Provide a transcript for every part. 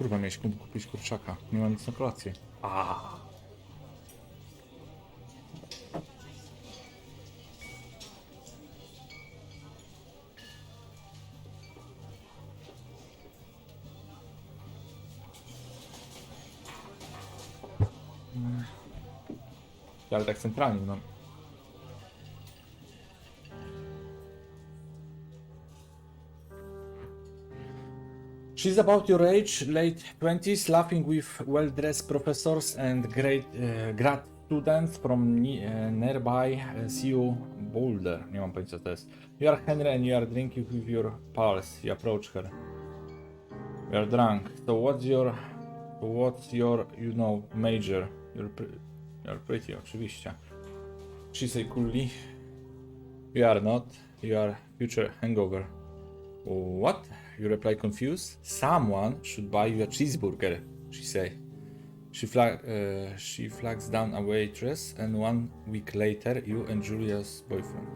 Kurwa, miałeś kupić kurczaka. Nie mam nic na kolację. Ale tak centralnie, no. She's about your age, late 20s, laughing with well-dressed professors and grad students from nearby CU Boulder. Nie mam pojęcia co to jest. You are Henry and you are drinking with your pals. You approach her. You are drunk. So what's your, you know, major? You're pretty, oczywiście. She say coolly. You are not. You are future hangover. What? You reply confused. Someone should buy you a cheeseburger, she say. She flags down a waitress, and 1 week later, you and Julia's boyfriend.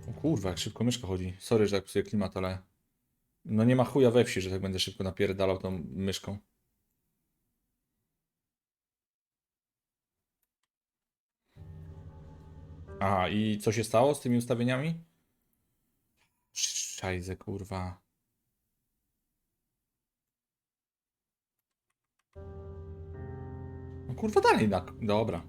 O kurwa, jak szybko myszka chodzi. Sorry, że tak psuję klimat, ale... No nie ma chuja we wsi, że tak będę szybko napierdalał tą myszką. Aha, i co się stało z tymi ustawieniami? Szajze, kurwa. No kurwa dalej, dobra.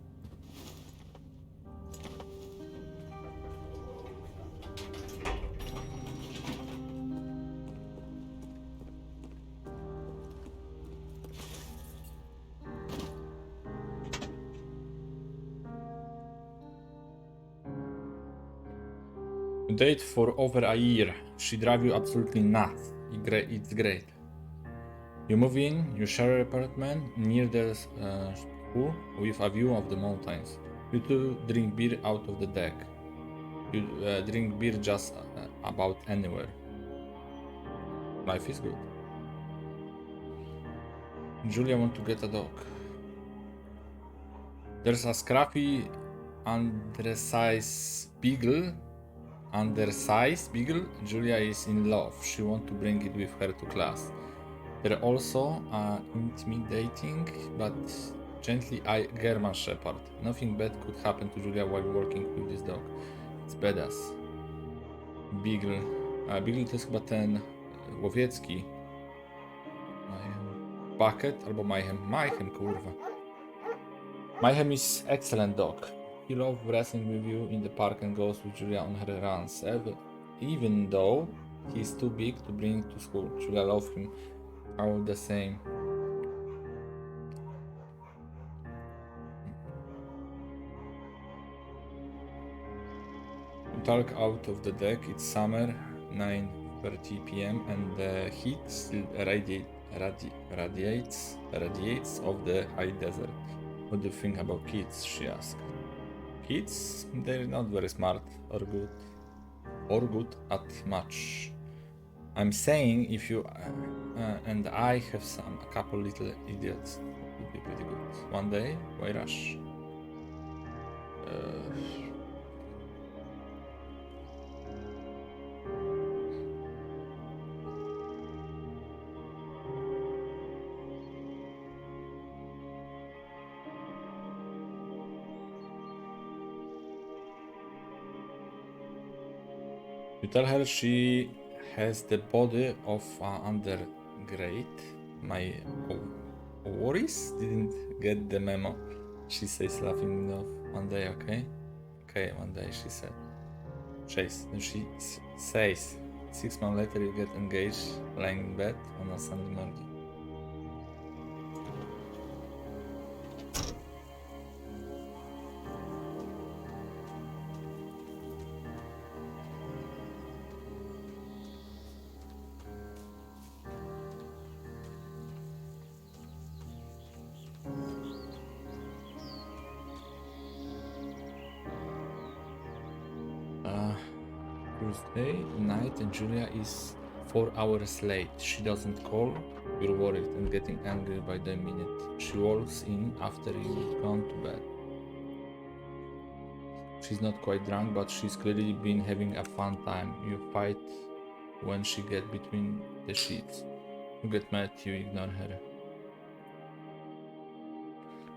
Date for over a year. She drive you absolutely nuts. It's great. You move in, you share an apartment near the school with a view of the mountains. You two drink beer out of the deck. You drink beer just about anywhere. Life is good. Julia want to get a dog. There's a scruffy, undersized beagle. Julia is in love. She wants to bring it with her to class. They're also intimidating but gently German Shepherd. Nothing bad could happen to Julia while working with this dog. It's badass. Beagle. A Beagle to jest chyba ten łowiecki. Bucket albo Mayhem. Mayhem, kurwa. Mayhem is excellent dog. He loves wrestling with you in the park and goes with Julia on her runs, even though he's too big to bring to school. Julia loves him all the same. You talk out of the deck. It's summer, 9:30 p.m. and the heat still radiates of the high desert. What do you think about kids? She asks. Kids, they're not very smart or good at much. I'm saying if you and I have a couple little idiots, it would be pretty good. One day, why rush? You tell her she has the body of an undergrad. My worries didn't get the memo. She says, laughing off. One day, okay? Okay, one day, she said. Chase. Then she says, 6 months later you get engaged, lying in bed on a Sunday morning. Tuesday night and Julia is 4 hours late. She doesn't call, you're worried and getting angry by the minute. She walks in after you've gone to bed. She's not quite drunk, but she's clearly been having a fun time. You fight when she get between the sheets. You get mad, you ignore her.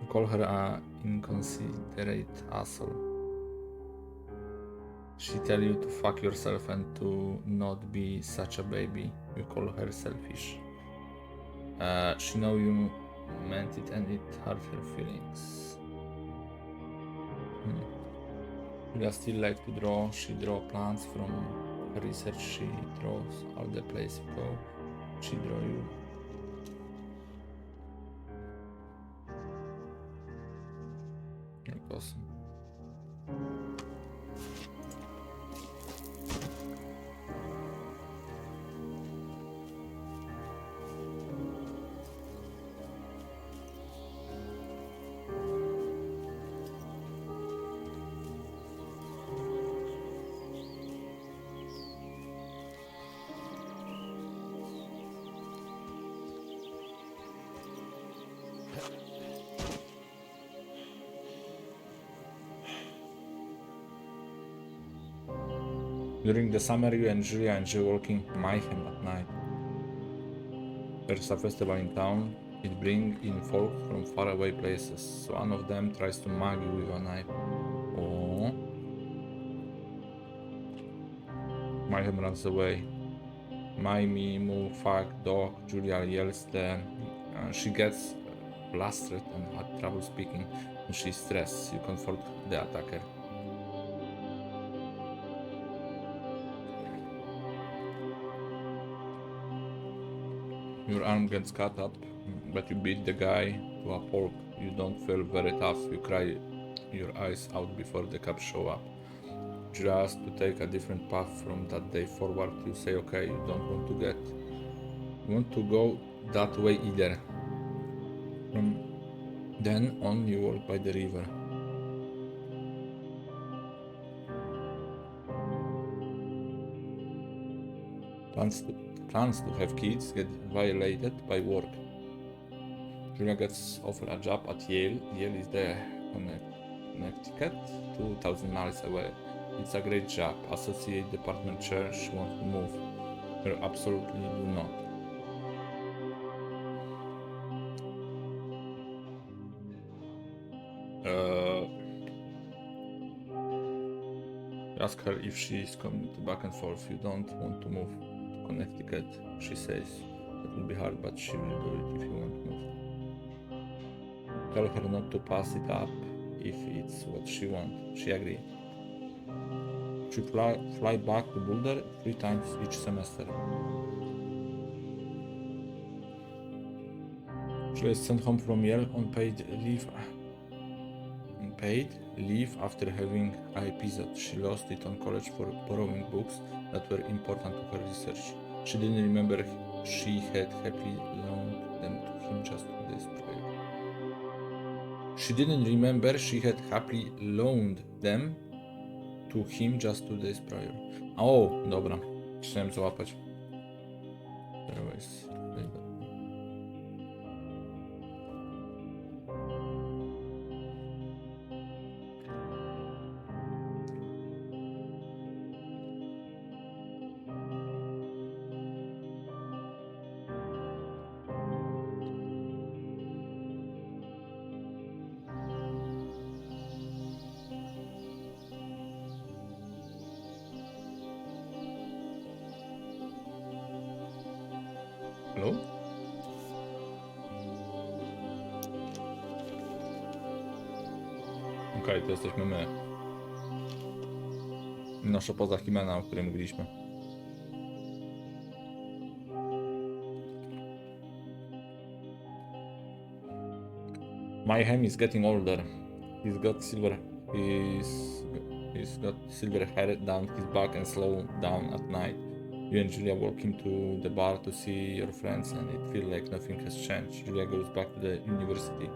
You call her a inconsiderate asshole. She tell you to fuck yourself and to not be such a baby. You call her selfish. She know you meant it and it hurt her feelings. Julia still like to draw. She draw plants from her research. She draws all the place you go. She draw you. Awesome. During the summer, you and Julia enjoy walking Mayhem at night. There's a festival in town. It brings in folk from faraway places. So one of them tries to mug you with a knife. Oh. Mayhem runs away. My, me, moo, fuck, dog. Julia yells then. She gets flustered and had trouble speaking. And she's stressed. You comfort the attacker. Your arm gets cut up, but you beat the guy to a pulp. You don't feel very tough. You cry your eyes out before the cops show up. Just to take a different path from that day forward, you say okay, you don't want to go that way either. From then on, you walk by the river. Plans to have kids get violated by work. Julia gets offered a job at Yale. Yale is the Connecticut, 2,000 miles away. It's a great job. Associate department chair. She wants to move. You absolutely do not. Ask her if she is coming back and forth. You don't want to move to Connecticut, she says. It will be hard, but she will do it if you want to move. Tell her not to pass it up if it's what she wants. She agreed. She fly back to Boulder 3 times each semester. She was sent home from Yale on paid leave after having an episode. She lost it on college for borrowing books that were important to her research. She didn't remember she had happily loaned them to him just 2 days prior. She didn't remember she had happily loaned them to him just 2 days prior. O, dobra. Chciałem złapać. Otherwise, Hello? Okej, to jesteśmy my. Nasza poza Himena, o której mówiliśmy. Mayhem is getting older. He's got silver hair down his back and slow down at night. You and Julia walk him to the bar to see your friends and it feels like nothing has changed. Julia goes back to the university.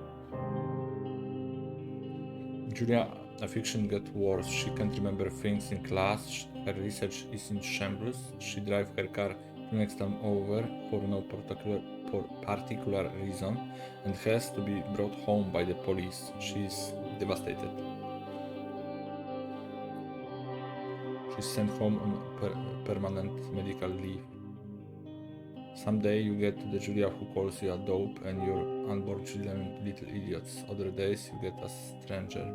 Julia affliction gets worse. She can't remember things in class. Her research is in shambles. She drives her car the next time over for no particular reason and has to be brought home by the police. She's devastated. She is sent home on permanent medical leave. Someday you get to the Julia who calls you a dope and your unborn children little idiots. Other days you get a stranger.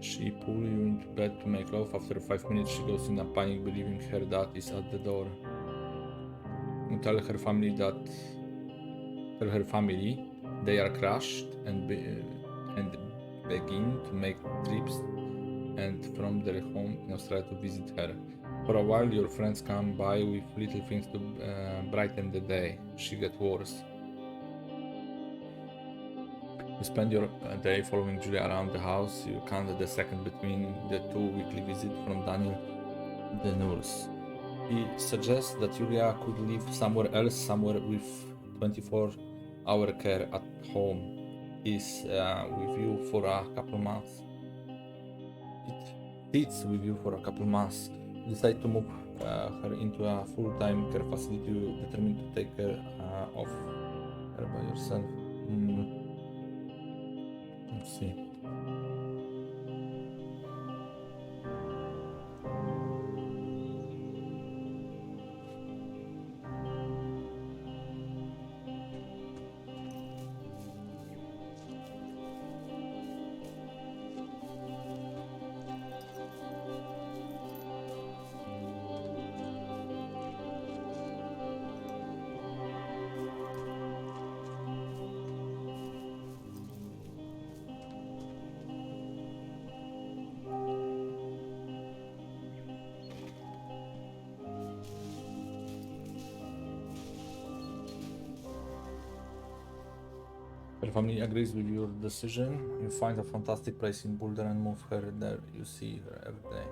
She pulls you into bed to make love. After 5 minutes she goes in a panic believing her dad is at the door. You tell her family they are crushed and begin to make trips and from their home in Australia to visit her. For a while your friends come by with little things to brighten the day. She gets worse. You spend your day following Julia around the house. You count the second between the 2 weekly visits from Daniel the nurse. He suggests that Julia could live somewhere else, somewhere with 24-hour care at home. He's with you for a couple months. It's with you for a couple months. You decide to move her into a full-time care facility. You determined to take care of her by yourself. Let's see. Her family agrees with your decision. You find a fantastic place in Boulder and move her there. You see her every day.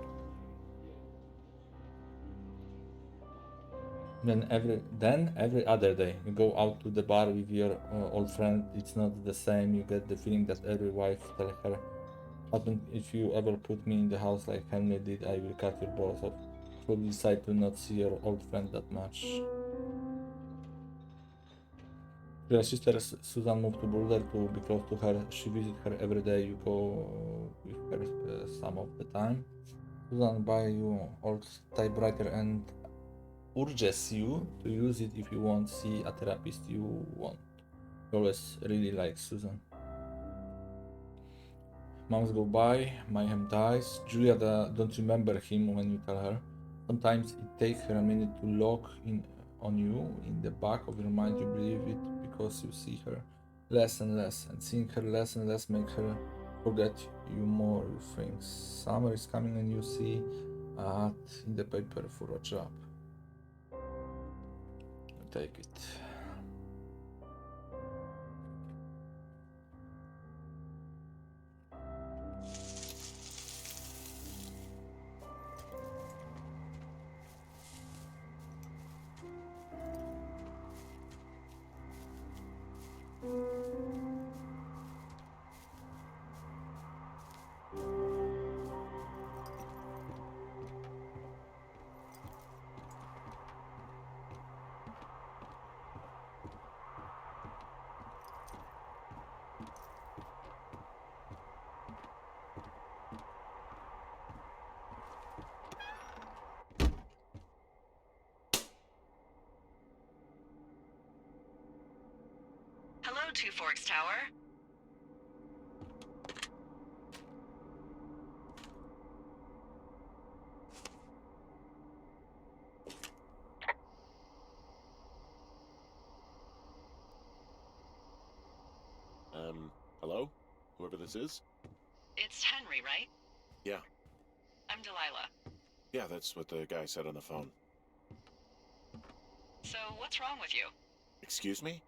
Then every other day, you go out to the bar with your old friend. It's not the same. You get the feeling that every wife tell her husband, if you ever put me in the house like Henry did, I will cut your balls off. So you decide to not see your old friend that much. Your sister Susan moved to Boulder to be close to her. She visits her every day. You go with her some of the time. Susan buys you old typewriter and urges you to use it if you want to see a therapist you want. You always really like Susan. Months go by, Mayhem dies. Julia don't remember him when you tell her. Sometimes it takes her a minute to lock in on you. In the back of your mind you believe it because you see her less and less, and seeing her less and less makes her forget you more. You think summer is coming and you see an ad in the paper for a job. You take it. Hello, Two Forks Tower. Hello? Whoever this is? It's Henry, right? Yeah. I'm Delilah. Yeah, that's what the guy said on the phone. So, what's wrong with you? Excuse me?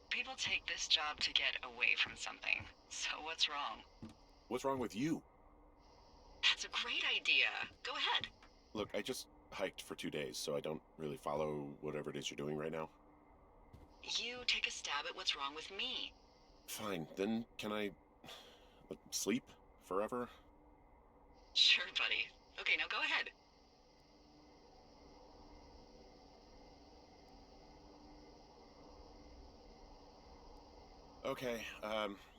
People take this job to get away from something. So, what's wrong? What's wrong with you? That's a great idea. Go ahead. Look, I just hiked for 2 days, so I don't really follow whatever it is you're doing right now. You take a stab at what's wrong with me. Fine, then can I sleep forever? Sure, buddy. Okay, now go ahead. Okay,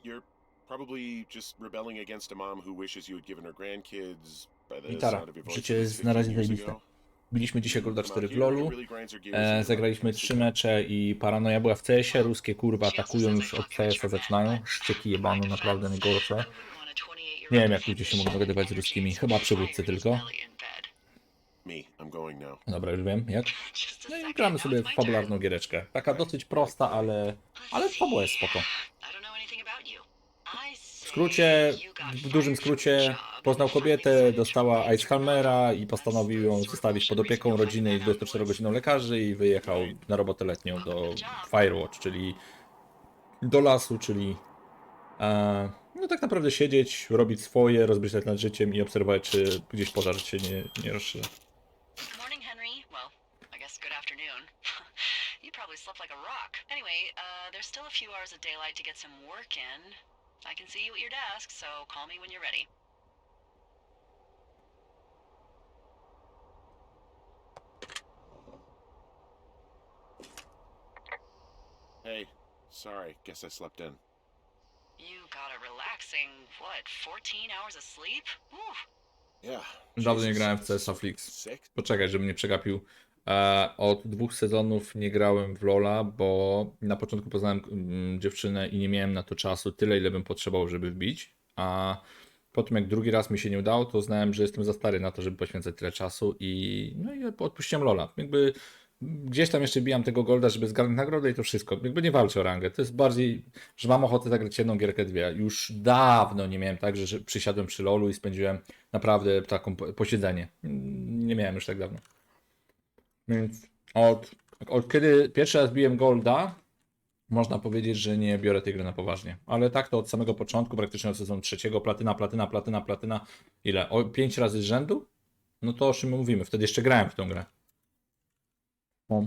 you're probably just rebelling against a mom who wishes you had given her grandkids by the Gitara. sound of your voice Życie at jest least na 15 razie years zajebiste. ago. Biliśmy dzisiaj Golda Come out 4 w here, LoLu. it really grinds your gears and you're Zagraliśmy like, 3 mecze i paranoja była w CS-ie. Ruskie kurwa atakują już od CS-a zaczynają. Ścieki jebano, naprawdę najgorsze. Nie wiem jak ludzie się mogą dogadywać z ruskimi. Chyba przywódcy tylko. me, I'm going now. Dobra, już wiem jak. No i gramy sobie w fabularną giereczkę. Taka dosyć prosta, ale fabuła jest spoko. W skrócie, w dużym skrócie, poznał kobietę, dostała Icehammera i postanowił ją zostawić pod opieką rodziny i 24-godzinną lekarzy i wyjechał na robotę letnią do Firewatch, czyli do lasu, czyli no tak naprawdę siedzieć, robić swoje, rozmyślać nad życiem i obserwować, czy gdzieś pożar się nie rozszerza. Good morning, Henry. Well, I guess good afternoon. You probably slept like a rock. Anyway, there's still a few hours of daylight to get some work in. I can see you at your desk, so call me when you're ready. Hey, sorry, guess I slept in. You got a relaxing, what, 14 hours of sleep? Whew. Yeah. Dawno nie Jesus, grałem w this CS-a is Flix. sick. Poczekaj, żebym nie przegapił. Od 2 sezonów nie grałem w LoL'a, bo na początku poznałem dziewczynę i nie miałem na to czasu tyle, ile bym potrzebował, żeby wbić. A potem jak drugi raz mi się nie udało, to uznałem, że jestem za stary na to, żeby poświęcać tyle czasu i odpuściłem LoL'a. Jakby gdzieś tam jeszcze bijam tego golda, żeby zgarnąć nagrodę i to wszystko. Jakby nie walczę o rangę. To jest bardziej, że mam ochotę zagrać jedną gierkę, dwie. Już dawno nie miałem tak, że przysiadłem przy LoL'u i spędziłem naprawdę taką posiedzenie. Nie miałem już tak dawno. Więc od kiedy pierwszy raz biłem golda, można powiedzieć, że nie biorę tej gry na poważnie. Ale tak to od samego początku, praktycznie od sezonu trzeciego, platyna. Ile? 5 razy z rzędu? No to o czym my mówimy? Wtedy jeszcze grałem w tą grę. O.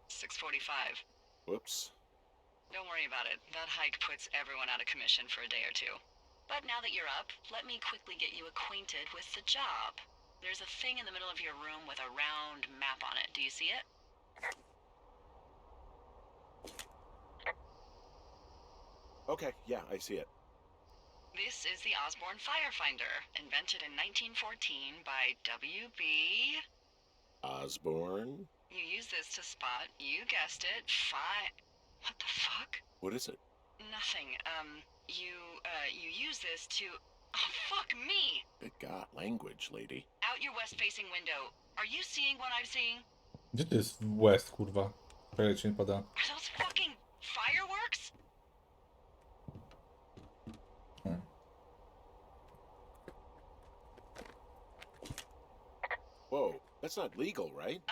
6:45. Whoops. Don't worry about it. That hike puts everyone out of commission for a day or two. But now that you're up, let me quickly get you acquainted with the job. There's a thing in the middle of your room with a round map on it. Do you see it? Okay, yeah, I see it. This is the Osborne Firefinder, invented in 1914 by W.B. Osborne? You use this to spot, you guessed it, What the fuck? What is it? Nothing. You use this to... Oh, fuck me! Good God, language, lady. Out your west-facing window. Are you seeing what I'm seeing? Gdzie to jest West, kurwa? Czekaj, ci nie pada. Are those fucking fireworks? Whoa, that's not legal, right?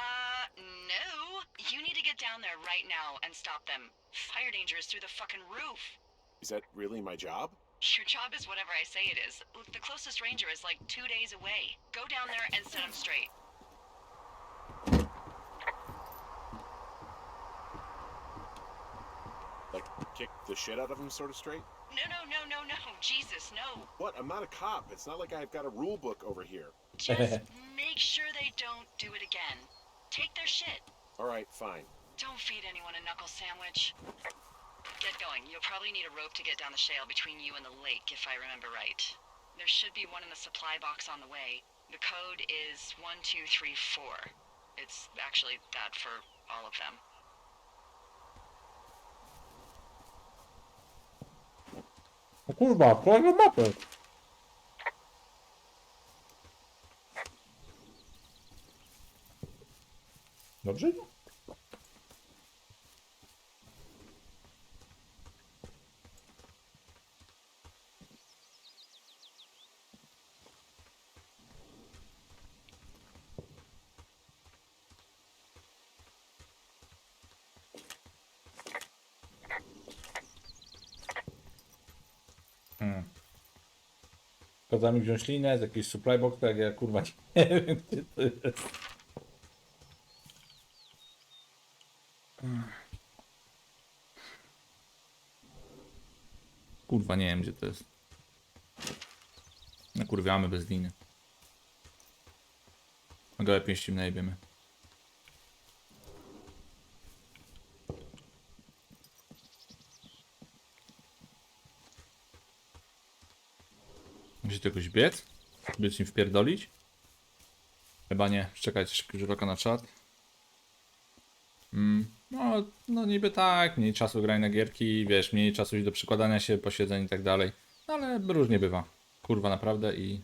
No. You need to get down there right now and stop them. Fire danger is through the fucking roof. Is that really my job? Your job is whatever I say it is. Look, the closest ranger is like 2 days away. Go down there and set them straight. Like, kick the shit out of him sort of straight? No. Jesus, no. What? I'm not a cop. It's not like I've got a rule book over here. Just make sure they don't do it again. Take their shit. All right, fine. Don't feed anyone a knuckle sandwich. Get going. You'll probably need a rope to get down the shale between you and the lake, if I remember right. There should be one in the supply box on the way. The code is 1234. It's actually that for all of them. O kurwa, kolejną mapę. Dobrze? Kazał mi wziąć linę z jakiejś supply box, tak ja kurwa nie wiem gdzie to jest. Kurwa nie wiem gdzie to jest. Nakurwiamy bez liny. Na gołe pięści najebiemy. Gdzie to jakoś biec? Być im wpierdolić? Chyba nie. Czekajcie, szybki rzut oka na czat. No niby tak, mniej czasu graj na gierki, wiesz, mniej czasu do przykładania się, posiedzeń i tak dalej. No, ale różnie bywa. Kurwa, naprawdę i...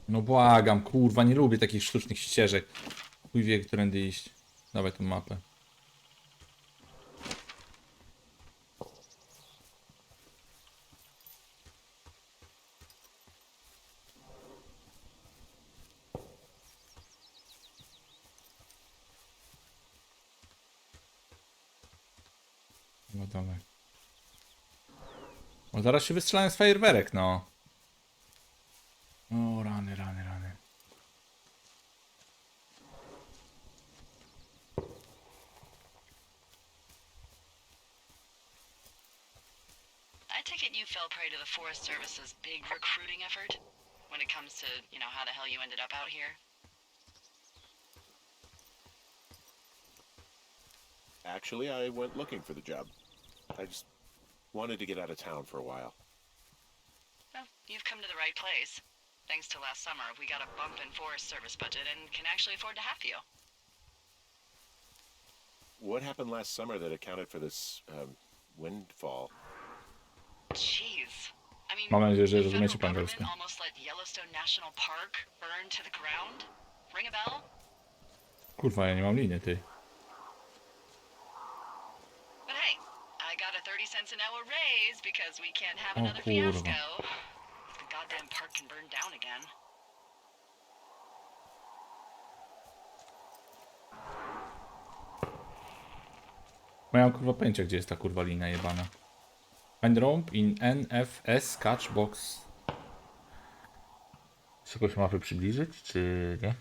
No błagam, kurwa, nie lubię takich sztucznych ścieżek. Chuj wie, którędy iść. Dawaj tą mapę. No dawaj. O, zaraz się wystrzelałem z fajerwerek, no. O, rany, rany, rany. I take it you fell prey to the Forest Service's big recruiting effort when it comes to, how the hell you ended up out here. Actually, I went looking for the job. I just wanted to get out of town for a while. Well, you've come to the right place. Thanks to last summer, we got a bump in Forest Service budget and can actually afford to have you. What happened last summer that accounted for this windfall? Jeez. I mean, Mam nadzieję, że the rozumiecie federal po angielsku. government almost let Yellowstone National Park burn to the ground. Ring a bell? Kurwa, ja nie mam liny, ty. But hey, I got a 30 cents an hour raise because we can't have O another kurwa. fiasco. The goddamn park can burn down again. Mają kurwa pojęcia, gdzie jest ta kurwa lina jebana. Find rope in NFS catch box. Czy jakoś mapy przybliżyć, czy nie?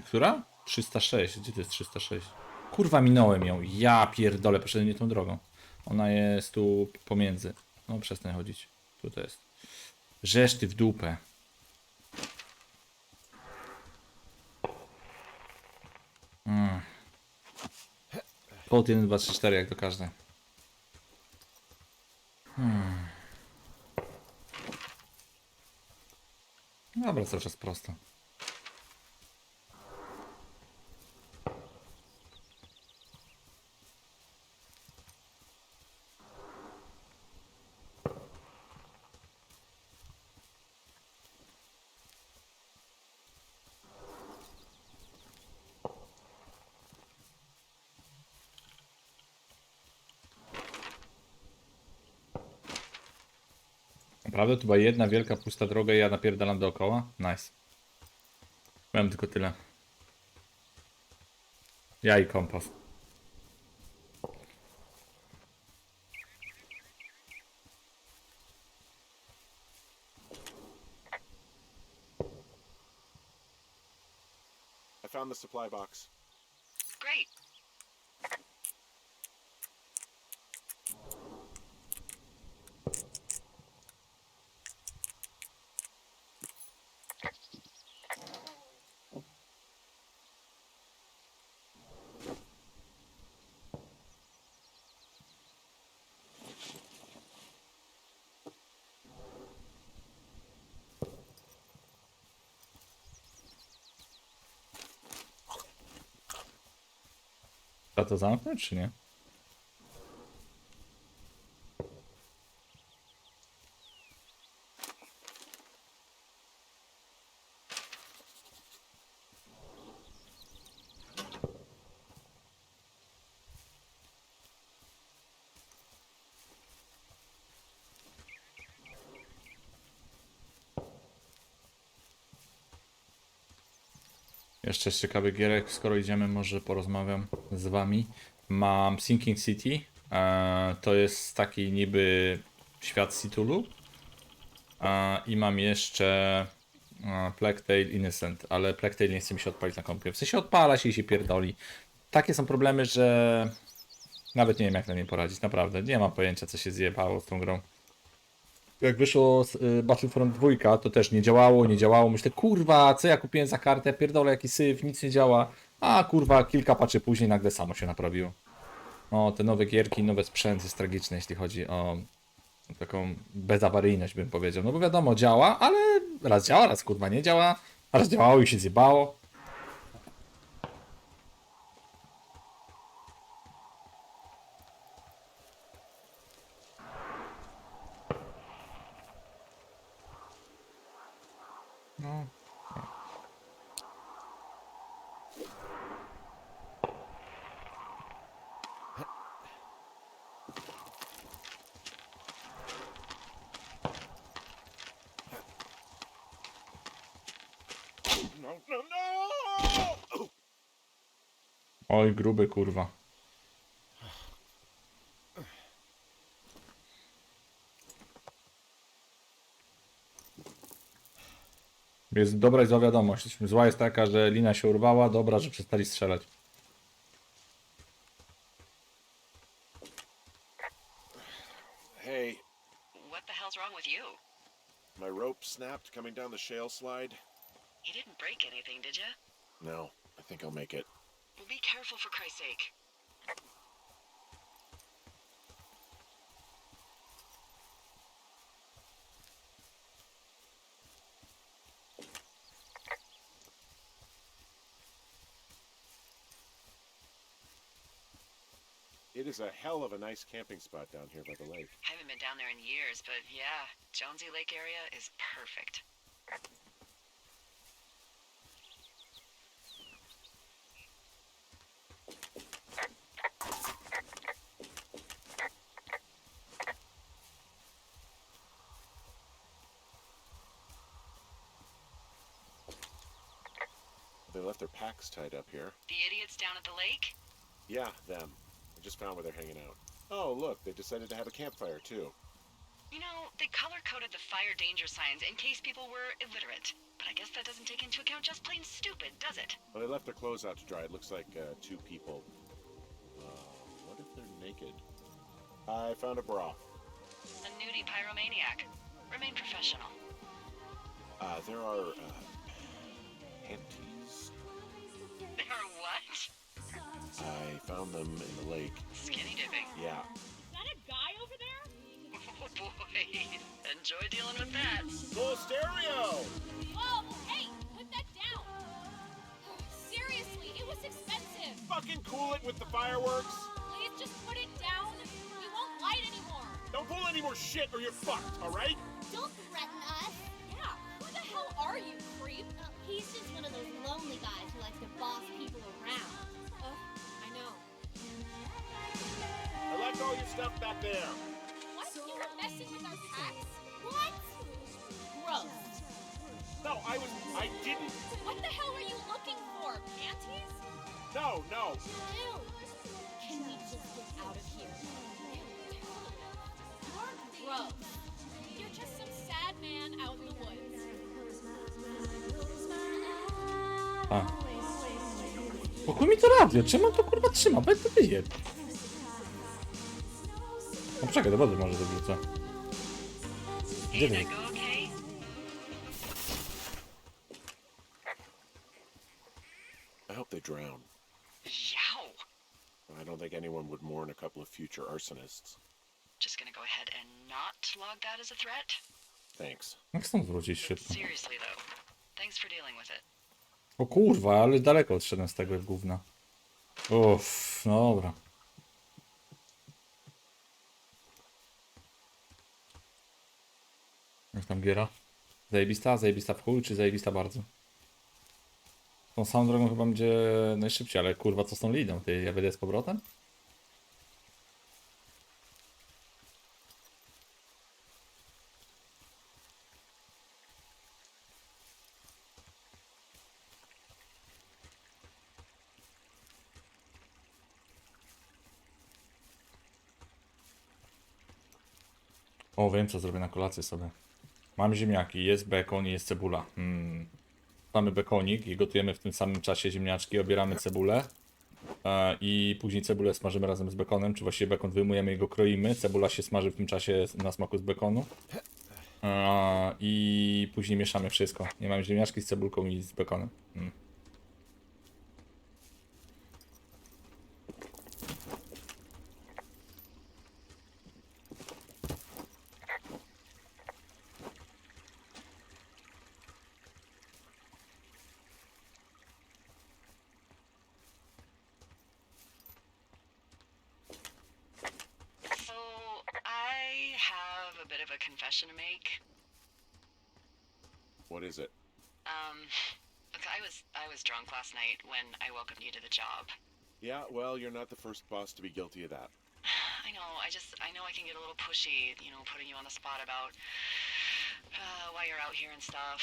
Która? 306. Gdzie to jest 306? Kurwa, minąłem ją. Ja pierdolę, poszedłem nie tą drogą. Ona jest tu pomiędzy. No, przestań chodzić. Tu to jest. Rzesz ty w dupę. Kod 1, 2, 3, 4 jak do każdej. Dobra, cały czas prosto. Naprawdę? Tu była jedna wielka pusta droga i ja napierdalam dookoła? Nice. Miałem tylko tyle. Ja i kompas. I found the supply box. Great. Trzeba to zamknąć, czy nie? Jeszcze z ciekawych gierek, skoro idziemy, może porozmawiam z wami. Mam Sinking City. To jest taki niby Świat Cthulhu. I mam jeszcze Plague Tale Innocent, ale Plague Tale nie chce mi się odpalić na kompie. W sensie odpala się i się pierdoli. Takie są problemy, że nawet nie wiem jak na nie poradzić, naprawdę. Nie mam pojęcia co się zjebało z tą grą. Jak wyszło Battlefront 2, to też nie działało. Myślę, kurwa, co ja kupiłem za kartę, pierdolę jaki syf, nic nie działa. A kurwa, kilka patchy później nagle samo się naprawiło. No, te nowe gierki, nowy sprzęt jest tragiczny, jeśli chodzi o taką bezawaryjność, bym powiedział. No bo wiadomo, działa, ale raz działa, raz kurwa nie działa, a raz działało i się zjebało. No. No, no, no! Oj, gruby kurwa. Jest dobra i zła wiadomość. Zła jest taka, że lina się urwała, dobra, że przestali strzelać. Hey, What the hell's wrong with you? my rope snapped coming down the shale slide. You didn't break anything, did you? No, I think I'll make it. Well, be careful for Christ's sake. It is a hell of a nice camping spot down here by the lake. Haven't been down there in years, but yeah, Jonesy Lake area is perfect. They left their packs tied up here. The idiots down at the lake? Yeah, them. I just found where they're hanging out. Oh, look, they decided to have a campfire, too. You know, they color-coded the fire danger signs in case people were illiterate. But I guess that doesn't take into account just plain stupid, does it? Well, they left their clothes out to dry. It looks like two people. What if they're naked? I found a bra. A nudie pyromaniac. Remain professional. There are, panties. They are what? I found them in the lake. Skinny dipping. Yeah. Is that a guy over there? Oh boy. Enjoy dealing with that. Full stereo! Whoa, hey, put that down. Seriously, it was expensive. Fucking cool it with the fireworks! Please just put it down. We won't light anymore. Don't pull any more shit or you're fucked, alright? Don't threaten us. Yeah, who the hell are you, creep? He's just one of those lonely guys who likes to boss people around. I know. I left all your stuff back there. What? You were messing with our packs? What? Gross. No, I didn't. What the hell are you looking for? Panties? No. Ew. Can we just get out of here? You're gross. You're just some sad man out in the woods. A. Pokój mi to radio, czemu on to kurwa trzyma? Bez to wyje. No poczekaj, do wody może zawrócę. Gdzie Did wy? that go okay? I hope they drown. Yow. I don't think anyone would mourn a couple of future arsonists. Just gonna go ahead and not log that as a threat? Thanks. Jak stąd wrócić szybko? Seriously though, thanks for dealing with it. O kurwa, ale daleko odszedłem z tego gówna. Uff, no dobra. Jak tam giera? Zajebista? Zajebista w chuj, czy zajebista bardzo? Tą samą drogą chyba będzie najszybciej, ale kurwa co z tą lidą? Ty, ja będę z powrotem? O, wiem co zrobię na kolację sobie. Mam ziemniaki, jest bekon i jest cebula. Mamy bekonik i gotujemy w tym samym czasie ziemniaczki, obieramy cebulę. I później cebulę smażymy razem z bekonem, czy właściwie bekon wyjmujemy i go kroimy. Cebula się smaży w tym czasie na smaku z bekonu. I później mieszamy wszystko. Nie mam ziemniaczki z cebulką i z bekonem. So, I have a bit of a confession to make. What is it? Look, I was drunk last night when I welcomed you to the job. Yeah, well, you're not the first boss to be guilty of that. I know, I know I can get a little pushy, you know, putting you on the spot about why you're out here and stuff.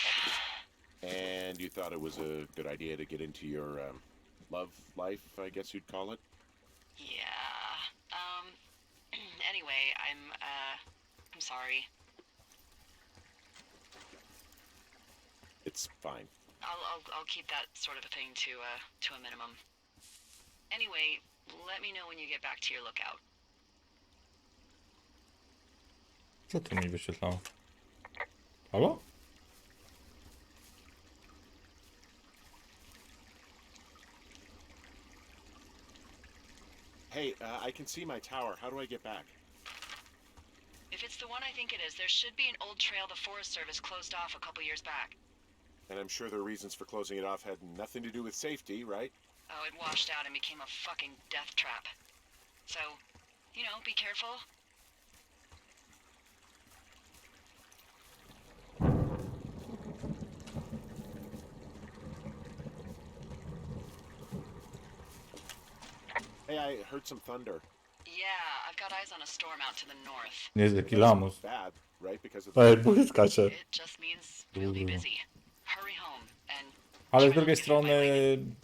And you thought it was a good idea to get into your love life, I guess you'd call it? Yeah. Anyway, I'm sorry. It's fine. I'll keep that sort of a thing to a minimum. Anyway, let me know when you get back to your lookout. Co to mi wyświetlało? Halo? Hey, I can see my tower. How do I get back? If it's the one I think it is, there should be an old trail the Forest Service closed off a couple years back. And I'm sure their reasons for closing it off had nothing to do with safety, right? Oh, it washed out and became a fucking death trap. So, you know, be careful. Hey, I heard some thunder. Yeah, I've got eyes on a storm out to the north. Jest jaki lamus. Bad, right? Because of Ej, błyska się. It just means we'll be busy. Hurry home and... Ale z try not drugiej to get hit by strony lightning.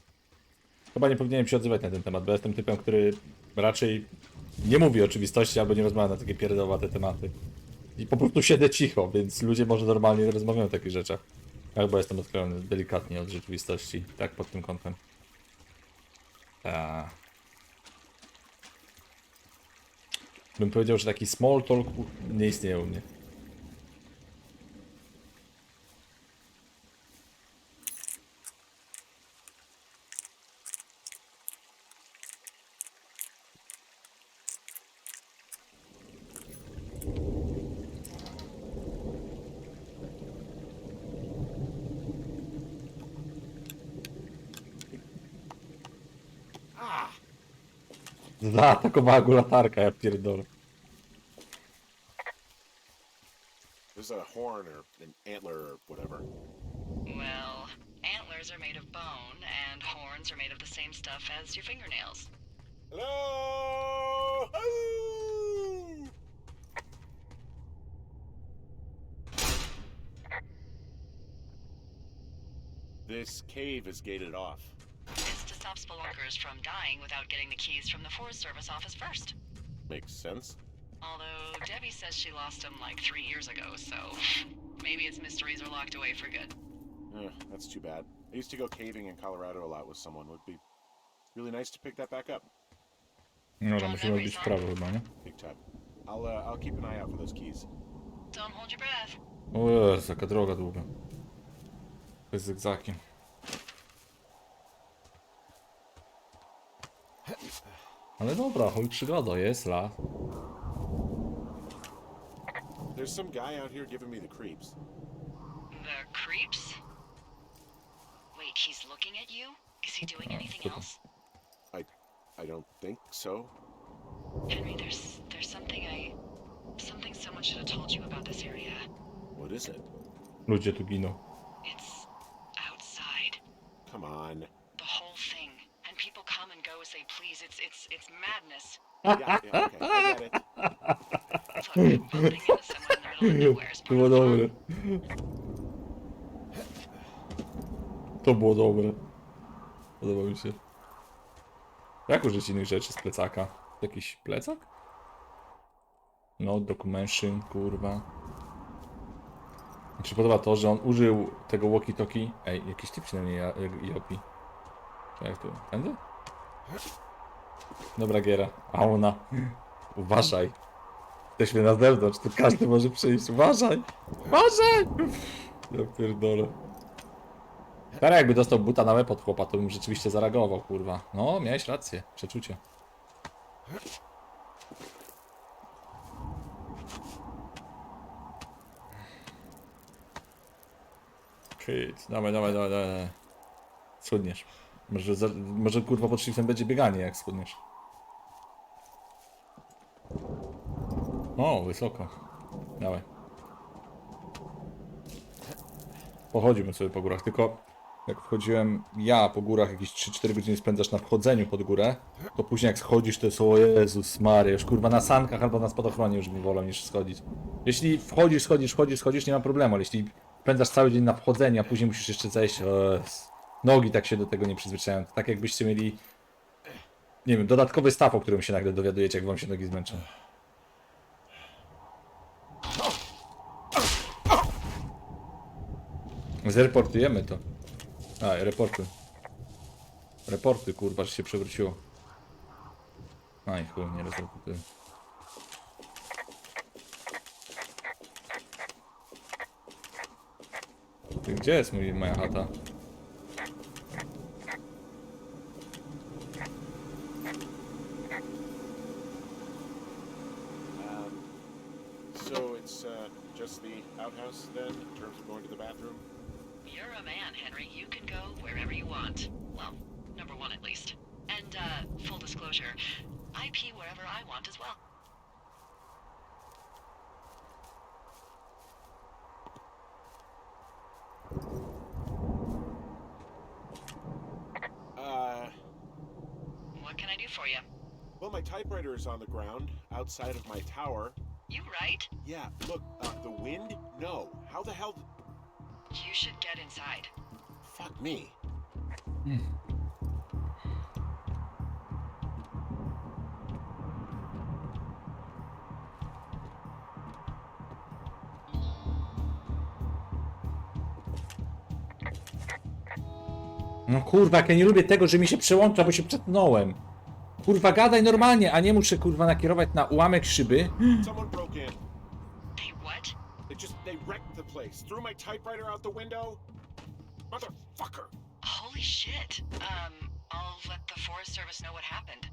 chyba nie powinienem się odzywać na ten temat, bo jestem typem, który raczej nie mówi oczywistości albo nie rozmawia na takie pierdolowate tematy. I po prostu siedzę cicho, więc ludzie może normalnie rozmawiają o takich rzeczach. Albo jestem odklejony delikatnie od rzeczywistości, tak pod tym kątem. Bym powiedział, że taki small talk nie istnieje u mnie. Zaatakowała go latarka, ja pierdolę. there's a horn or an antler or whatever. Well, antlers are made of bone, and horns are made of the same stuff as your fingernails. Hello! Ooh! This cave is gated off. It's to stop spelunkers from dying without getting the keys from the Forest Service office first. Makes sense. Although Debbie says she lost them like 3 years ago, so maybe its mysteries are locked away for good. That's too bad. I used to go caving in Colorado a lot with someone. Would be really nice to pick that back up. No, to musimy robić w prawo chyba, nie? Big time. I'll keep an eye out for those keys. Don't hold your breath. O Jezu, jaka droga długa. To jest zygzakiem. Ale dobra, chuj przygoda, jest las. There's some guy out here giving me the creeps. The creeps? Wait, he's looking at you? Is he doing anything else? I don't think so. Henry, there's something someone should have told you about this area. What is it? Ludzie tu giną. It's outside. Come on. The whole thing. And people come and go as they please. It's madness. Yeah, okay, I get it. Look, bumping into someone in the middle of nowhere is part Było of the fun. dobre. To było dobre. Podoba mi się. Jak użyć innych rzeczy z plecaka? Jakiś plecak? No documentation, kurwa. Mi się podoba to, że on użył tego walkie-talkie. Ej, jakiś typ przynajmniej Jopi. Jak tu? Tędy? Dobra giera. A ona. Uważaj. Jesteśmy na zewnątrz, to każdy może przyjść. Uważaj! Uważaj! Ja pierdolę. Teraz jakby dostał buta na łeb od chłopa, to bym rzeczywiście zareagował, kurwa. No, miałeś rację. Przeczucie. Shit. Dawaj, dawaj, dawaj, dawaj. Schudniesz. Może kurwa pod shiftem będzie bieganie, jak schudniesz. O, wysoko. Dawaj. Pochodzimy sobie po górach, tylko jak wchodziłem ja po górach, jakieś 3-4 godziny spędzasz na wchodzeniu pod górę, to później jak schodzisz, to jest o Jezus Maria, już kurwa na sankach albo na spadochronie już bym wolał niż schodzić. Jeśli wchodzisz, nie ma problemu, ale jeśli spędzasz cały dzień na wchodzeniu, a później musisz jeszcze zejść, nogi tak się do tego nie przyzwyczajają. To tak jakbyście mieli, nie wiem, dodatkowy staw, o którym się nagle dowiadujecie, jak wam się nogi zmęczą. Zreportujemy to. A, reportuj. Reportuj, kurwa, że się przewróciło. Aj, chuj, nie reportuj. Gdzie jest moja chata? So it's just the outhouse then, in terms of going to the bathroom? You're a man, Henry. You can go wherever you want. Well, number one at least. And, full disclosure, I pee wherever I want as well. What can I do for you? Well, my typewriter is on the ground, outside of my tower. You right? Yeah, look, the wind? No. How the hell You should get inside. Fuck me. No kurwa, jak ja nie lubię tego, że mi się przełącza, bo się przetnąłem. Kurwa, gadaj normalnie, a nie muszę kurwa nakierować na ułamek szyby. Someone broke in. Hey, what? They wrecked the place. Threw my typewriter out the window. Motherfucker. Holy shit. I'll let the Forest Service know what happened.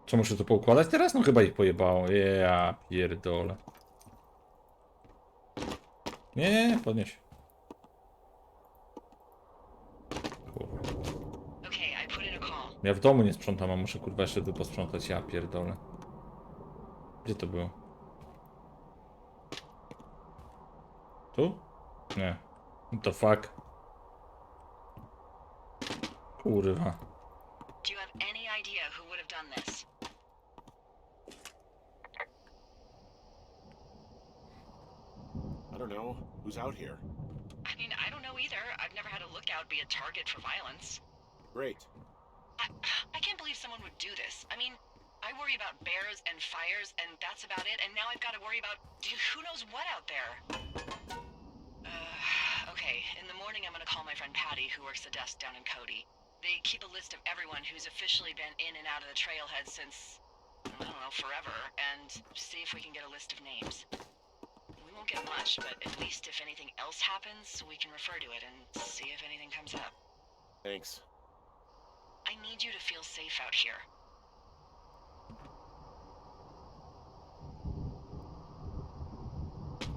Co, muszę to poukładać teraz? No chyba ich pojebało. Ja pierdolę. Nie, podnieś. Kurwa. Okay, I put in a call. Ja w domu nie sprzątam, a muszę kurwa jeszcze tu posprzątać. Ja pierdolę. Gdzie to było? Tu? Nie. What the fuck? Kurwa. Do you have any idea who would have done this? I don't know. Who's out here? I mean, I don't know either. I've never had a lookout be a target for violence. Great. I can't believe someone would do this. I mean, I worry about bears and fires, and that's about it, and now I've got to worry about who knows what out there. Okay, in the morning I'm gonna call my friend Patty, who works the desk down in Cody. They keep a list of everyone who's officially been in and out of the trailhead since, I don't know, forever, and see if we can get a list of names. We won't get much, but at least if anything else happens, we can refer to it and see if anything comes up. Thanks. I need you to feel safe out here.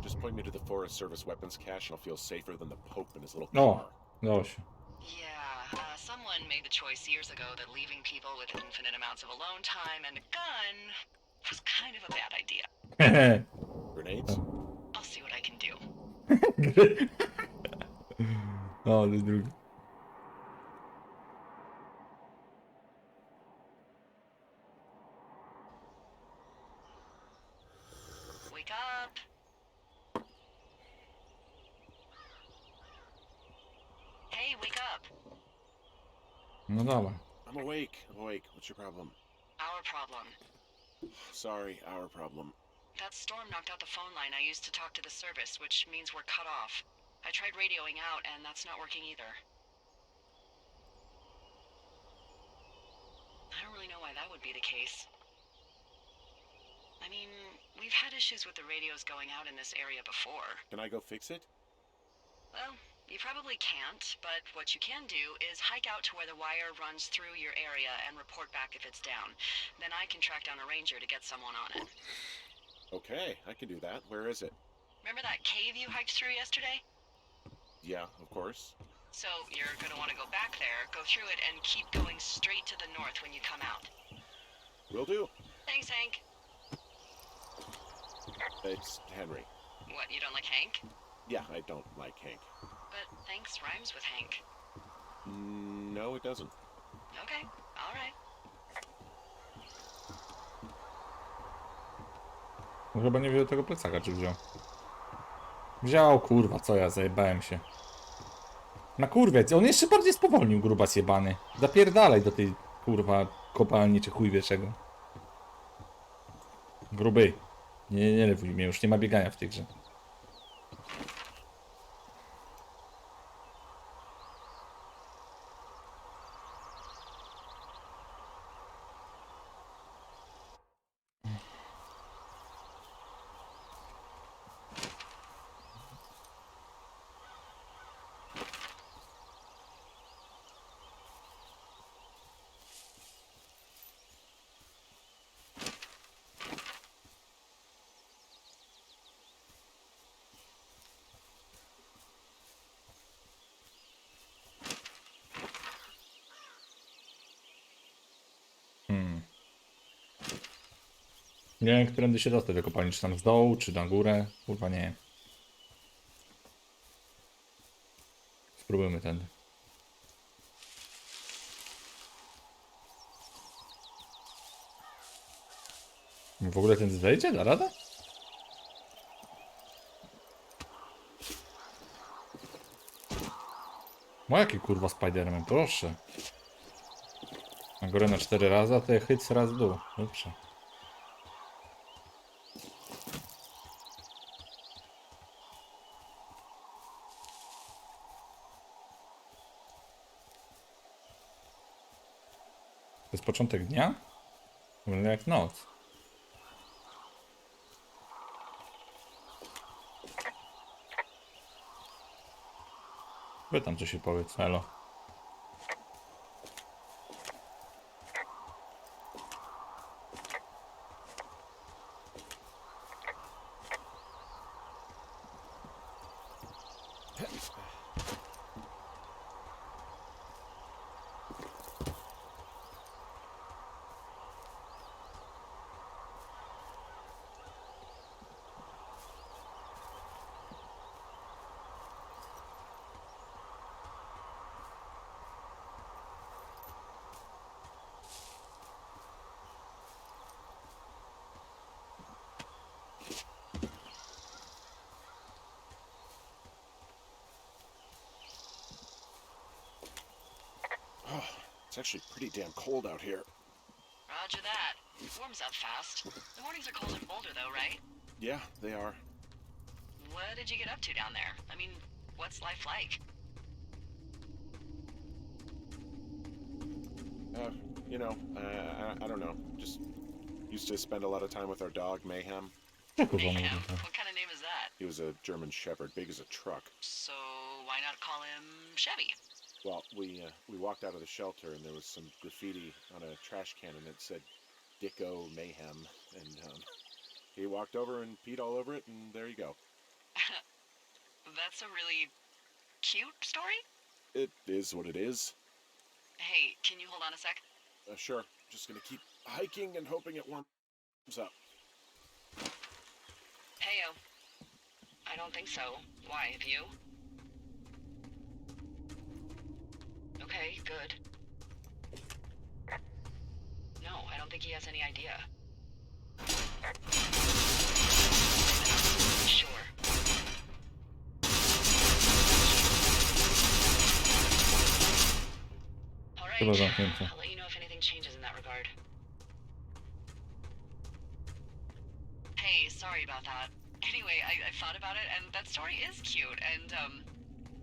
Just point me to the Forest Service weapons cache and I'll feel safer than the Pope in his little O, car. dało się. Yeah, someone made the choice years ago that leaving people with infinite amounts of alone time and a gun was kind of a bad idea. Grenades? I'll see what I can do. O, to jest drugi. Wake up! Hey, wake up! No dobra. I'm awake. I'm awake. What's your problem? Our problem. Sorry, our problem. That storm knocked out the phone line I used to talk to the service, which means we're cut off. I tried radioing out, and that's not working either. I don't really know why that would be the case. I mean, we've had issues with the radios going out in this area before. Can I go fix it? Well, you probably can't, but what you can do is hike out to where the wire runs through your area and report back if it's down. Then I can track down a ranger to get someone on it. Okay, I can do that. Where is it? Remember that cave you hiked through yesterday? Yeah, of course. So you're gonna want to go back there, go through it, and keep going straight to the north when you come out. Will do. Thanks, Hank. It's Henry. What, you don't like Hank? Yeah, I don't like Hank. But thanks rhymes with Hank. No, it doesn't. Okay, alright. No chyba nie wziął tego plecaka, czy wziął? Wziął, kurwa, co ja, zajebałem się. Na kurwiec, on jeszcze bardziej spowolnił, grubas jebany. Zapierdalaj do tej, kurwa, kopalni, czy chuj wie czego. Gruby. Nie lewuj mnie, już nie ma biegania w tej grze. Nie wiem, którędy się dostać do kopalni, czy tam z dołu, czy na górę, kurwa nie wiem. Spróbujmy tędy. W ogóle ten zejdzie? Da radę? O jaki kurwa Spiderman, proszę. Na górę na 4 razy, a to chyc raz w dół. Dobrze. To jest początek dnia? Wygląda jak noc. Pytam, co się powie, elo. It's actually pretty damn cold out here. Roger that. Warms up fast. The mornings are cold in Boulder, though, right? Yeah, they are. What did you get up to down there? I mean, what's life like? I don't know. Just used to spend a lot of time with our dog, Mayhem. Mayhem. What kind of name is that? He was a German Shepherd, big as a truck. So why not call him Chevy? Well, we walked out of the shelter and there was some graffiti on a trash can and it said Dicko Mayhem, and he walked over and peed all over it, and there you go. That's a really cute story. It is what it is. Hey, can you hold on a sec? Sure. Just gonna keep hiking and hoping it warms up. Heyo. I don't think so. Why, have you? Okay, good. No, I don't think he has any idea. Sure. Alright, chyba zamknięte. I'll let you know if anything changes in that regard. Hey, sorry about that. Anyway, I thought about it, and that story is cute. And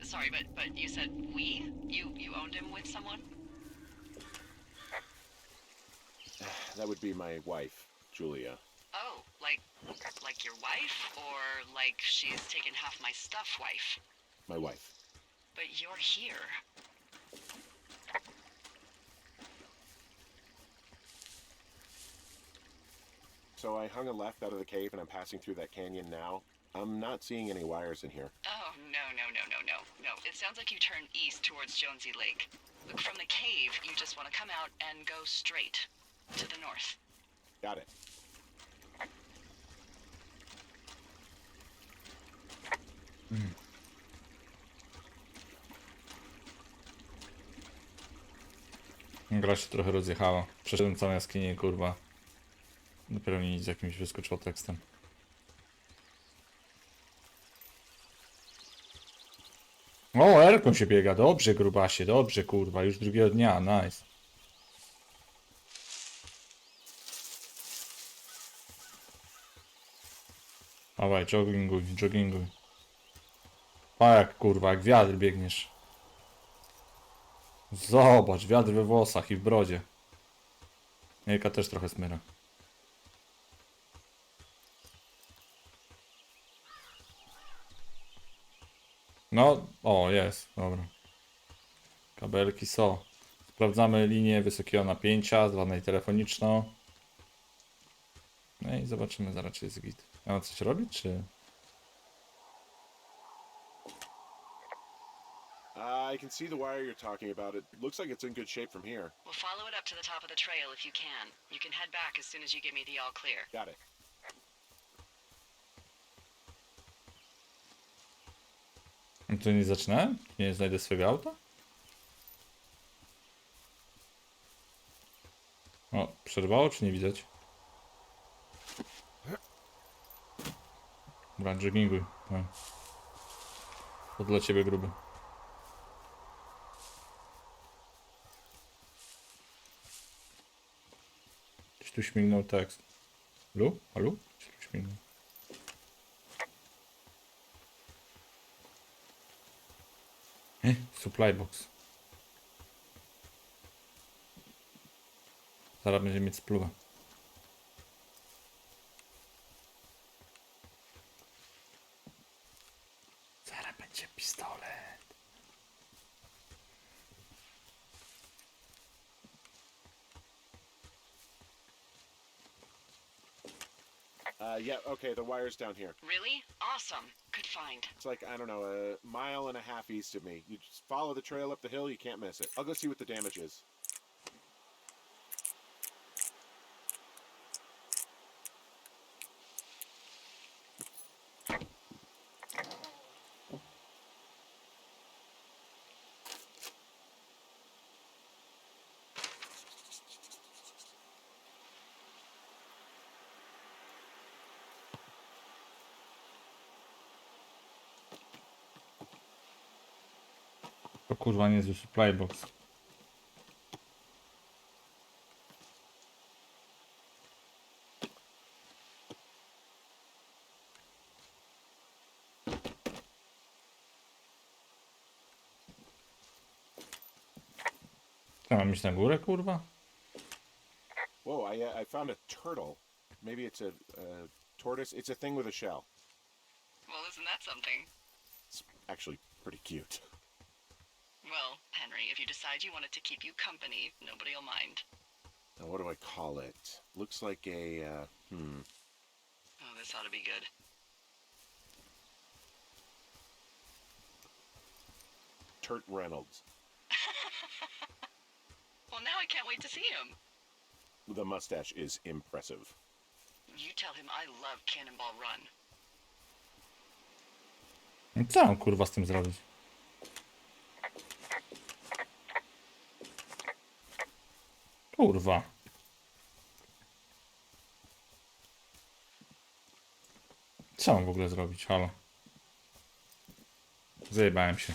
sorry, but you said we? You owned him with someone? That would be my wife, Julia. Oh, like your wife, or like she's taken half my stuff, wife? My wife. But you're here. So I hung a left out of the cave and I'm passing through that canyon now. I'm not seeing any wires in here. Oh, no. It sounds like you turn east towards Jonesy Lake. Look, from the cave, you just want to come out and go straight to the north. Got it. Gra się trochę rozjechała. Przeszedłem całą jaskinię, kurwa. Dopiero mi z jakimś wyskoczyło tekstem. O, Erką się biega. Dobrze, grubasie. Dobrze, kurwa. Już drugiego dnia. Nice. Dawaj, jogginguj. A jak, kurwa, jak wiatr biegniesz. Zobacz, wiatr we włosach i w brodzie. Miejka też trochę smyra. No, o, jest, dobra. Kabelki są. Sprawdzamy linię wysokiego napięcia, zwanej telefoniczną. No i zobaczymy zaraz, czy jest git. Ja mam coś robić, czy... I can see the wire you're talking about. It looks like it's in good shape from here. We'll follow it up to the top of the trail if you can. You can head back as soon as you give me the all clear. Got it. No to nie zaczynałem? Nie znajdę swojego auta? O, przerwało czy nie widać? Dobra, jogginguj. No. To dla ciebie gruby. Gdzieś tu śmignął tekst. Halo? Halo? Gdzieś tu śmignął. Supply box. Zaraz będzie mieć spluwę. Zaraz będzie pistolet. Yeah, okay, the wire's down here. Really? Awesome. Good find. It's like, I don't know, a mile and a half east of me. You just follow the trail up the hill, you can't miss it. I'll go see what the damage is. To kurwa nie jest supply box. Co, mam iść na górę, kurwa? Whoa, I found a turtle. Maybe it's a tortoise. It's a thing with a shell. Well, isn't that something? It's actually pretty cute. Well, Henry, if you decide you want it to keep you company, nobody'll mind. Now, what do I call it? Looks like a, Oh, this ought to be good. Turt Reynolds. Well, now I can't wait to see him. The mustache is impressive. You tell him I love Cannonball Run. Co mam kurwa z tym zrobić? Kurwa. Co mam w ogóle zrobić? Halo. Zajebałem się.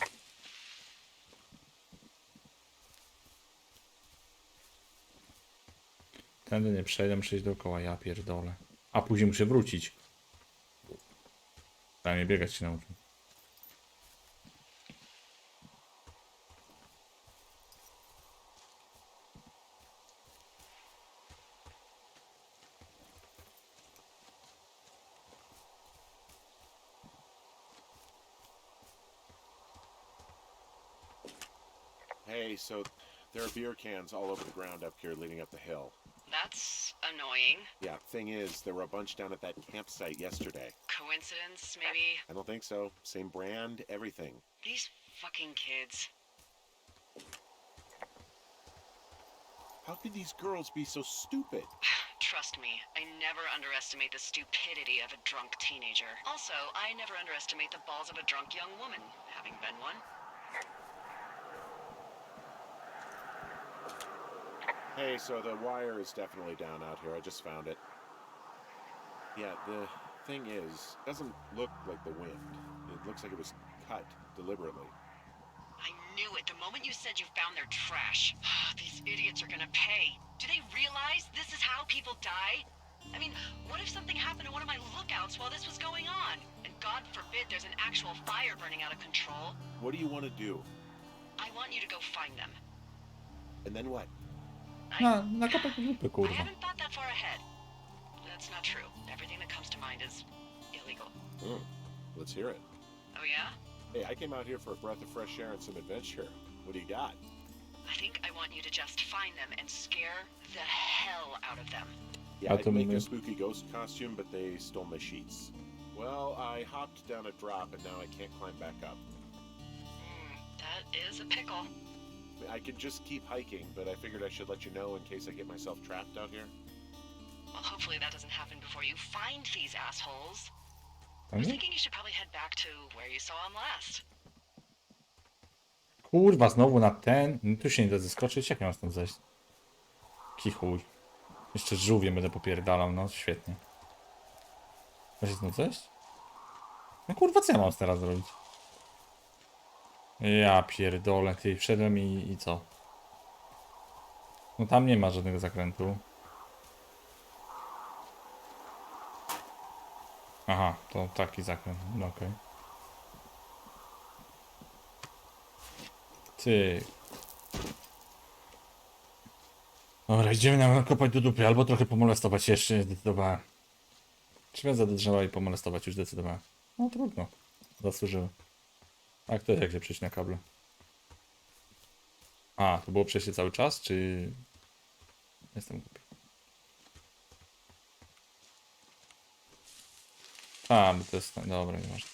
Tędy nie przejdę, muszę iść dookoła, ja pierdolę. A później muszę wrócić. Przynajmniej biegać się nauczę. Hey, so there are beer cans all over the ground up here leading up the hill. That's annoying. Yeah, thing is, there were a bunch down at that campsite yesterday. Coincidence, maybe? I don't think so. Same brand, everything. These fucking kids. How could these girls be so stupid? Trust me, I never underestimate the stupidity of a drunk teenager. Also, I never underestimate the balls of a drunk young woman, having been one. Hey, so the wire is definitely down out here. I just found it. Yeah, the thing is, it doesn't look like the wind. It looks like it was cut deliberately. I knew it the moment you said you found their trash. These idiots are gonna pay. Do they realize this is how people die? I mean, what if something happened to one of my lookouts while this was going on? And God forbid there's an actual fire burning out of control. What do you want to do? I want you to go find them. And then what? Na kopę do dupy, I kurwa. haven't thought that far ahead. That's not true. Everything that comes to mind is illegal. Let's hear it. Oh yeah? Hey, I came out here for a breath of fresh air and some adventure. What do you got? I think I want you to just find them and scare the hell out of them. Yeah, I I'd can make a make- spooky ghost costume, but they stole my sheets. Well, I hopped down a drop and now I can't climb back up. That is a pickle. I could just keep hiking, but I figured I should let you know in case I get myself trapped out here. Well, hopefully that doesn't happen before you find these assholes. I A was nie? thinking you should probably head back to where you saw them last. Kurwa, znowu na ten. No, tu się nie da zeskoczyć, jak ja mam stąd zejść? Kichuj. Jeszcze żółwiem będę popierdalał, no świetnie. Da się stąd zejść? No kurwa, co ja mam teraz zrobić? Ja pierdolę, ty, wszedłem i co? No tam nie ma żadnego zakrętu. Aha, to taki zakręt, no okej. Ty. Dobra, idziemy nakopać do dupy, albo trochę pomolestować się, jeszcze nie zdecydowałem. Trzeba do drzewa i pomolestować, już zdecydowałem. No trudno, zasłużyłem. A kto jak się przejść na kable? A, to było przejście cały czas, czy... Jestem głupi. A, bo to jest... Dobra, nie można.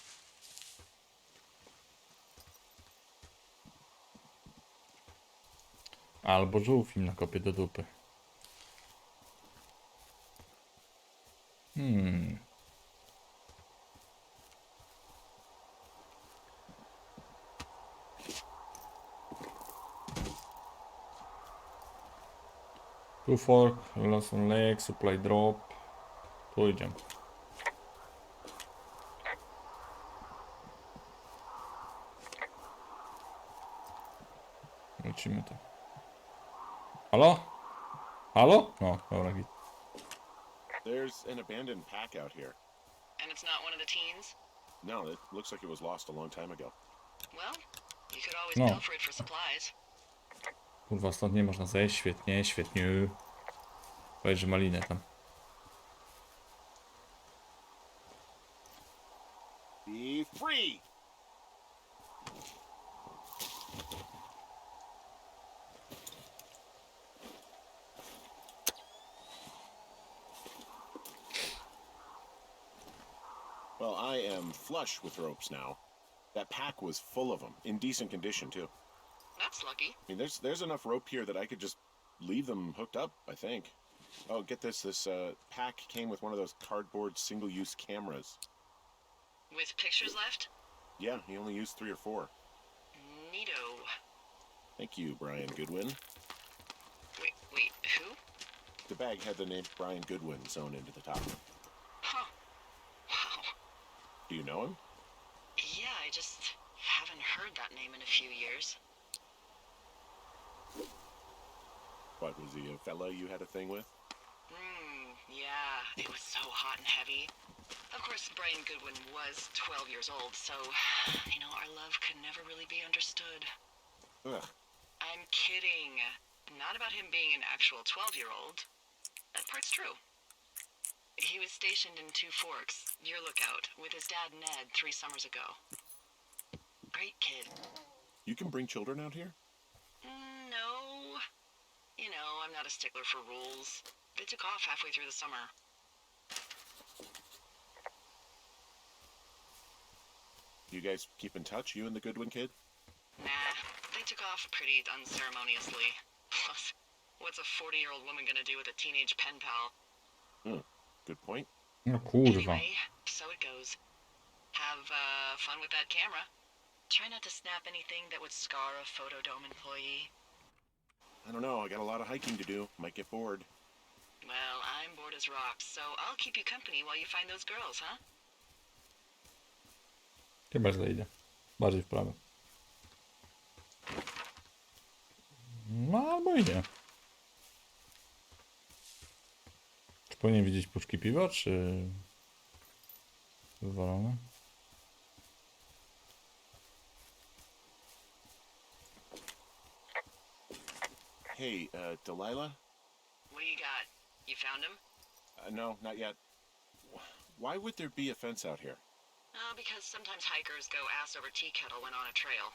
Albo żółw im nakopie do dupy. Tu fork, lost on leg, supply drop. Tu idziemy. Lecimy to. Halo? Halo? No, dobra, git. There's an abandoned pack out here. And it's not one of the teens? No, it looks like it was lost a long time ago. Well, you could always No. pilfer it for supplies. Kurwa, stąd nie można zejść. Świetnie, świetnie. Powiedz, że malinę tam. Be free! Well, I am flush with ropes now. That pack was full of them, in decent condition too. That's lucky. I mean, there's enough rope here that I could just leave them hooked up, I think. Oh, get this. This pack came with one of those cardboard single-use cameras. With pictures left? Yeah, he only used 3 or 4. Neato. Thank you, Brian Goodwin. Wait, who? The bag had the name Brian Goodwin sewn into the top. Huh. Wow. Do you know him? Yeah, I just haven't heard that name in a few years. What, was he a fella you had a thing with? Yeah, it was so hot and heavy. Of course, Brian Goodwin was 12 years old, so, our love could never really be understood. Ugh. I'm kidding. Not about him being an actual 12-year-old. That part's true. He was stationed in Two Forks, your lookout, with his dad Ned 3 summers ago. Great kid. You can bring children out here? No. I'm not a stickler for rules. They took off halfway through the summer. You guys keep in touch, you and the Goodwin kid? Nah, they took off pretty unceremoniously. Plus, what's a 40-year-old woman gonna do with a teenage pen pal? Good point. No kurwa. Anyway, so it goes. Have fun with that camera. Try not to snap anything that would scar a Photodome employee. I don't know, I got a lot of hiking to do. Might get bored. Well, I'm bored as rocks, so I'll keep you company while you find those girls, huh? Chyba źle idzie. Bardziej w prawo. No albo idzie. Czy powinien widzieć puszki piwa, czy... wywalone? Hey, Delilah? What do you got? You found him? No, not yet. Why would there be a fence out here? Because sometimes hikers go ass over tea kettle when on a trail.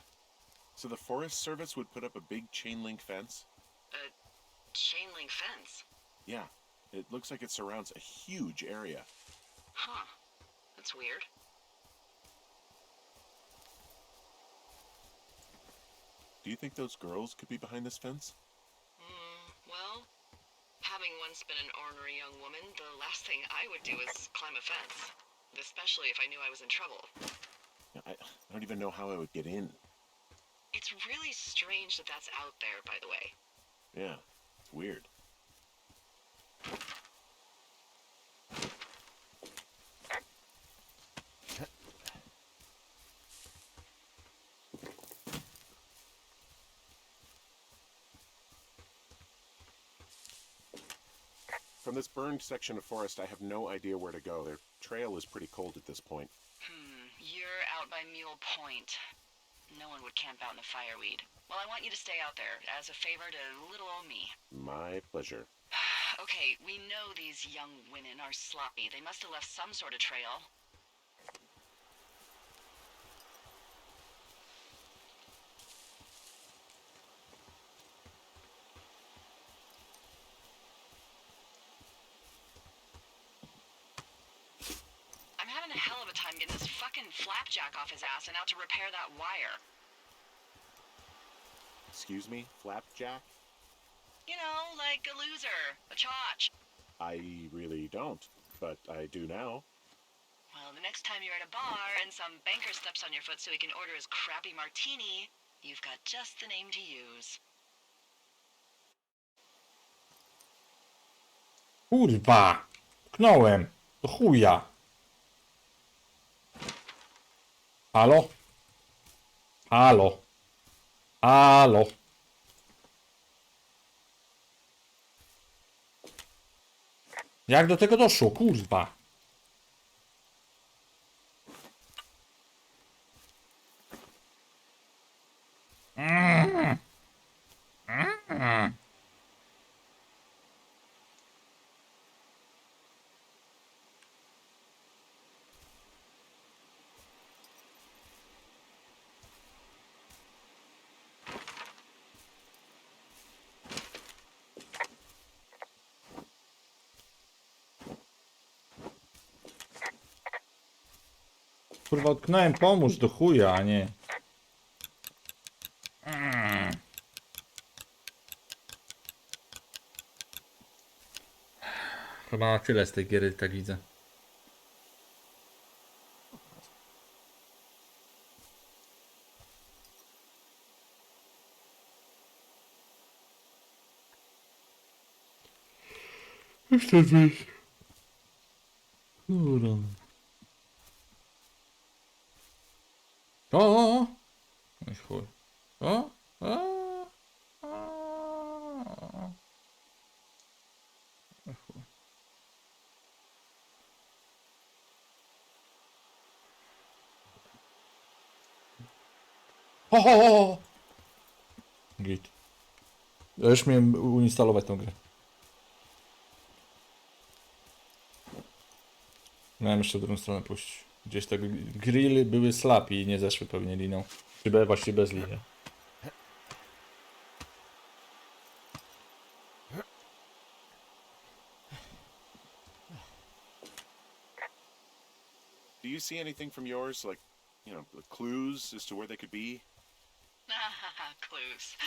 So the Forest Service would put up a big chain link fence? A chain link fence? Yeah. It looks like it surrounds a huge area. Huh. That's weird. Do you think those girls could be behind this fence? Well, having once been an ornery young woman, the last thing I would do is climb a fence. Especially if I knew I was in trouble. I don't even know how I would get in. It's really strange that that's out there, by the way. Yeah, it's weird. From this burned section of forest, I have no idea where to go. Their trail is pretty cold at this point. You're out by Mule Point. No one would camp out in the fireweed. Well, I want you to stay out there as a favor to little old me. My pleasure. Okay, we know these young women are sloppy. They must have left some sort of trail. I'm having a hell of a time getting this fucking flapjack off his ass and out to repair that wire. Excuse me, Flapjack? Like a loser, a chotch. I really don't, but I do now. Well, the next time you're at a bar and some banker steps on your foot so he can order his crappy martini, you've got just the name to use. Kurwa! Tknąłem! Do chuja! Halo? Halo? Halo? Jak do tego doszło? Kurwa! Kurwa, utknąłem, pomóż do chuja, a nie. Chyba na tyle z tej giery, tak widzę. Jeszcze wyjść. Kurwa. O! No i chuj. O! O! O! No i chuj. Ho, ho, ho, ho. Git. Ja już miałem uinstalować tą grę. Miałem jeszcze w drugą stronę pójść. Gdzieś te grilly były slap i nie zeszły pewnie liną. Czy właściwie bez liny. Do you see anything from yours, like, clues as to where they could be? Clues.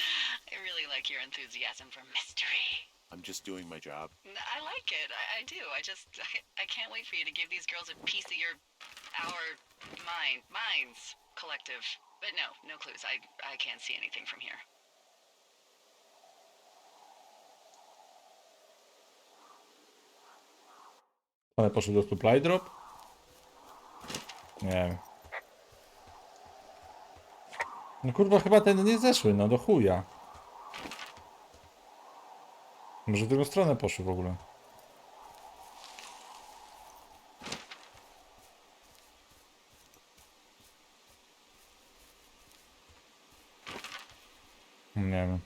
I really like your enthusiasm for mystery. I'm just doing my job. I like it. I do. I can't wait for you to give these girls a piece of our minds collective. But no clues. I can't see anything from here. Ale poszedł do supply drop? Nie wiem. No kurwa, chyba ten nie zeszły, no do chuja. Może w drugą stronę poszły w ogóle. Nie wiem.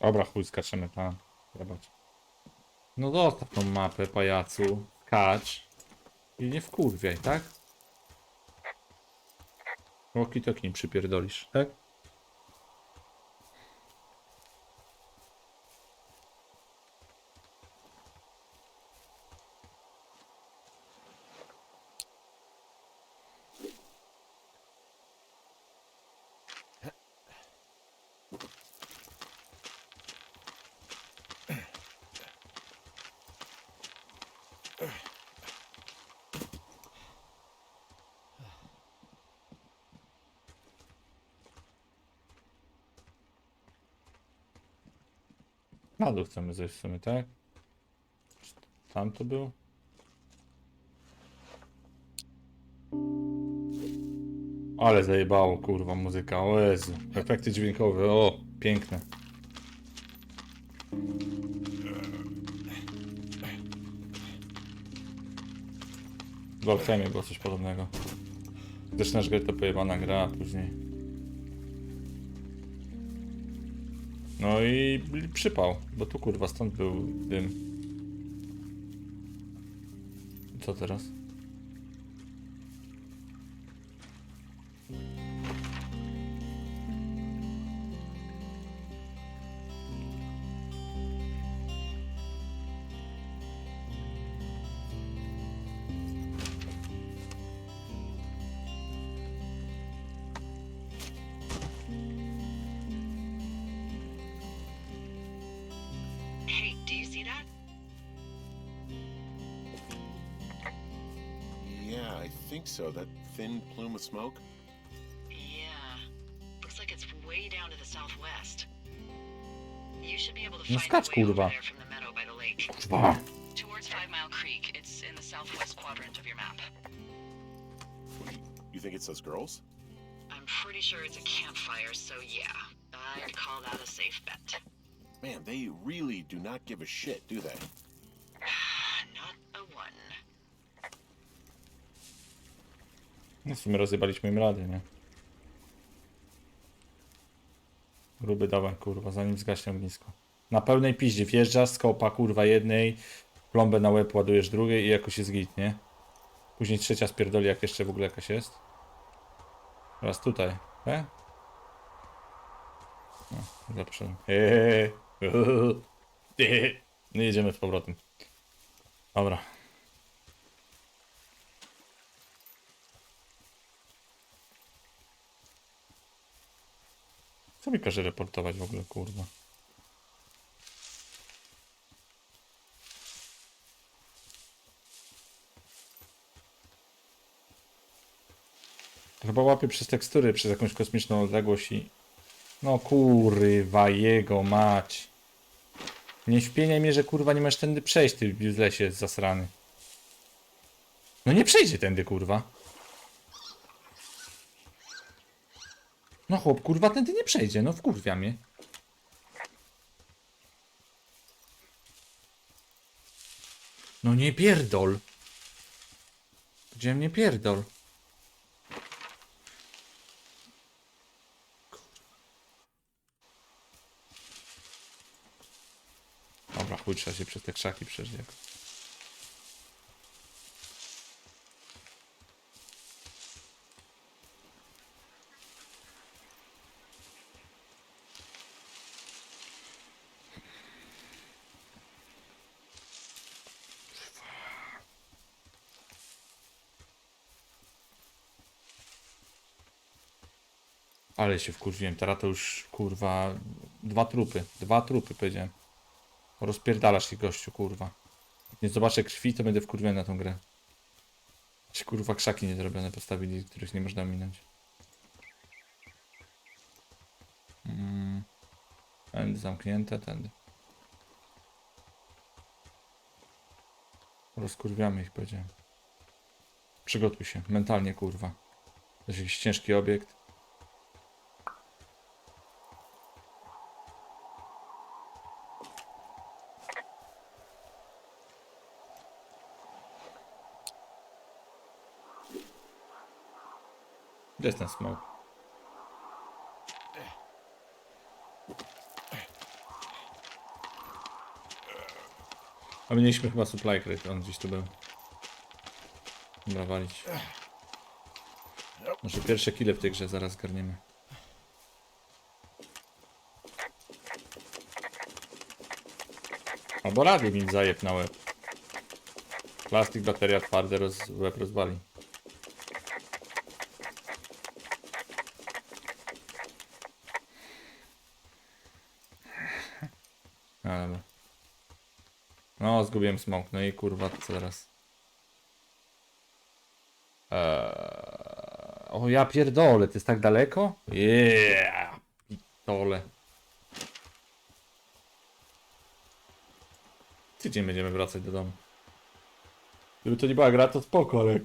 Dobra, chuj, skaczemy tam. Zobacz. No zostaw tą mapę, pajacu. Skacz. I nie wkurwiaj, tak? Walkie-talkie nie przypierdolisz, tak? Na dół chcemy zejść w sumie, tak? Tam to był? Ale zajebało, kurwa, muzyka, o Jezu. Efekty dźwiękowe, o, piękne. W Alchemii było coś podobnego. Zaczynasz grać, to pojebana gra, a później... No i przypał, bo tu kurwa stąd był dym. Co teraz? Hey, do you see that? Yeah, I think so. That thin plume of smoke. Yeah. Looks like it's way down to the southwest. You should be able to No find skacz, your way over kurwa. there from the meadow by the lake. Kurwa. Towards 5 Mile Creek. It's in the southwest quadrant of your map. You think it's those girls? I'm pretty sure it's a campfire, so yeah. I'd call that a safe bet. Man, they really do not give a shit, do they? Not a one. No w sumie rozjebaliśmy im rady, nie? Gruby dawaj, kurwa, zanim zgaśnie ognisko. Na pełnej piździe wjeżdżasz, skopa kurwa jednej, plombę na łeb ładujesz drugiej i jakoś jest git, nie? Później trzecia spierdoli, jak jeszcze w ogóle jakaś jest. Teraz tutaj, tak? No, zaprzedam. No jedziemy z powrotem. Dobra. Co mi każe reportować w ogóle, kurwa? Chyba łapie przez tekstury, przez jakąś kosmiczną odległość i... No kurwa, jego mać. Nie wpieniaj mnie, że kurwa nie masz tędy przejść, ty w lesie zasrany. No nie przejdzie tędy, kurwa. No chłop, kurwa, tędy nie przejdzie, no wkurwia mnie. No nie pierdol. Gdzie mnie pierdol? Dobra, chuj, trzeba się przez te krzaki przejść. Ale się wkurwiłem, teraz to już kurwa... Dwa trupy powiedziałem. Rozpierdalasz się gościu, kurwa. Nie zobaczę krwi, to będę wkurwiony na tą grę. Się kurwa krzaki niezrobione postawili, których nie można minąć. Tędy zamknięte, tędy. Rozkurwiamy ich, powiedziałem. Przygotuj się, mentalnie, kurwa. To jest jakiś ciężki obiekt. Gdzie jest ten smoke? A my mieliśmy chyba supply crate, on gdzieś tu był. Dobra, walić. Może pierwsze kile w tej grze zaraz zgarniemy. Albo radio mi zajeb na łeb. Plastik, bateria twarde, łeb rozwali. A, dobra. No, zgubiłem smoke, no i kurwa, co teraz? O, ja pierdolę, to jest tak daleko? Yeah, pitole. Tydzień będziemy wracać do domu. Gdyby to nie była gra, to spoko, ale...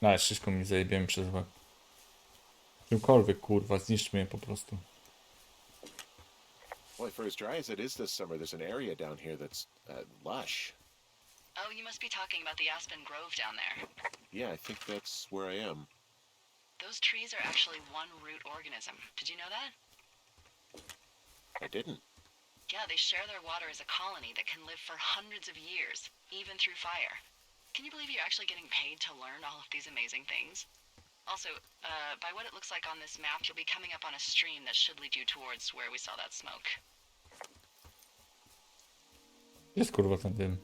No, wszystko mi zajebiemy przez łeb. Czymkolwiek, kurwa, zniszczmy je po prostu. Boy, for as dry as it is this summer, there's an area down here that's lush. Oh, you must be talking about the Aspen Grove down there. Yeah, I think that's where I am. Those trees are actually one root organism. Did you know that? I didn't. Yeah, they share their water as a colony that can live for hundreds of years, even through fire. Can you believe you're actually getting paid to learn all of these amazing things? Also, by what it looks like on this map, you'll be coming up on a stream that should lead you towards where we saw that smoke. Jest kurwa ten dym.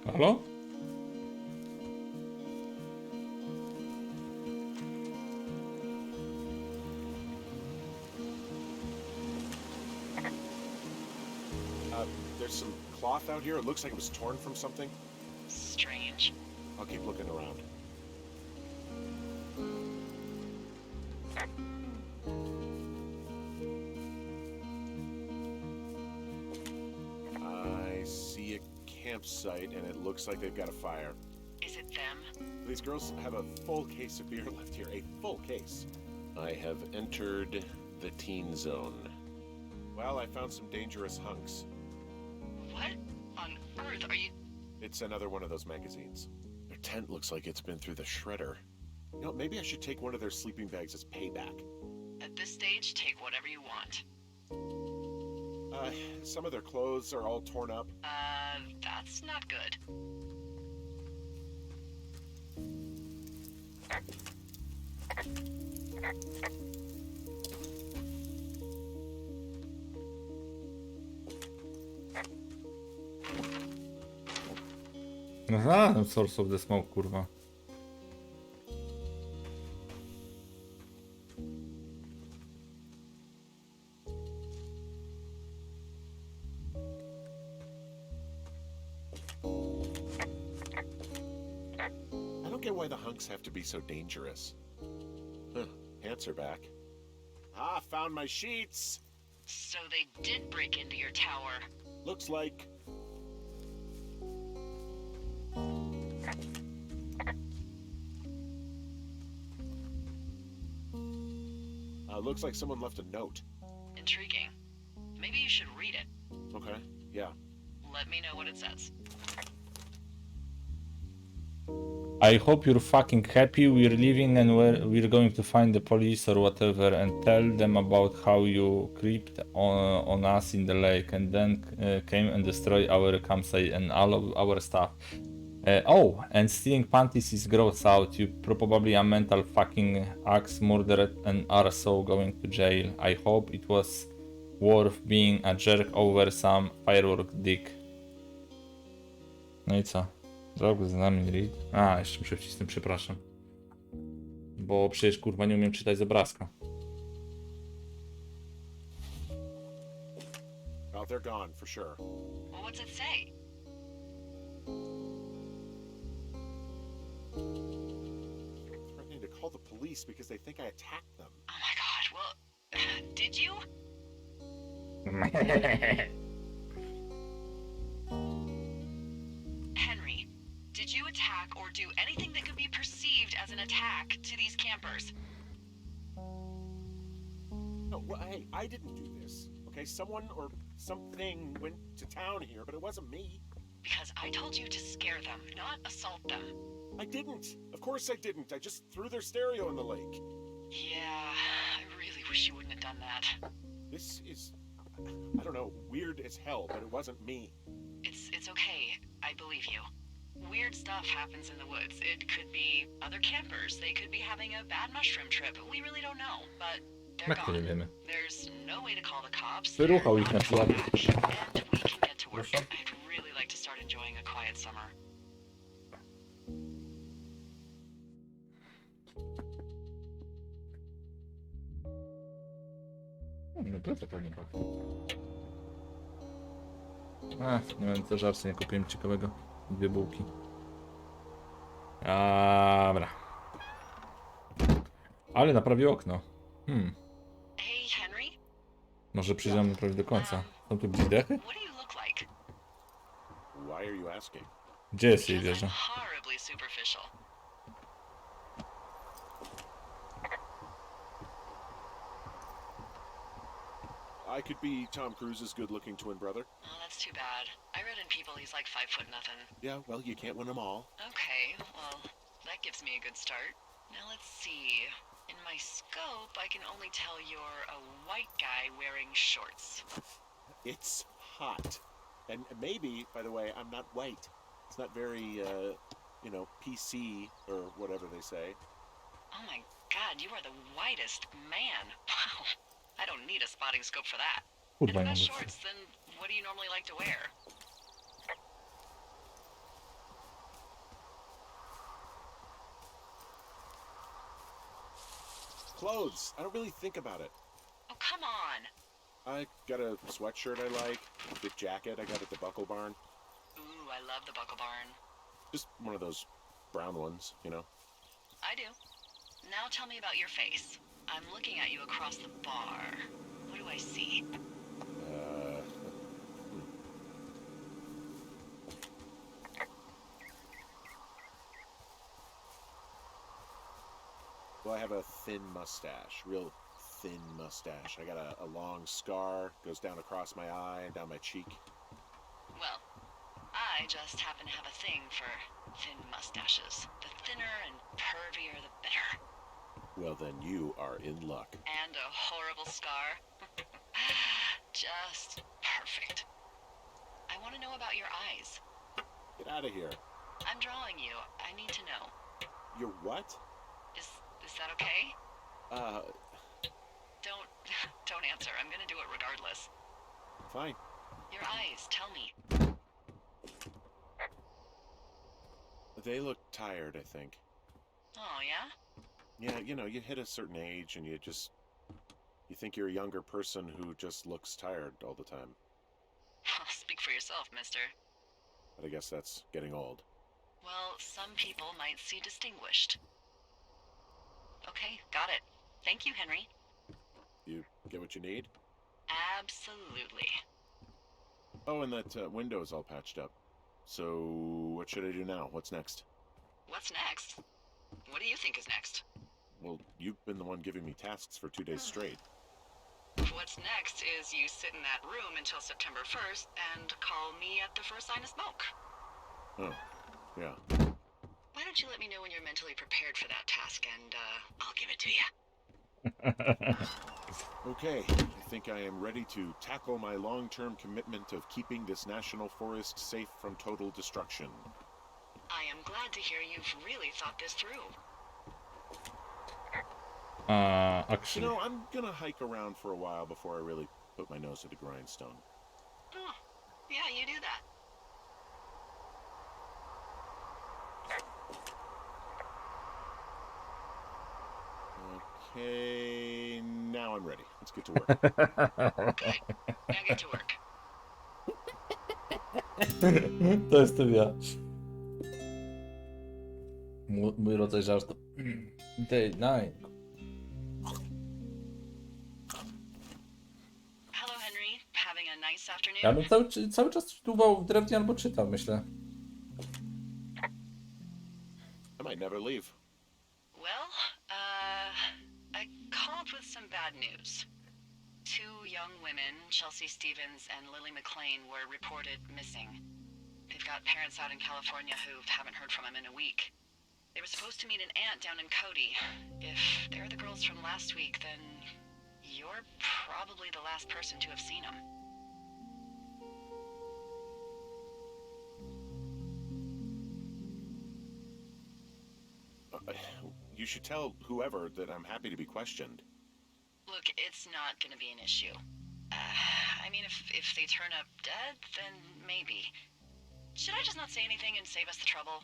Halo? There's some cloth out here. It looks like it was torn from something. Strange. I'll keep looking around. I see a campsite, and it looks like they've got a fire. Is it with them? These girls have a full case of beer left here. A full case. I have entered the teen zone. Well, I found some dangerous hunks. What on earth are you... It's another one of those magazines. Their tent looks like it's been through the shredder. You know, maybe I should take one of their sleeping bags as payback. At this stage, take whatever you want. Some of their clothes are all torn up. That's not good. No znalazłem Source of the Smoke, kurwa. I don't get why the hunks have to be so dangerous. Huh, pants are back. Ah, found my sheets! So they did break into your tower. Looks like... looks like someone left a note. Intriguing. Maybe you should read it. Okay, yeah. Let me know what it says. I hope you're fucking happy. We're leaving and we're going to find the police or whatever and tell them about how you creeped on us in the lake and then came and destroyed our campsite and all of our stuff. Oh, and stealing panties is gross out. You probably a mental fucking axe murderer and are so going to jail. I hope it was worth being a jerk over some firework dick. No i co? Drog z nami read. A, jeszcze muszę wcisnąć, przepraszam. Bo przecież kurwa nie umiem czytać z obrazka. Well, they're gone, for sure. Well, what's it say? Threatening to call the police because they think I attacked them. Oh my god, well, did you? Henry, did you attack or do anything that could be perceived as an attack to these campers? No, well, hey, I didn't do this. Okay, someone or something went to town here, but it wasn't me. Because I told you to scare them, not assault them. I didn't. Of course I didn't. I just threw their stereo in the lake. Yeah, I really wish you wouldn't have done that. This is, I don't know, weird as hell, but it wasn't me. It's okay. I believe you. Weird stuff happens in the woods. It could be other campers. They could be having a bad mushroom trip. We really don't know, but they're Jak to nie gone. wiemy? There's no way to call the cops. Wyruchał ich na przykład. And we can get to work. Proszę? I'd really like to start enjoying a quiet summer. No plecak pewnie tak. Nie wiem co żarcie, nie kupiłem ciekawego. 2 bułki. Dobra. Ale naprawił okno. Hey, Henry? Może przyjdziemy prawie do końca. Są tu bzdechy? What do you look like? Why are you asking? Gdzie jest jej Because I'm wieża? horribly superficial. I could be Tom Cruise's good-looking twin brother. Oh, that's too bad. I read in People he's like 5'0" nothing. Yeah, well, you can't win them all. Okay, well, that gives me a good start. Now let's see. In my scope, I can only tell you're a white guy wearing shorts. It's hot. And maybe, by the way, I'm not white. It's not very, you know, PC or whatever they say. Oh my god, you are the whitest man. Wow. I don't need a spotting scope for that. And Kurwa, if nie not mogę. shorts, then what do you normally like to wear? Clothes. I don't really think about it. Oh, come on. I got a sweatshirt I like, a big jacket I got at the Buckle Barn. Ooh, I love the Buckle Barn. Just one of those brown ones, you know. I do. Now tell me about your face. I'm looking at you across the bar. What do I see? Well, I have a thin mustache, real thin mustache. I got a long scar, goes down across my eye and down my cheek. Well, I just happen to have a thing for thin mustaches. The thinner and pervier, the better. Well, then you are in luck. And a horrible scar. Just perfect. I want to know about your eyes. Get out of here. I'm drawing you. I need to know. You're what? Is that okay? Don't answer. I'm gonna do it regardless. Fine. Your eyes, tell me. They look tired, I think. Oh, yeah? Yeah, you hit a certain age and you think you're a younger person who just looks tired all the time. Speak for yourself, mister. But I guess that's getting old. Well, some people might see distinguished. Okay, got it. Thank you, Henry. You get what you need? Absolutely. Oh, and that window's all patched up. So, what should I do now? What's next? What's next? What do you think is next? Well, you've been the one giving me tasks for 2 days straight. What's next is you sit in that room until September 1st and call me at the first sign of smoke. Oh, yeah. Why don't you let me know when you're mentally prepared for that task and I'll give it to you. Okay, I think I am ready to tackle my long-term commitment of keeping this national forest safe from total destruction. I am glad to hear you've really thought this through. You know, I'm gonna hike around for a while before I really put my nose to the grindstone. Oh, yeah, you do that. Okay, now I'm ready. Let's get to work. Good. Now get to work. To jestem ja. Mój rodzaj żartu. Day 9. Hello, Henry. Having a nice afternoon? Ja bym cały czas dłuwał w drewnie albo czytał, myślę. I might never leave. Well, I called with some bad news. 2 young women, Chelsea Stevens and Lily McLean, were reported missing. They've got parents out in California who haven't heard from them in a week. They were supposed to meet an aunt down in Cody. If they're the girls from last week, then you're probably the last person to have seen them. You should tell whoever that I'm happy to be questioned. Look, it's not gonna be an issue. I mean, if they turn up dead, then maybe. Should I just not say anything and save us the trouble?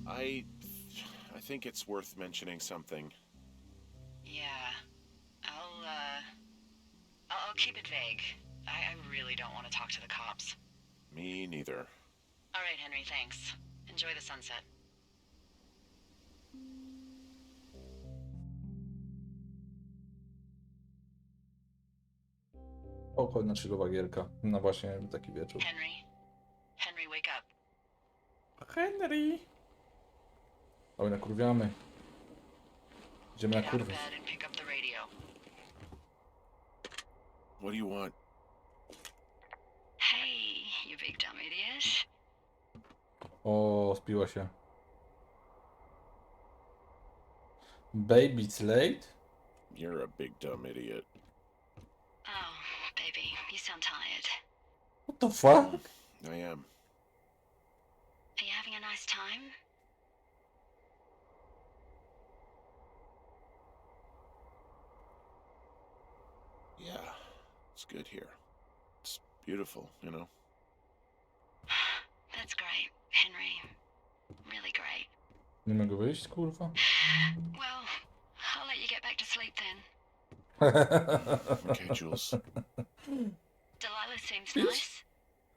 I think it's worth mentioning something. Yeah. I'll keep it vague. I really don't want to talk to the cops. Me neither. All right, Henry, thanks. Enjoy the sunset. Spokojna, chillowa gierka. No właśnie, taki wieczór. Henry, wake up. Henry! Oj, nakurwiamy. Idziemy na Get out of kurwę. bed and pick up the radio. What do you want? Hey, you big dumb idiot. O, spiła się. Baby, it's late? You're a big dumb idiot. Oh, baby, you sound tired. What the fuck? I am. Are you having a nice time? Yeah, it's good here. It's beautiful, you know? That's great, Henry. Really great. Nie mogę wyjść, kurwa? Well, I'll let you get back to sleep then. Okay, Jules. Delilah seems Bitch. nice.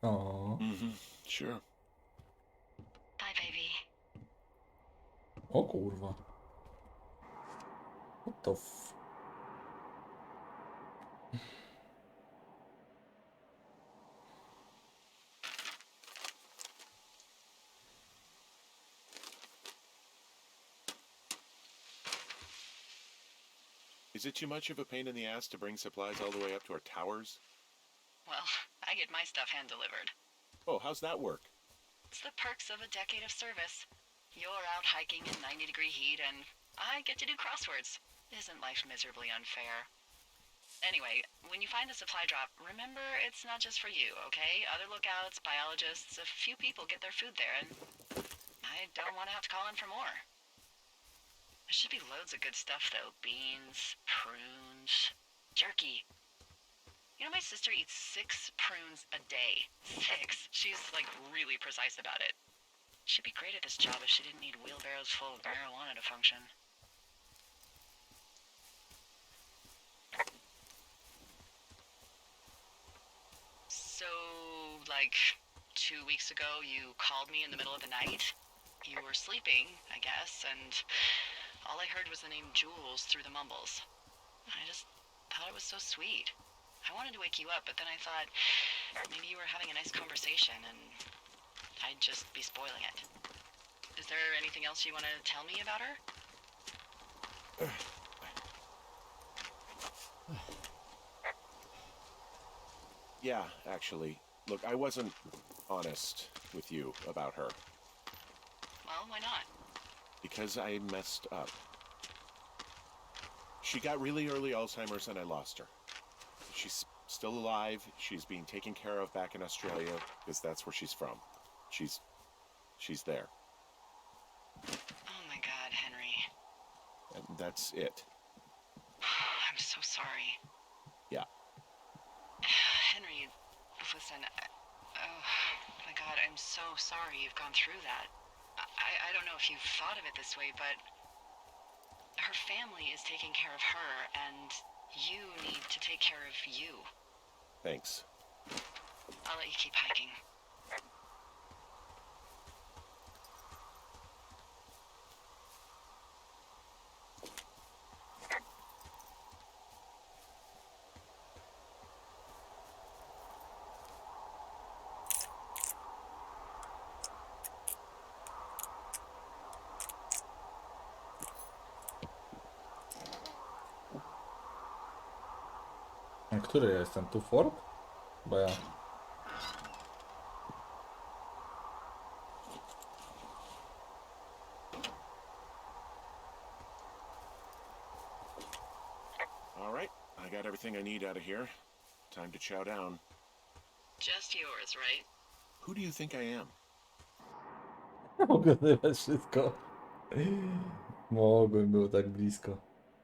O, Sure. Bye, baby. o kurwa. What the f... Is it too much of a pain in the ass to bring supplies all the way up to our towers? Well, I get my stuff hand-delivered. Oh, how's that work? It's the perks of a decade of service. You're out hiking in 90-degree heat, and I get to do crosswords. Isn't life miserably unfair? Anyway, when you find a supply drop, remember it's not just for you, okay? Other lookouts, biologists, a few people get their food there, and I don't want to have to call in for more. There should be loads of good stuff, though. Beans, prunes, jerky. You know, my sister eats 6 prunes a day. 6. She's, like, really precise about it. She'd be great at this job if she didn't need wheelbarrows full of marijuana to function. So, like, 2 weeks ago, you called me in the middle of the night? You were sleeping, I guess, and all I heard was the name Jules through the mumbles. I just thought it was so sweet. I wanted to wake you up, but then I thought maybe you were having a nice conversation and I'd just be spoiling it. Is there anything else you want to tell me about her? Yeah, actually. Look, I wasn't honest with you about her. Well, why not? Because I messed up. She got really early Alzheimer's and I lost her. She's still alive. She's being taken care of back in Australia because that's where she's from. She's there. Oh my God, Henry. And that's it. I'm so sorry. Yeah. Henry, listen, oh my God, I'm so sorry you've gone through that. I don't know if you've thought of it this way, but her family is taking care of her, and you need to take care of you. Thanks. I'll let you keep hiking. A który ja jestem? Tu Fork? Bo ja... All right. I got everything I need out of here. Time to chow down. Just yours, right? Who do you think I am? Ogrywać wszystko. Mogłem, było tak blisko.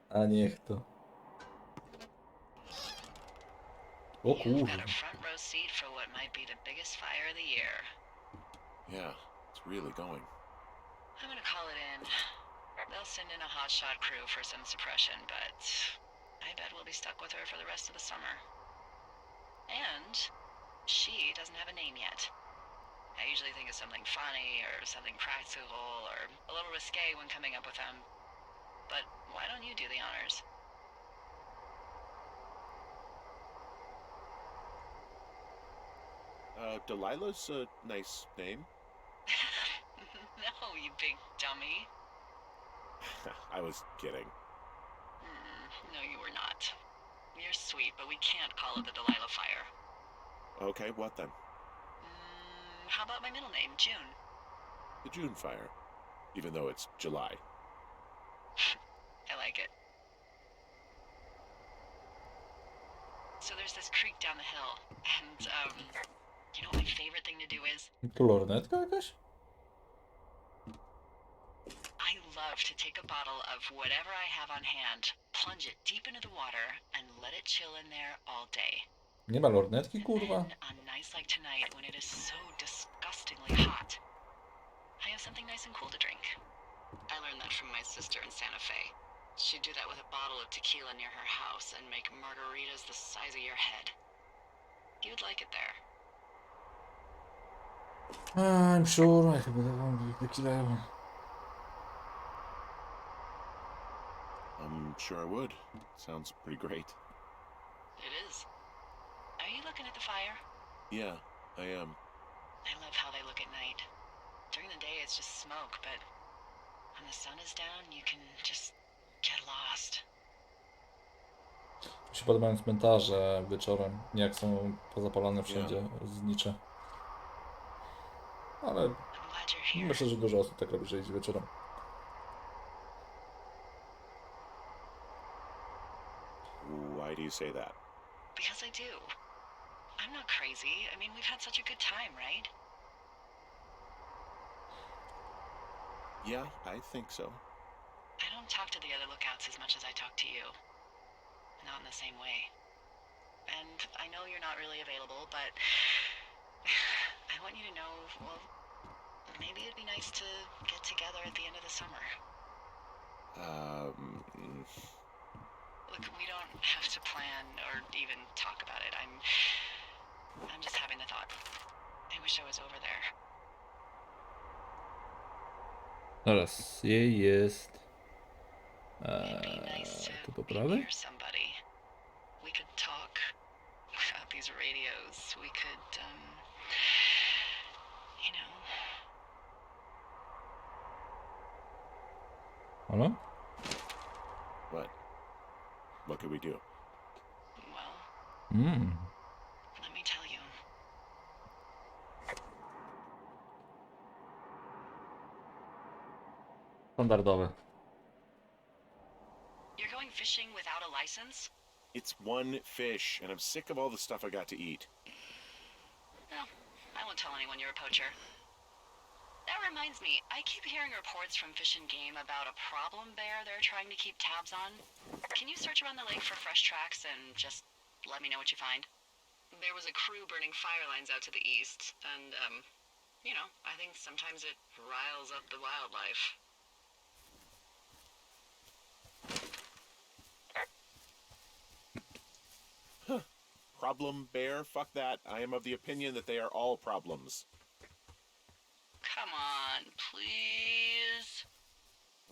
A niech to. O You've got kurwa. a front row seat for what might be the biggest fire of the year. Yeah, it's really going. I'm gonna call it in. They'll send in a hotshot crew for some suppression, but I bet we'll be stuck with her for the rest of the summer. And she doesn't have a name yet. I usually think of something funny or something practical or a little risque when coming up with them. But why don't you do the honors? Delilah's a nice name. No, you big dummy. I was kidding. No, you were not. You're sweet, but we can't call it the Delilah Fire. Okay, what then? How about my middle name, June? The June fire. Even though it's July. I like it. So there's this creek down the hill, and, you know what my favorite thing to do is? Tu lornetka jakaś? I love to take a bottle of whatever I have on hand, plunge it deep into the water, and let it chill in there all day. Nie ma lornetki, And kurwa? then, on nights like tonight, when it is so disgustingly hot, I have something nice and cool to drink. I learned that from my sister in Santa Fe. She'd do that with a bottle of tequila near her house and make margaritas the size of your head. You'd like it there. I'm sure. Ja chyba dawam tequilę. I'm sure I would. Sounds pretty great. It is. Are you looking at the fire? Yeah, I am. I love how they look at night. During the day, it's just smoke, but when the sun is down, you can just get lost. Mi się podobają cmentarze wieczorem, nie jak są pozapalane wszędzie znicze. Ale I'm glad you're here. myślę, że dużo osób tak robi, że idzie wieczorem. Why do you say that? Because I do. I'm not crazy. I mean, we've had such a good time, right? Yeah, I think so. I don't talk to the other lookouts as much as I talk to you. Not in the same way. And I know you're not really available, but I want you to know, well, maybe it'd be nice to get together at the end of the summer. Look, we don't have to plan or even talk about it. I'm just having the thought. I wish I was over there. Teraz jej jest... It'd be nice tu to po be prawej? near somebody. We could talk about these radios. We could, you know. Halo? What? What could we do? Well, let me tell you. Standardowe. You're going fishing without a license? It's one fish, and I'm sick of all the stuff I got to eat. No, I won't tell anyone you're a poacher. That reminds me, I keep hearing reports from Fish and Game about a problem bear they're trying to keep tabs on. Can you search around the lake for fresh tracks and just let me know what you find? There was a crew burning fire lines out to the east, and, you know, I think sometimes it riles up the wildlife. Problem bear? Fuck that. I am of the opinion that they are all problems. Come on, please.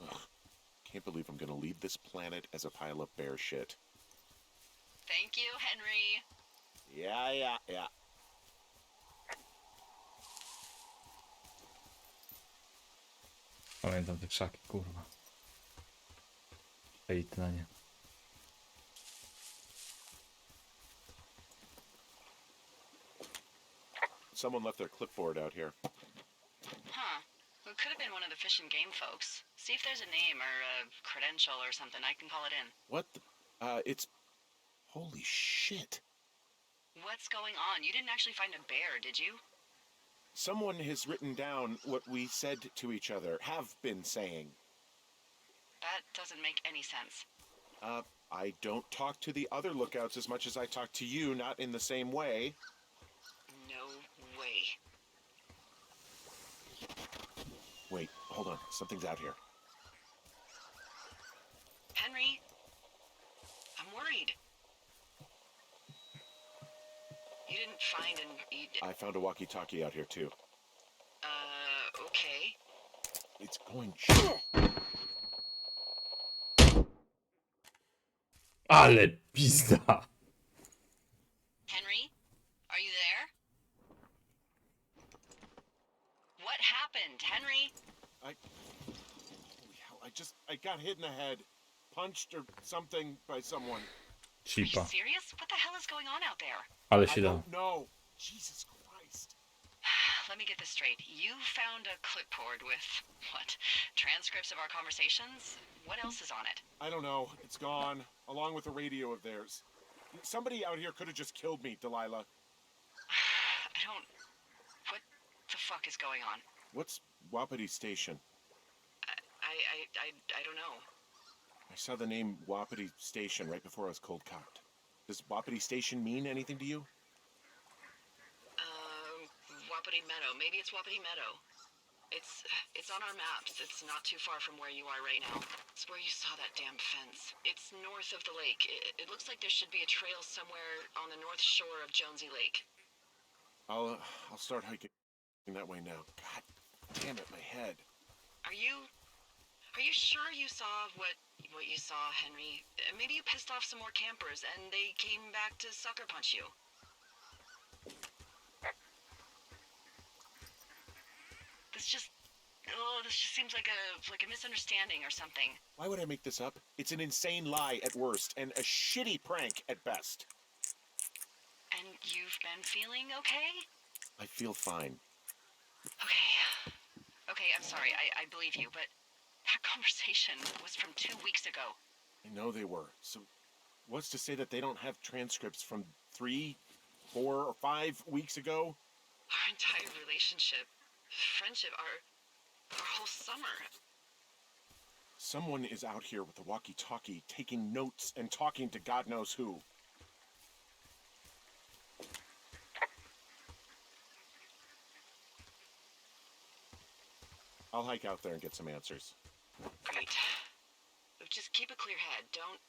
Ugh. Can't believe I'm gonna leave this planet as a pile of bear shit. Thank you, Henry. Yeah. Pamiętam te krzaki, kurwa. Hejt na nie. Someone left their clipboard out here. Huh. It could have been one of the Fish and Game folks. See if there's a name or a credential or something. I can call it in. What the? It's... Holy shit. What's going on? You didn't actually find a bear, did you? Someone has written down what we said to each other, have been saying. That doesn't make any sense. I don't talk to the other lookouts as much as I talk to you, not in the same way. No way. Wait, hold on. Something's out here. Henry? I'm worried. You didn't find an... I found a walkie-talkie out here, too. Okay. It's going... Ale pizda! Henry? Are you there? What happened, Henry? Holy hell, I got hit in the head. Punched or something by someone. Are you Cipa. serious? What the hell is going on out there? Ale I się da. don't know. Jesus Christ. Let me get this straight. You found a clipboard with, what, transcripts of our conversations? What else is on it? I don't know. It's gone, along with a radio of theirs. Somebody out here could have just killed me, Delilah. What the fuck is going on? What's Wapiti Station? I don't know. I saw the name Wapiti Station right before I was cold cocked. Does Wapiti Station mean anything to you? Wapiti Meadow. Maybe it's Wapiti Meadow. It's on our maps. It's not too far from where you are right now. It's where you saw that damn fence. It's north of the lake. It looks like there should be a trail somewhere on the north shore of Jonesy Lake. I'll start hiking that way now. God damn it, my head. Are you sure you saw what you saw, Henry? Maybe you pissed off some more campers and they came back to sucker punch you. This just Oh, this just seems like a misunderstanding or something. Why would I make this up? It's an insane lie at worst, and a shitty prank at best. And you've been feeling okay? I feel fine. Okay. Okay, I'm sorry. I believe you, but that conversation was from 2 weeks ago. I know they were. So, what's to say that they don't have transcripts from 3, 4, or 5 weeks ago? Our entire relationship, friendship, our whole summer. Someone is out here with a walkie-talkie, taking notes and talking to God knows who. I'll hike out there and get some answers. Great. Just keep a clear head. Don't,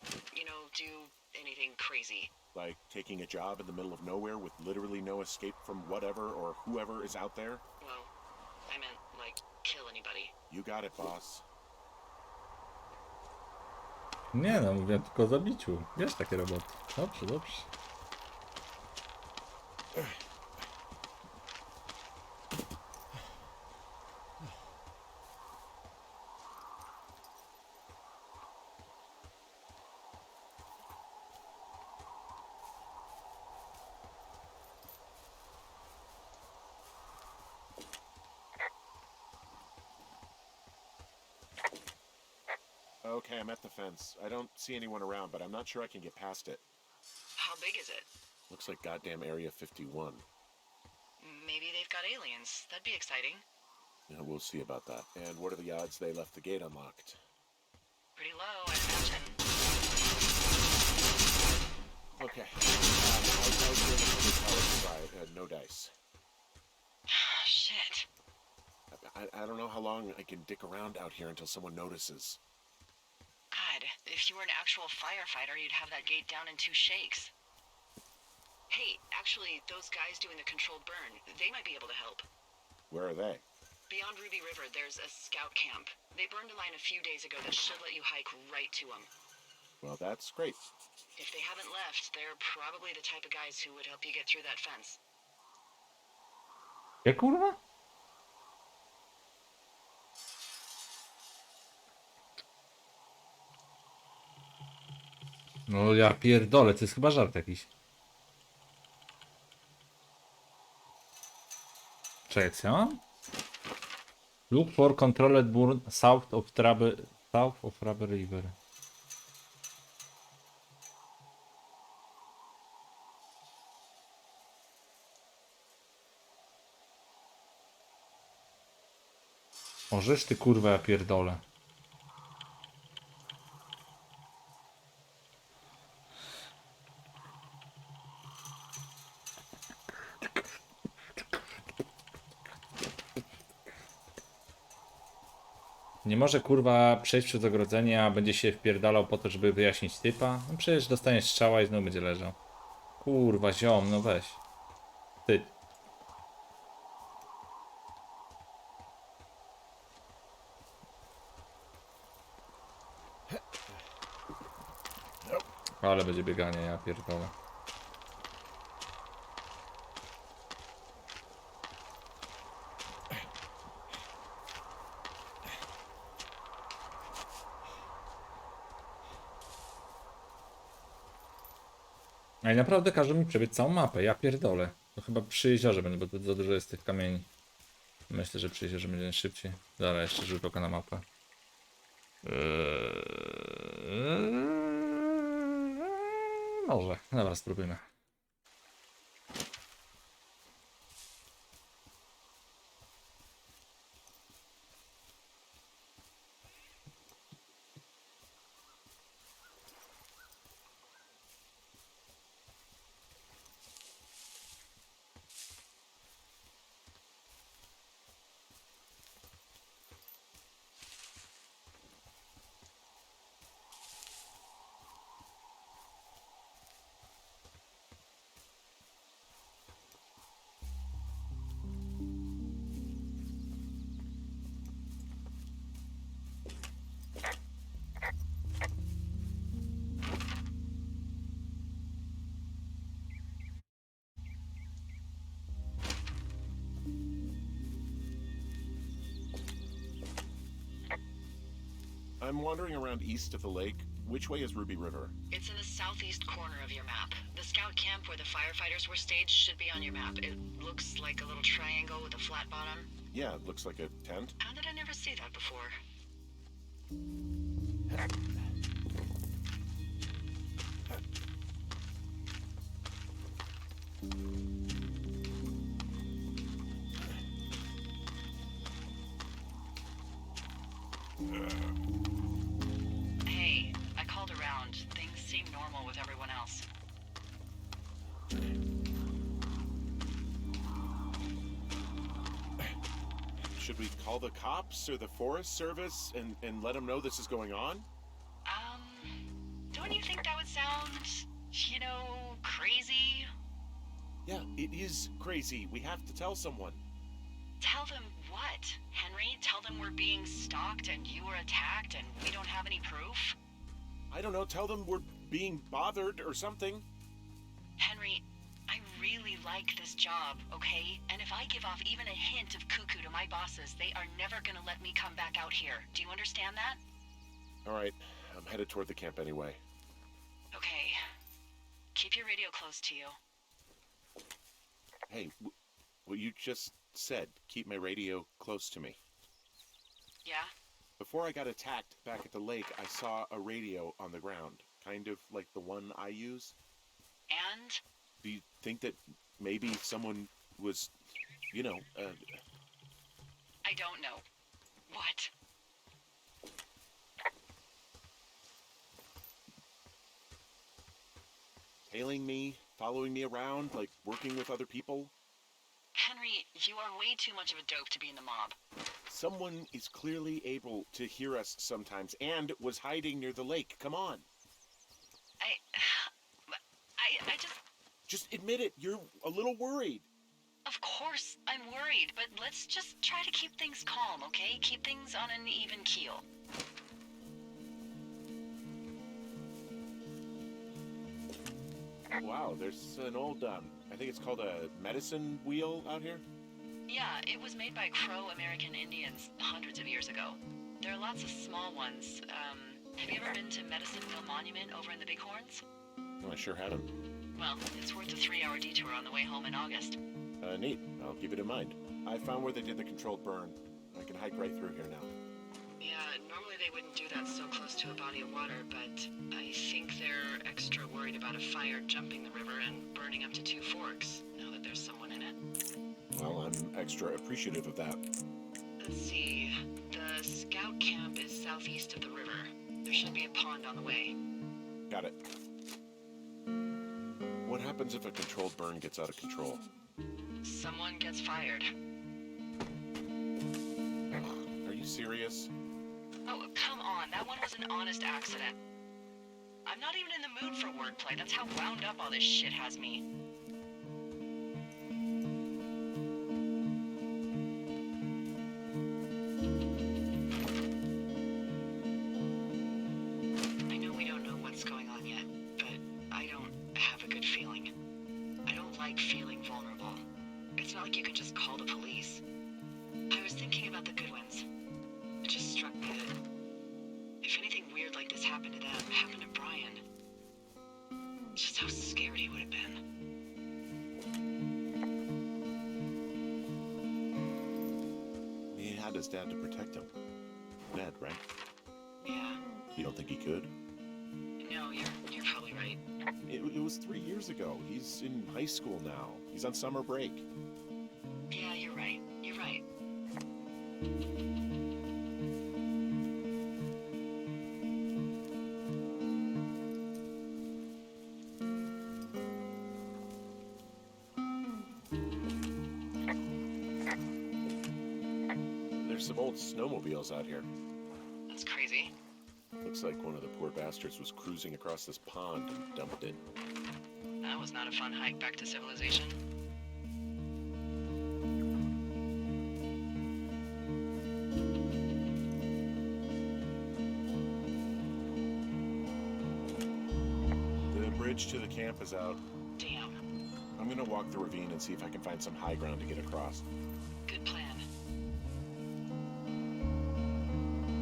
do anything crazy. Like taking a job in the middle of nowhere with literally no escape from whatever or whoever is out there? Well, I meant, kill anybody. You got it, boss. Nie no, mówię tylko o zabiciu. Wiesz, takie roboty. Dobrze, dobrze. Okay, I'm at the fence. I don't see anyone around, but I'm not sure I can get past it. How big is it? Looks like goddamn Area 51. Maybe they've got aliens. That'd be exciting. Yeah, we'll see about that. And what are the odds they left the gate unlocked? Pretty low, I'd imagine. Okay. I'll do the try. No dice. Shit. I don't know how long I can dick around out here until someone notices. God, if you were an actual firefighter, you'd have that gate down in 2 shakes. Hey, actually, those guys doing the controlled burn, they might be able to help. Where are they? Beyond Ruby River, there's a scout camp. They burned a line a few days ago that should let you hike right to them. Well, that's great. If they haven't left, they're probably the type of guys who would help you get through that fence. Ja kurwa? No ja pierdolę, to jest chyba żart jakiś. Czekaj, co ja mam? Look for controlled burn south of Rubber River. Możesz ty kurwa, ja pierdolę. Nie może kurwa przejść przez ogrodzenie, a będzie się wpierdalał po to, żeby wyjaśnić typa? No przecież dostanie strzała i znowu będzie leżał. Kurwa ziom, no weź. Ty. Ale będzie bieganie, ja pierdolę. A i naprawdę każą mi przebiec całą mapę, ja pierdolę. To chyba przy jeziorze będę, bo to za dużo jest tych kamieni. Myślę, że przy jeziorze będzie szybciej. Dobra, jeszcze rzut oka na mapę. Może, dobra, spróbujmy. I'm wandering around east of the lake. Which way is Ruby River? It's in the southeast corner of your map. The scout camp where the firefighters were staged should be on your map. It looks like a little triangle with a flat bottom. Yeah, it looks like a tent. How did I never see that before? Hey, I called around. Things seem normal with everyone else. Should we call the cops or the Forest Service and let them know this is going on? Don't you think that would sound, crazy? Yeah, it is crazy. We have to tell someone. Tell them what, Henry? Tell them we're being stalked and you were attacked and we don't have any proof? I don't know, tell them we're being bothered or something. Henry, I really like this job, okay? And if I give off even a hint of cuckoo to my bosses, they are never gonna let me come back out here. Do you understand that? All right, I'm headed toward the camp anyway. Okay. Keep your radio close to you. Hey, what you just said, keep my radio close to me. Yeah? Before I got attacked back at the lake, I saw a radio on the ground, kind of like the one I use. And? Do you think that maybe someone was, I don't know. What? tailing me, following me around, like working with other people? Henry, you are way too much of a dope to be in the mob. Someone is clearly able to hear us sometimes and was hiding near the lake. Come on. I just... Just admit it. You're a little worried. Of course I'm worried, but let's just try to keep things calm, okay? Keep things on an even keel. Wow, there's an old, I think it's called a medicine wheel out here. Yeah, it was made by Crow American Indians hundreds of years ago. There are lots of small ones. Have you ever been to Medicine Wheel Monument over in the Bighorns? No, I sure haven't. Well, it's worth a 3-hour detour on the way home in August. Neat. I'll keep it in mind. I found where they did the controlled burn. I can hike right through here now. Yeah, normally they wouldn't do that so close to a body of water, but I think they're extra worried about a fire jumping the river and burning up to 2 forks, now that there's someone in it. Well, I'm extra appreciative of that. Let's see. The scout camp is southeast of the river. There should be a pond on the way. Got it. What happens if a controlled burn gets out of control? Someone gets fired. Are you serious? Oh, come on. That one was an honest accident. I'm not even in the mood for wordplay. That's how wound up all this shit has me. I know we don't know what's going on yet, but I don't have a good feeling. I don't like feeling vulnerable. It's not like you can just call the police. I was thinking about the Goodwins. It just struck me that if anything weird like this happened to them, happened to Brian, just how scared he would have been. He had his dad to protect him. Ned, right? Yeah. You don't think he could? No, you're probably right. It was 3 years ago. He's in high school now. He's on summer break. Yeah, you're right. You're right. There's some old snowmobiles out here. That's crazy. Looks like one of the poor bastards was cruising across this pond and dumped it. That was not a fun hike back to civilization. The bridge to the camp is out. Damn. I'm gonna walk the ravine and see if I can find some high ground to get across. Good plan.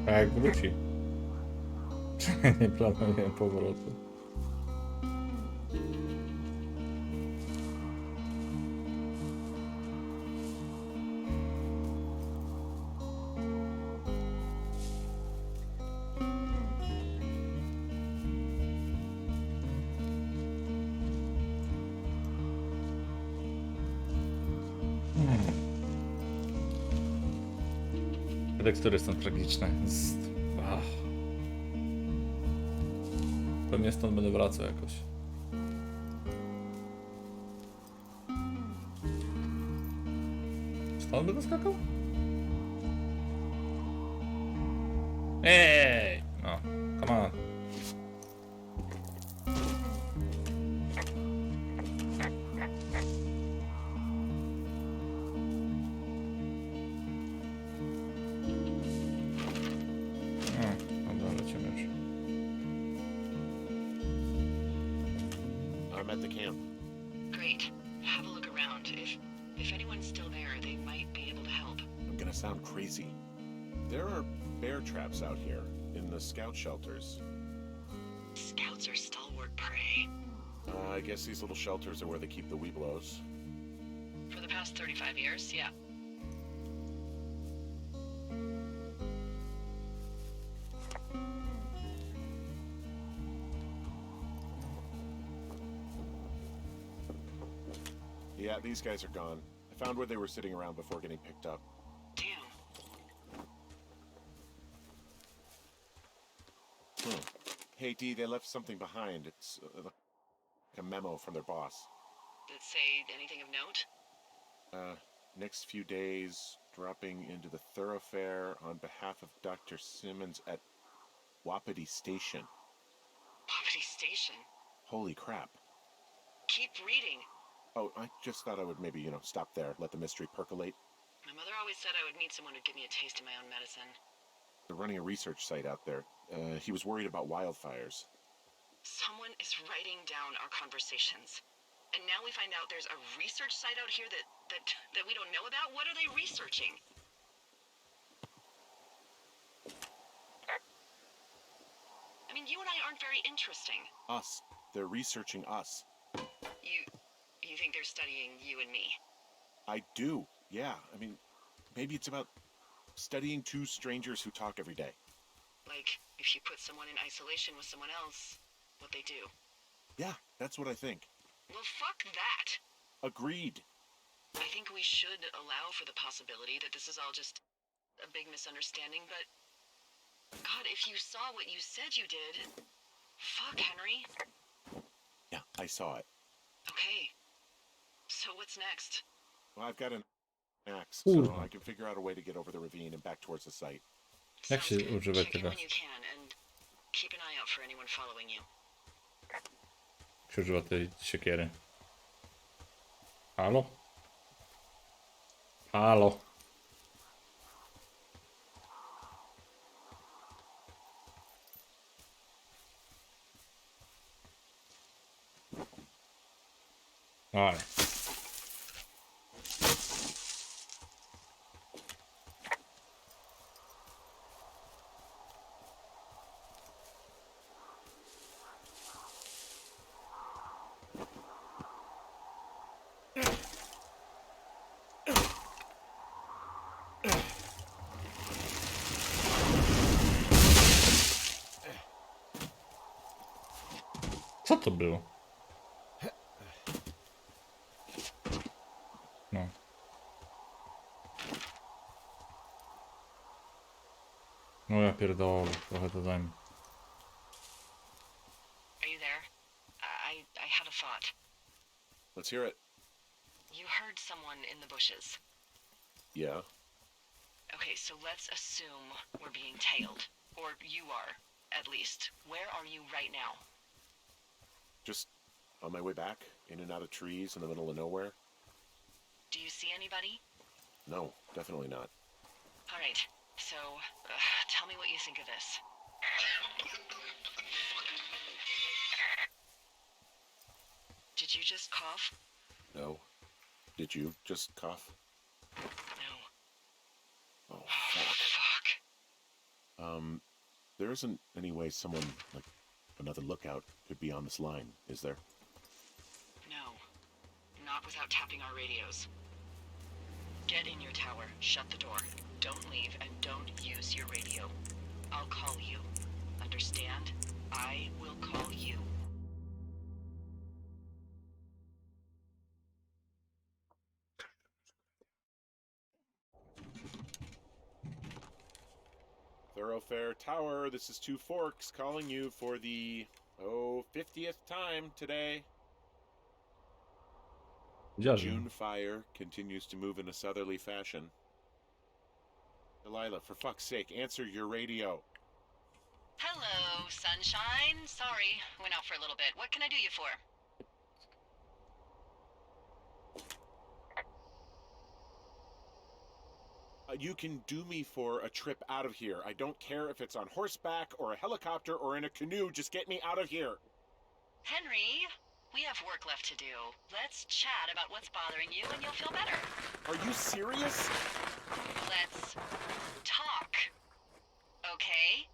A jak wróci. Nie planuję powrotu. Te tekstury są tragiczne. Ach. Pewnie stąd będę wracał jakoś. Stąd będę skakał? Ej! No, come on. Dobra, lecimy już. I'm at the camp. Great. Have a look around. If anyone's still there, they might be able to help. I'm gonna sound crazy. There are bear traps out here in the scout shelters. Scouts are stalwart prey. I guess these little shelters are where they keep the Weeblos. For the past 35 years, yeah. Yeah, these guys are gone. I found where they were sitting around before getting picked up. Damn. Hey, D, they left something behind. It's like a memo from their boss. Did it say anything of note? Next few days, dropping into the thoroughfare on behalf of Dr. Simmons at Wapiti Station. Poverty Station. Holy crap. Keep reading. Oh, I just thought I would maybe, stop there, let the mystery percolate. My mother always said I would meet someone who'd give me a taste of my own medicine. They're running a research site out there. He was worried about wildfires. Someone is writing down our conversations. And now we find out there's a research site out here that we don't know about? What are they researching? I mean, you and I aren't very interesting. Us. They're researching us. You think they're studying you and me? I do, yeah. I mean, maybe it's about studying two strangers who talk every day. Like, if you put someone in isolation with someone else, what they do. Yeah, that's what I think. Well, fuck that. Agreed. I think we should allow for the possibility that this is all just a big misunderstanding, but... God, if you saw what you said you did... Fuck, Henry. Yeah, I saw it. Okay. So what's next? Well, I've got an axe, Kurwa. so I can figure out a way to get over the ravine and back towards the site. Jak Sounds się good. używa Check in tego? when you can, and keep an eye out for anyone following you. Jak się używa tej siekiery? Halo? Halo? Ale. Co to było? No. No ja pierdolę, trochę to zajmie. Are you there? I had a thought. Let's hear it. You heard someone in the bushes. Yeah. Okay, so let's assume we're being tailed. Or you are, at least. Where are you right now? Just on my way back, in and out of trees in the middle of nowhere. Do you see anybody? No, definitely not. All right, so tell me what you think of this. Did you just cough? No. Did you just cough? No. Oh, Oh, fuck. fuck. There isn't any way someone, like another lookout, could be on this line, is there? No. Not without tapping our radios. Get in your tower, shut the door, don't leave, and don't use your radio. I'll call you. Understand? I will call you. Thoroughfare Tower, this is Two Forks calling you for the, 50th time today. June fire continues to move in a southerly fashion. Delilah, for fuck's sake, answer your radio. Hello, sunshine. Sorry, went out for a little bit. What can I do you for? You can do me for a trip out of here. I don't care if it's on horseback or a helicopter or in a canoe. Just get me out of here. Henry, we have work left to do. Let's chat about what's bothering you and you'll feel better. Are you serious? Let's talk. Okay?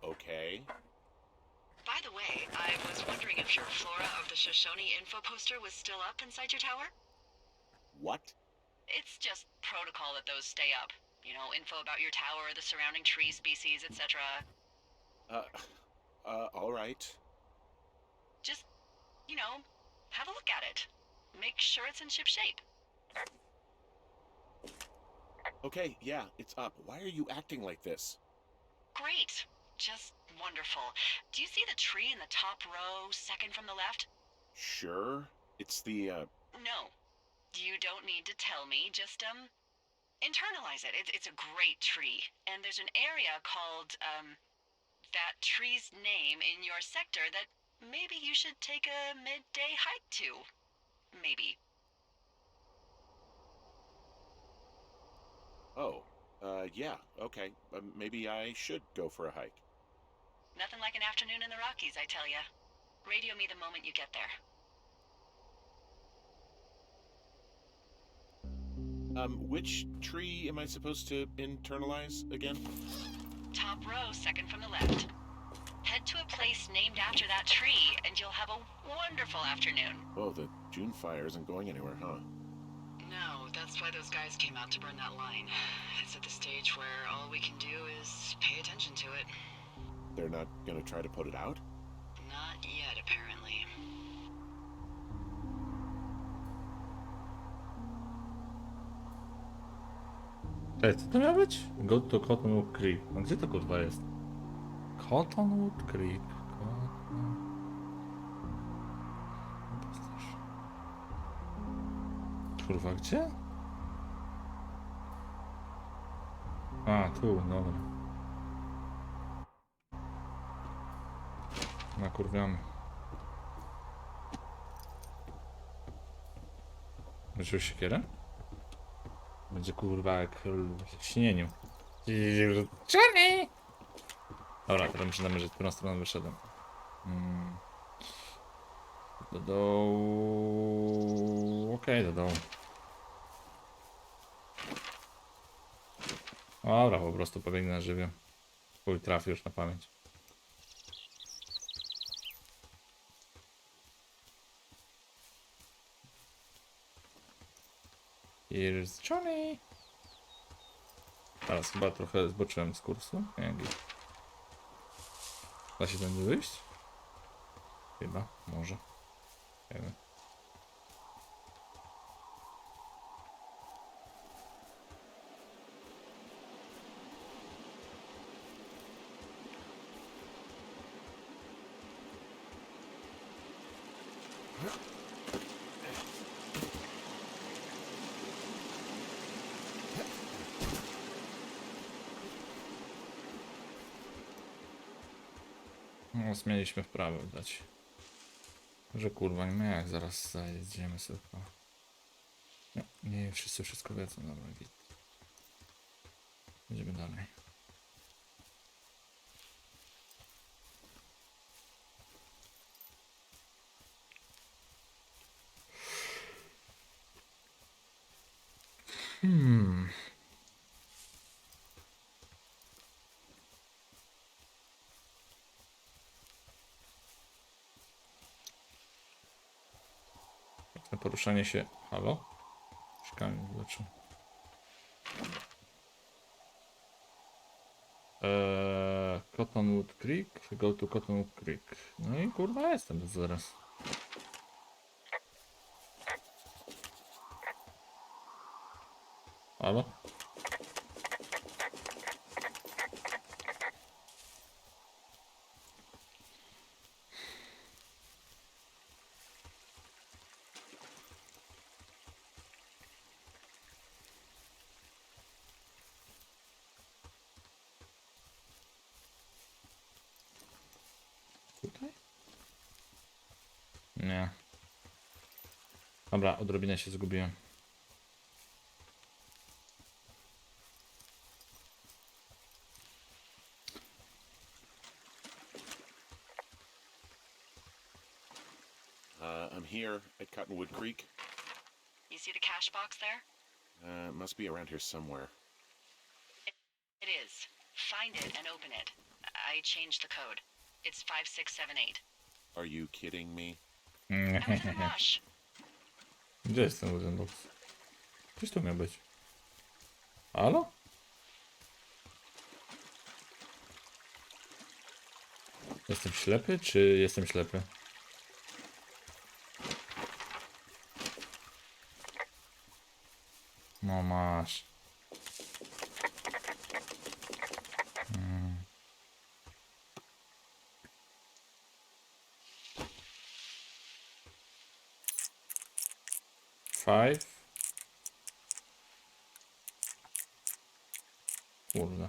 Okay. By the way, I was wondering if your Flora of the Shoshone info poster was still up inside your tower? What? It's just protocol that those stay up. You know, info about your tower, the surrounding tree species, etc. All right. Just, you know, have a look at it. Make sure it's in ship shape. Okay, yeah, it's up. Why are you acting like this? Great. Just wonderful. Do you see the tree in the top row, second from the left? Sure. It's the, No. You don't need to tell me. Just, internalize it. It's a great tree. And there's an area called, that tree's name in your sector that maybe you should take a midday hike to. Maybe. Oh, yeah, okay. Maybe I should go for a hike. Nothing like an afternoon in the Rockies, I tell ya. Radio me the moment you get there. Which tree am I supposed to internalize again? Top row, second from the left. Head to a place named after that tree, and you'll have a wonderful afternoon. Oh, the June fire isn't going anywhere, huh? No, that's why those guys came out to burn that line. It's at the stage where all we can do is pay attention to it. They're not gonna try to put it out? Not yet, apparently. Ej, co to miał być? Go to Cottonwood Creek. No gdzie to kurwa jest? Cottonwood Creek. Kurwa, gdzie? A, tu, dobra. Nakurwiamy. Wziął siekierę? Będzie kurwa jak w śnieniu. Johnny! Dobra, teraz muszę namierzyć, w którą stronę wyszedłem. Do dołu... Okej, do dołu. Dobra, po prostu pobiegnę na żywioł. Chuj, trafi już na pamięć. Here's Johnny! Teraz chyba trochę zboczyłem z kursu. Nie, da się tędy wyjść? Chyba, może. Nie wiem. No, zmieniliśmy w prawo dać. Że kurwa nie ma jak, zaraz zajedziemy sobie. No, nie wszyscy wszystko wiedzą, dobra, git. Idziemy dalej. To poruszanie się... Halo? Szukam, zobaczył. Cottonwood Creek, go to Cottonwood Creek. No i kurwa jestem zaraz. Halo? Tutaj? Nie. Dobra, odrobinę się zgubiłem. I'm here at Cottonwood Creek. You see the cash box there? It must be around here somewhere. It is. Find it and open it. I changed the code. It's 5678. Are you kidding me? I was in a rush. Gdzie jest ten wooden box? Gdzieś tu miał być. Halo? Jestem ślepy, czy jestem ślepy? No masz. Five. Kurde.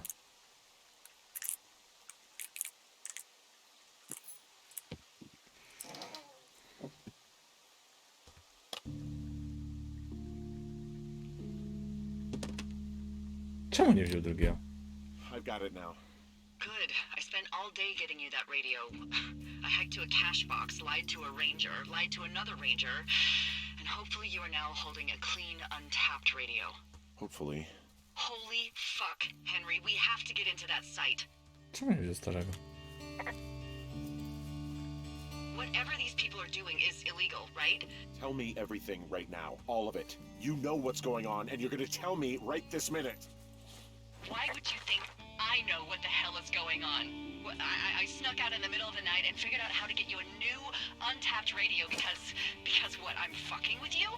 Czemu nie wziął drugiego? I've got it now. Good. I spent all day getting you that radio. I hiked to a cash box, lied to a ranger, lied to another ranger, and hopefully you are now holding a clean, untapped radio. Hopefully. Holy fuck, Henry, we have to get into that site. Czemu nie wziął starego? Whatever these people are doing is illegal, right? Tell me everything right now. All of it. You know what's going on, and you're gonna tell me right this minute. Why would you think I know what the hell is going on? I snuck out in the middle of the night and figured out how to get you a new, untapped radio because what, I'm fucking with you?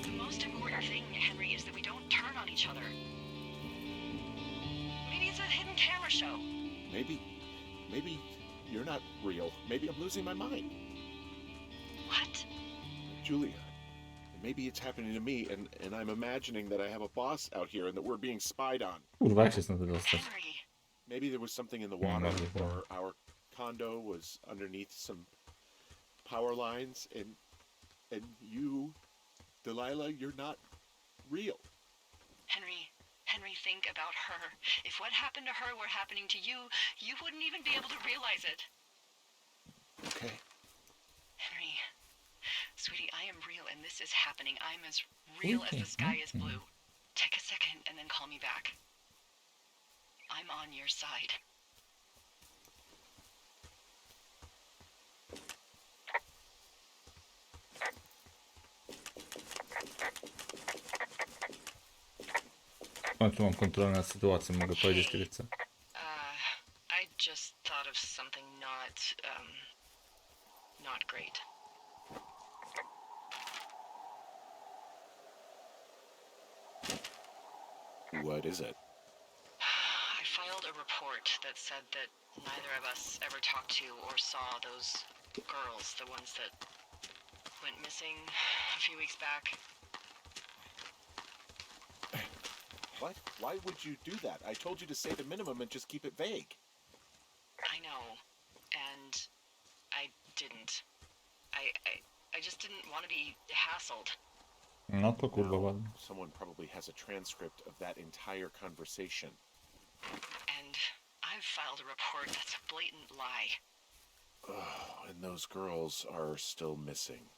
The most important thing, Henry, is that we don't turn on each other. Maybe it's a hidden camera show. Maybe you're not real. Maybe I'm losing my mind. What? Julia, maybe it's happening to me, and I'm imagining that I have a boss out here and that we're being spied on. Kurwa, jak się stąd wydostać? Henry, Maybe there was something in the water, Maybe. or our condo was underneath some power lines, and you, Delilah, you're not real. Henry, think about her. If what happened to her were happening to you, you wouldn't even be able to realize it. Okay. Henry, sweetie, I am real and this is happening. I'm as real as the sky is blue. Take a second and then call me back. I'm on your side. W końcu mam kontrolę nad sytuacją, mogę powiedzieć kiedy chcę. I just thought of something not great. What is it? I filed a report that said that neither of us ever talked to or saw those girls, the ones that went missing a few weeks back. What? Why would you do that? I told you to say the minimum and just keep it vague. I know, and I didn't. I just didn't want to be hassled. No to kurwa Now, ładnie. someone probably has a transcript of that entire conversation. And I've filed a report that's a blatant lie. Oh, and those girls are still missing.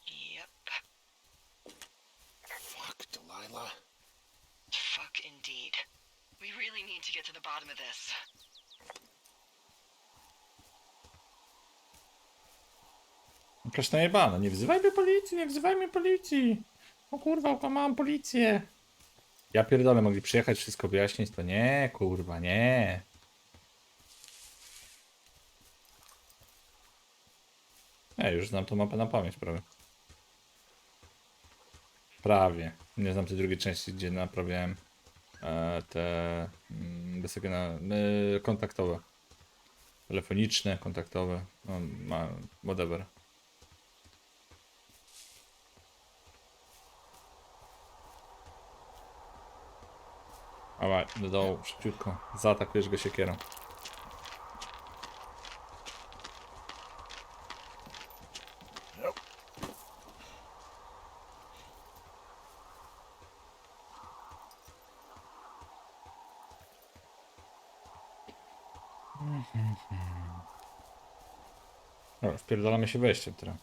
Yep. Fuck, Delilah. Fuck indeed. We really need to get to the bottom of this. Jakaś najebana, nie wzywajmy policji, nie wzywajmy policji. O kurwa, okłamałam policję. Ja pierdolę, mogli przyjechać, wszystko wyjaśnić, to nie, kurwa, nie. Już znam tą mapę na pamięć prawie. Prawie. Nie znam tej drugiej części, gdzie naprawiałem te wysokie kontaktowe. Telefoniczne, kontaktowe, no, whatever. Ale do dołu, szybciutko. Zaatakujesz go siekierą. Dobra, wpierdolamy się wejściem teraz.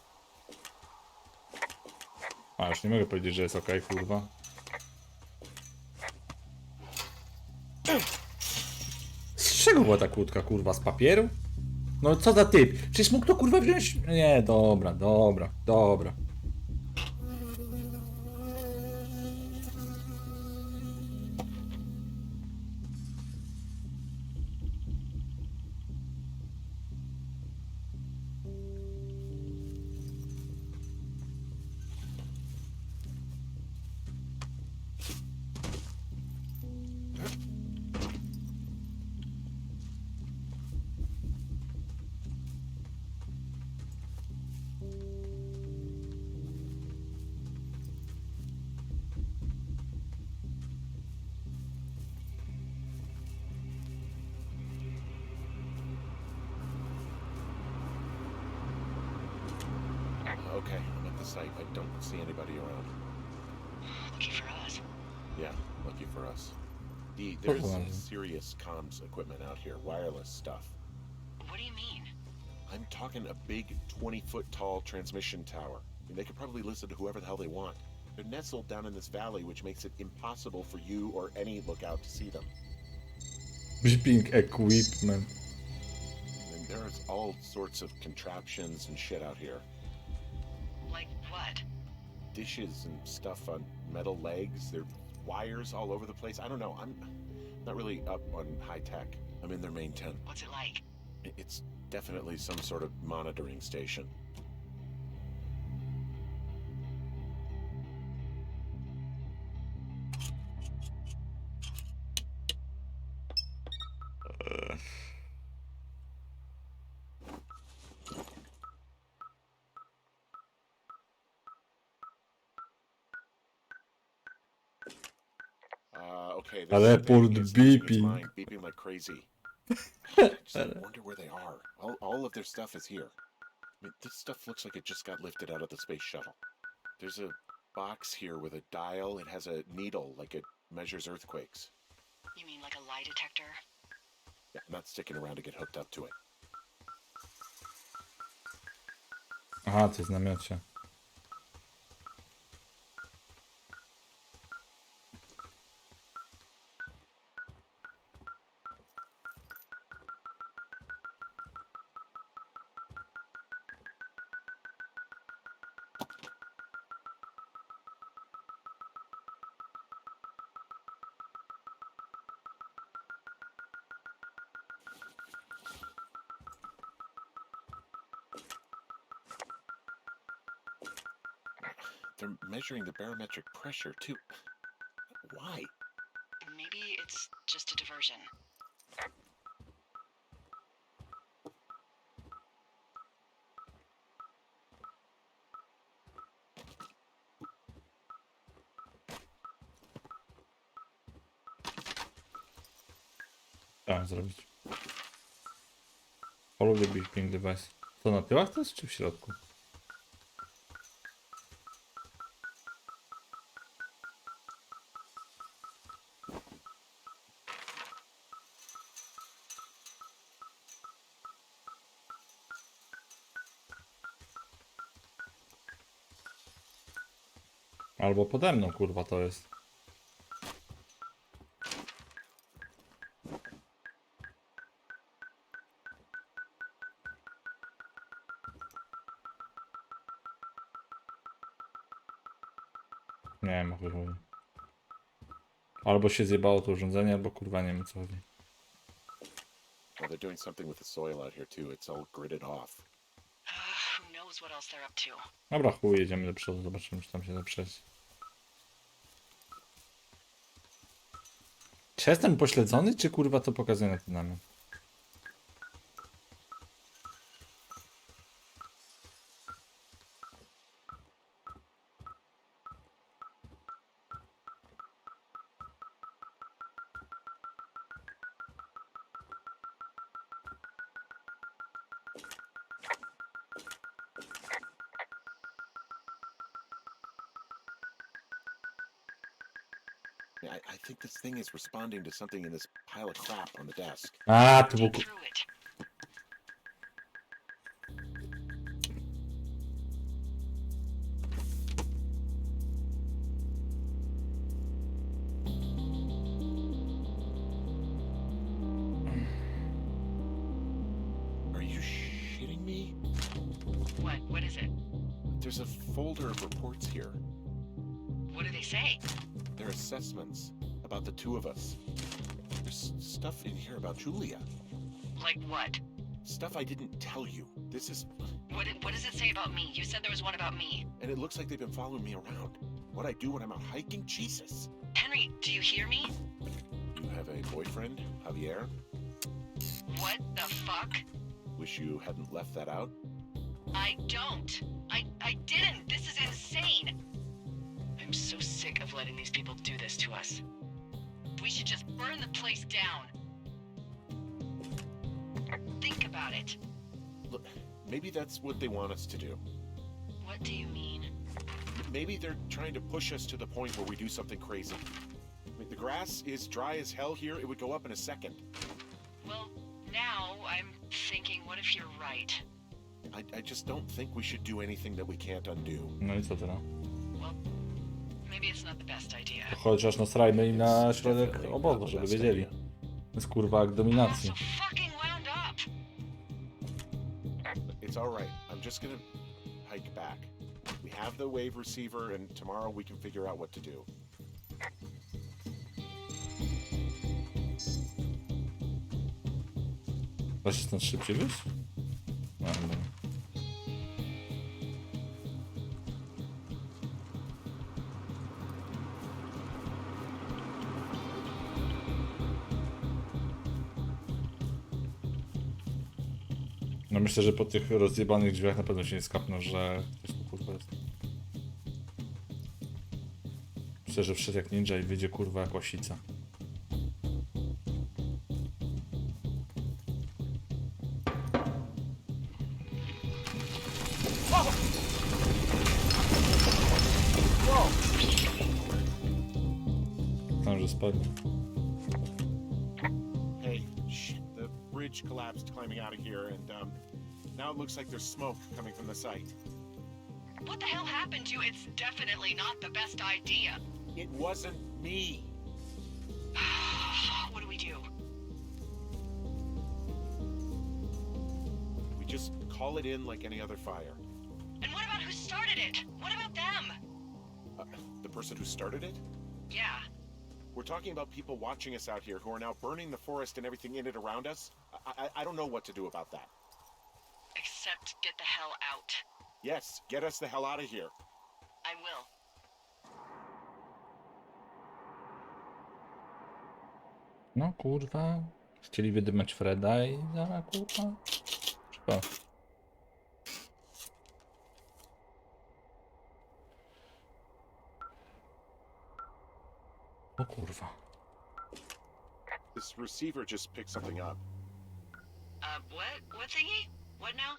A, już nie mogę powiedzieć, że jest ok, kurwa. Z czego była ta kłódka, kurwa? Z papieru? No co za typ? Przecież mógł to kurwa wziąć... Nie, dobra, dobra, dobra. Okay, I'm at the site. I don't see anybody around. Lucky for us. Yeah, lucky for us. There's Problem. serious comms equipment out here, wireless stuff. What do you mean? I'm talking a big 20-foot tall transmission tower. I mean, they could probably listen to whoever the hell they want. They're nestled down in this valley, which makes it impossible for you or any lookout to see them. Beeping equipment. And there's all sorts of contraptions and shit out here. Like what? Dishes and stuff on metal legs. There are wires all over the place. I don't know. I'm not really up on high tech. I'm in their main tent. What's it like? It's definitely some sort of monitoring station. Okay, this Ale thing port is losing its beeping. mind, beeping like crazy. Just wonder where they are. All of their stuff is here. I mean, this stuff looks like it just got lifted out of the space shuttle. There's a box here with a dial. It has a needle, like it measures earthquakes. You mean like a lie detector? Yeah, I'm not sticking around to get hooked up to it. Aha, to jest w namiocie. They're measuring the barometric pressure, too. Why? Maybe it's just a diversion. Tak, zrobić. Follow the beeping device. To na tyłach to jest, czy w środku? Albo pode mną, kurwa, to jest. Nie wiem o co chodzi. Albo się zjebało to urządzenie, albo kurwa nie wiem o co chodzi. Well, they're doing something with the soil out here too. It's all gridded off. Who knows what else they're up to? Dobra, chuj, jedziemy do przodu, zobaczymy czy tam się da przejść. Czy jestem pośledzony, czy kurwa to pokazuje na ten namiot? I think this thing is responding to something in this pile of crap on the desk. A, to był... Dig through it. Are you shitting me? What? What is it? There's a folder of reports here. What do they say? They're assessments about the two of us. There's stuff in here about Julia. Like what? Stuff I didn't tell you. This is... What does it say about me? You said there was one about me. And it looks like they've been following me around. What I do when I'm out hiking? Jesus. Henry, do you hear me? You have a boyfriend, Javier? What the fuck? Wish you hadn't left that out. I don't. I didn't. This is insane. I'm so sick of letting these people do this to us. We should just burn the place down. Think about it. Look, maybe that's what they want us to do. What do you mean? Maybe they're trying to push us to the point where we do something crazy. I mean, the grass is dry as hell here. It would go up in a second. Well, now I'm thinking, what if you're right? I just don't think we should do anything that we can't undo. No i co teraz? Well, maybe it's not the best idea. Chociaż nasrajmy im na środek obozu, żeby wiedzieli. To jest kurwa akt I'm dominacji. so fucking wound up. It's all right. I'm just gonna hike back. We have the wave receiver, and tomorrow we can figure out what to do. Da się stąd szybciej wyjść? No, dobra. No myślę, że po tych rozjebanych drzwiach na pewno się nie skapną, że ktoś tu kurwa jest. Myślę, że wszedł jak ninja i wyjdzie kurwa jak łasica. Tam, że spadnie. Hey, shit, the bridge collapsed climbing out of here, and now it looks like there's smoke coming from the site. What the hell happened to you? It's definitely not the best idea. It wasn't me. What do we do? We just call it in like any other fire. And what about who started it? What about them? The person who started it? Yeah. We're talking about people watching us out here who are now burning the forest and everything in it around us. I don't know what to do about that. Except get the hell out. Yes, get us the hell out of here. I will. No kurwa. Chcieli wydymać Freda i za kurwa. Szkoda. O kurwa. This receiver just picked something up. What? What thingy? What now?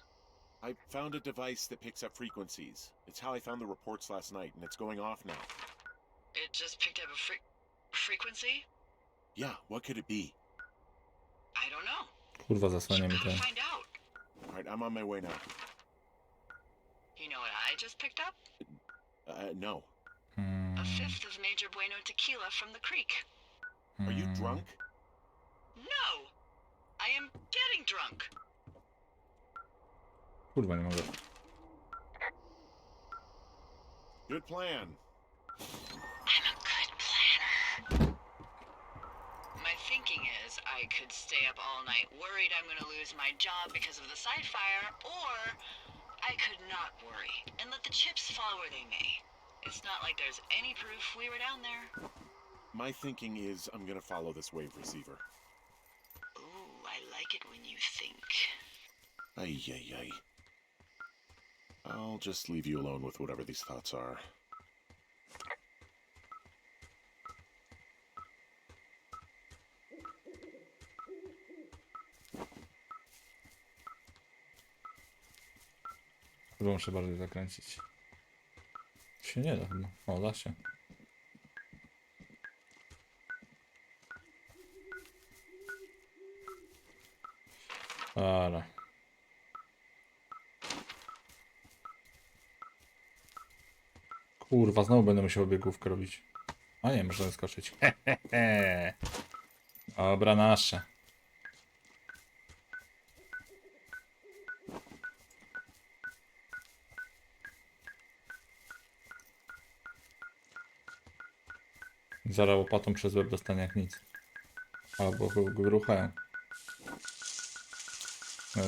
I found a device that picks up frequencies. It's how I found the reports last night, and it's going off now. It just picked up a frequency? Yeah, what could it be? I don't know. Kurwa zasłania mi Gotta ten. find out. Alright, I'm on my way now. You know what I just picked up? No. A fifth of Major Bueno tequila from the creek. Are you drunk? No! I am getting drunk. Kurwa nie mogę. Good plan. I could stay up all night worried I'm gonna lose my job because of the side fire, or I could not worry and let the chips fall where they may. It's not like there's any proof we were down there. My thinking is I'm gonna follow this wave receiver. Ooh, I like it when you think. Ay, ay, ay. I'll just leave you alone with whatever these thoughts are. Chyba muszę bardziej zakręcić. Się nie da chyba. O, da się. Dobra. Kurwa, znowu będę musiał biegówkę robić. A nie, można skoczyć. Hehehe. Dobra, nasze. Zaraz łopatą przez łeb dostanie jak nic. Albo go ruchają. No.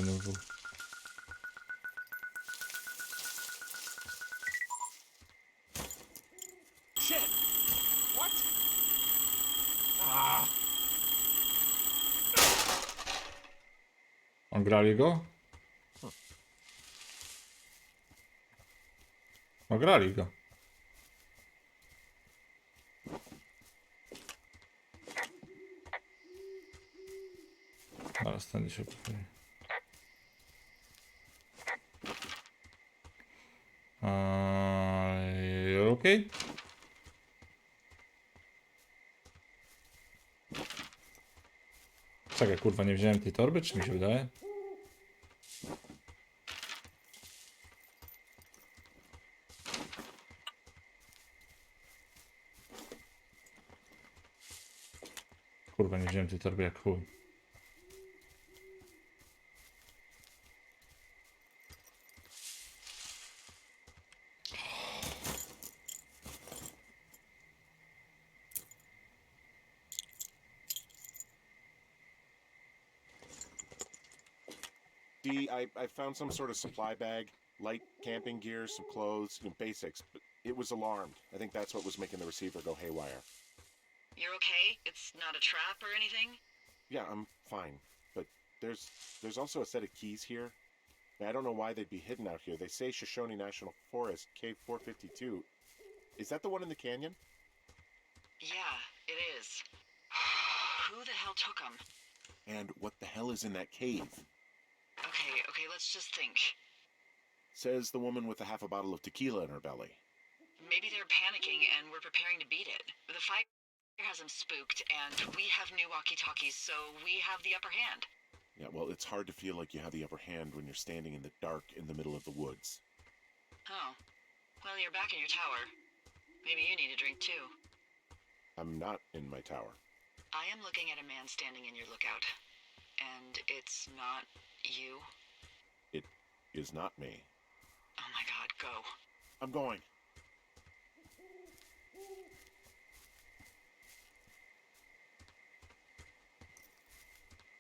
Shit! What? Ah! Ograli go? Ograli go. Zaraz ten się poprawi. Okej. Czekaj, kurwa, nie wziąłem tej torby, czy mi się wydaje? Kurwa, nie wziąłem tej torby jak chuj. Dee, I found some sort of supply bag, light camping gear, some clothes, basics, but it was alarmed. I think that's what was making the receiver go haywire. You're okay? It's not a trap or anything? Yeah, I'm fine, but there's also a set of keys here. I don't know why they'd be hidden out here. They say Shoshone National Forest, Cave 452. Is that the one in the canyon? Yeah, it is. Who the hell took them? And what the hell is in that cave? Okay, let's just think. Says the woman with a half a bottle of tequila in her belly. Maybe they're panicking and we're preparing to beat it. The fire has them spooked, and we have new walkie-talkies, so we have the upper hand. Yeah, well, it's hard to feel like you have the upper hand when you're standing in the dark in the middle of the woods. Oh. Well, you're back in your tower. Maybe you need a drink, too. I'm not in my tower. I am looking at a man standing in your lookout. And it's not you? It is not me. Oh my god, go. I'm going.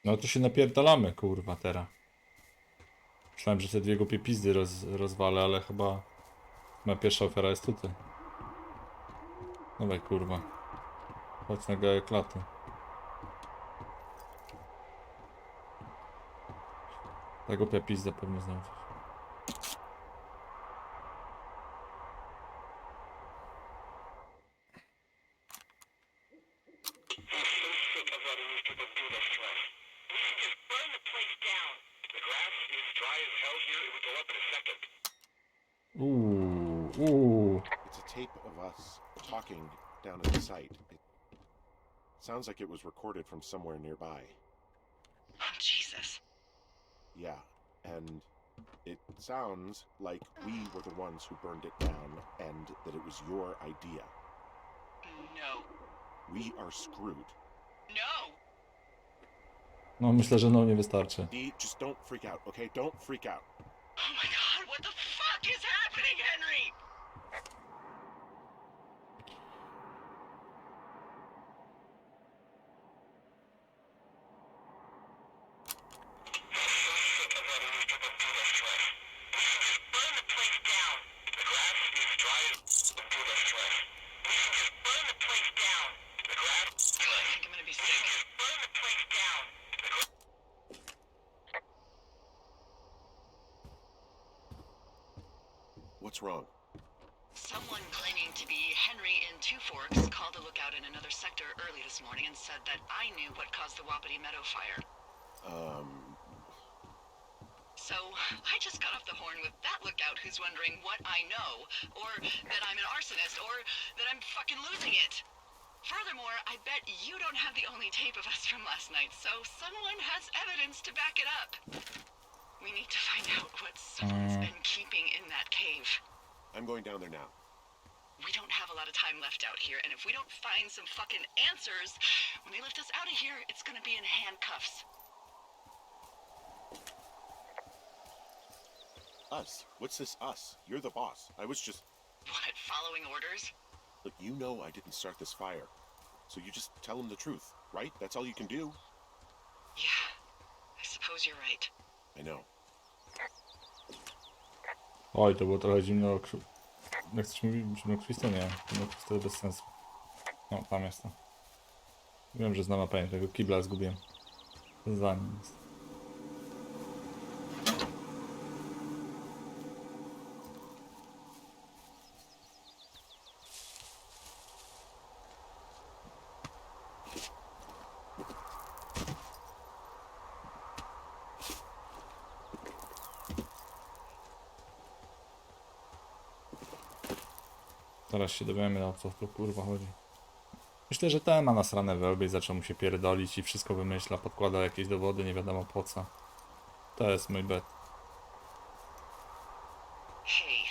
No to się napierdalamy, kurwa, teraz. Myślałem, że te dwie głupie pizdy rozwalę, ale chyba moja pierwsza ofiara jest tutaj. Dawaj, kurwa. Chodź na gałę klaty. Ta głupia pizda pewnie znowu. It's a tape of us talking down at the site. It sounds like it was recorded from somewhere nearby. Oh, Jesus. Yeah, and it sounds like we were the ones who burned it down and that it was your idea. No. We are screwed. No! No myślę, że no nie wystarczy. Dee, just don't freak out, okay? Don't freak out. Oh my god, what the fuck is happening, Henry? What's wrong? Someone claiming to be Henry in Two Forks called a lookout in another sector early this morning and said that I knew what caused the Wapiti Meadow fire. So, I just got off the horn with that lookout who's wondering what I know, or that I'm an arsonist, or that I'm fucking losing it. Furthermore, I bet you don't have the only tape of us from last night, so someone has evidence to back it up. We need to find out what someone's been keeping in that cave. I'm going down there now. We don't have a lot of time left out here, and if we don't find some fucking answers, when they lift us out of here, it's gonna be in handcuffs. Us? What's this us? You're the boss. I was just... What, following orders? Look, you know I didn't start this fire. So you just tell them the truth, right? That's all you can do. Yeah, I suppose you're right. I know. Oj, to było trochę zimno. Jak coś mówi, zimnokrwiste? Nie, zimnokrwiste to bez sensu. No, tam jest to. Wiem, że znam mapę, tego kibla zgubiłem. Za nim jest. Zaraz się dowiemy, o co tu kurwa chodzi. Myślę, że ten ma nasrane we łbie i zaczął mu się pierdolić i wszystko wymyśla, podkłada jakieś dowody, nie wiadomo po co. To jest mój bet. Hey,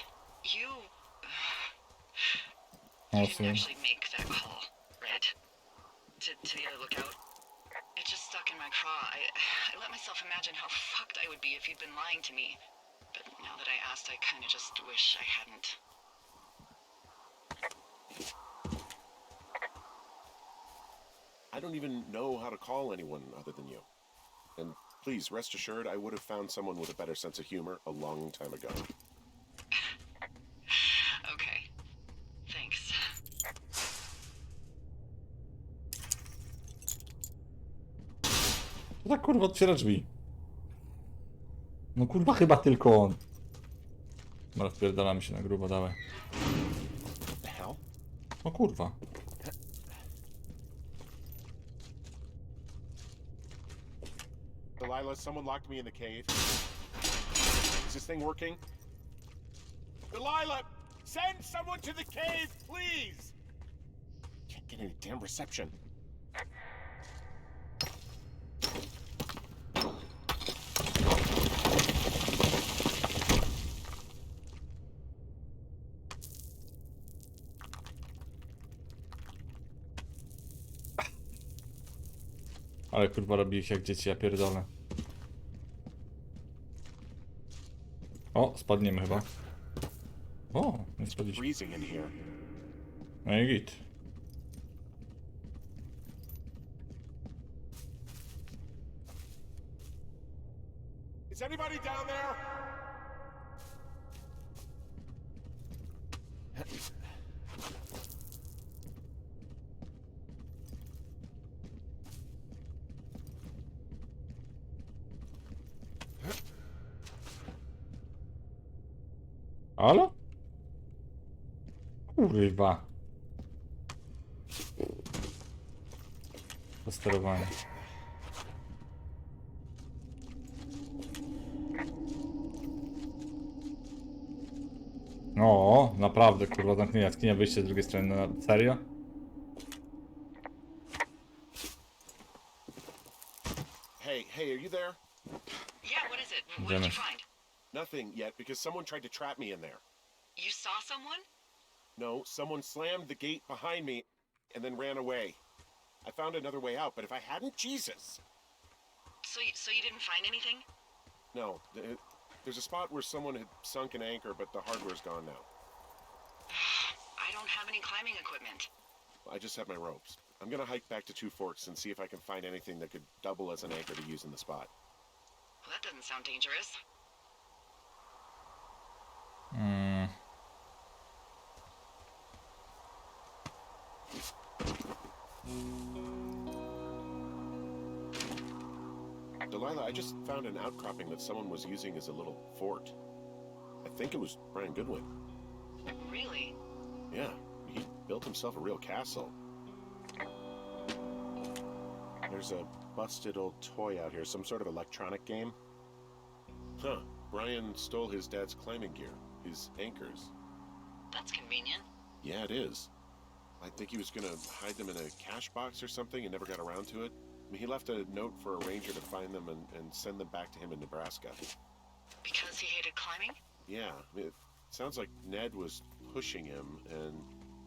you O, w didn't sumie. actually make that call, right? To the other lookout? It just stuck in my craw. I let myself imagine how fucked I would be if you'd been lying to me. But now that I asked, I kinda just wish I hadn't. I don't even know how to call anyone other than you. And please, rest assured, I would have found someone with a better sense of humor a long time ago. Okay. Thanks. To tak kurwa otwiera drzwi. No kurwa chyba tylko on. Dobra, wpierdalamy się na grubo, dawaj. The hell? O kurwa. Delilah, someone locked me in the cave. Is this thing working? Delilah! Send someone to the cave, please! Can't get any damn reception. Ale kurwa robi ich jak dzieci, ja pierdolę. O, spadniemy chyba. O, nie spadliśmy. Freezing in here. No i git. Is anybody down there? Halo? Kurwa. To sterowanie. O, naprawdę kurwa, zamknij jaskinia, wyjście z drugiej strony, no, serio? Hey, are you there? Yeah, what is it? What did you find? Nothing yet, because someone tried to trap me in there. You saw someone? No, someone slammed the gate behind me and then ran away. I found another way out, but if I hadn't, Jesus! So you didn't find anything? No, there's a spot where someone had sunk an anchor, but the hardware's gone now. I don't have any climbing equipment. I just have my ropes. I'm gonna hike back to Two Forks and see if I can find anything that could double as an anchor to use in the spot. Well, that doesn't sound dangerous. Delilah, I just found an outcropping that someone was using as a little fort. I think it was Brian Goodwin. himself a real castle. There's a busted old toy out here, some sort of electronic game. Huh, Brian stole his dad's climbing gear, his anchors. That's convenient. Yeah, it is. I think he was gonna hide them in a cash box or something and never got around to it. I mean, he left a note for a ranger to find them and send them back to him in Nebraska. Because he hated climbing? Yeah, I mean, it sounds like Ned was pushing him, and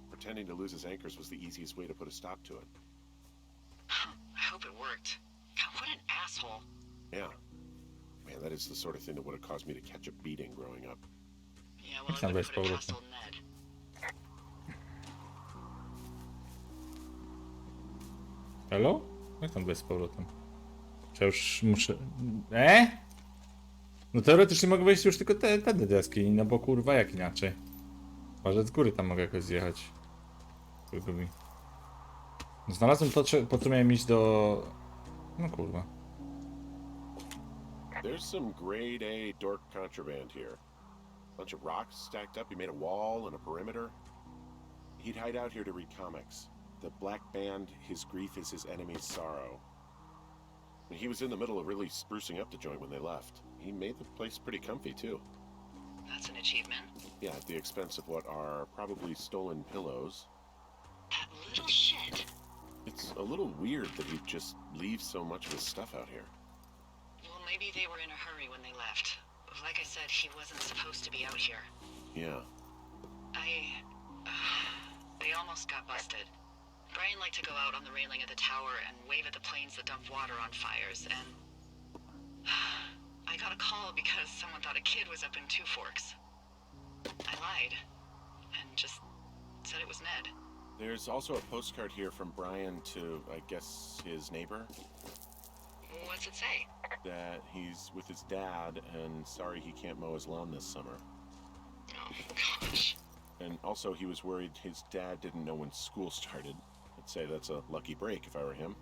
pretending to lose his anchors was the easiest way to put a stop to it. I hope it worked. God, what an asshole. Yeah. Man, that is the sort of thing that would have caused me to catch a beating growing up. Yeah, well, It's I not wouldn't put it very past old Ned. Hello? Jak tam wejść z powrotem? Czy ja już muszę... No teoretycznie mogę wejść już tylko te deski, no bo kurwa jak inaczej. Chyba, że z góry tam mogę jakoś zjechać. Kurwa. Znalazłem to, po co miałem iść do... No kurwa. There's some grade A dork contraband here. Bunch of rocks stacked up. He made a wall and a perimeter. He'd hide out here to read comics. The black band, his grief is his enemy's sorrow. And he was in the middle of really sprucing up the joint when they left. He made the place pretty comfy, too. That's an achievement. Yeah, at the expense of what are probably stolen pillows. That little shit. It's a little weird that he'd just leave so much of his stuff out here. Well, maybe they were in a hurry when they left. Like I said, he wasn't supposed to be out here. Yeah. They almost got busted. Brian liked to go out on the railing of the tower and wave at the planes that dumped water on fires, and... I got a call because someone thought a kid was up in Two Forks. I lied, and just said it was Ned. There's also a postcard here from Brian to, I guess, his neighbor. What's it say? That he's with his dad and sorry he can't mow his lawn this summer. Oh, gosh. And also he was worried his dad didn't know when school started. I'd say that's a lucky break if I were him.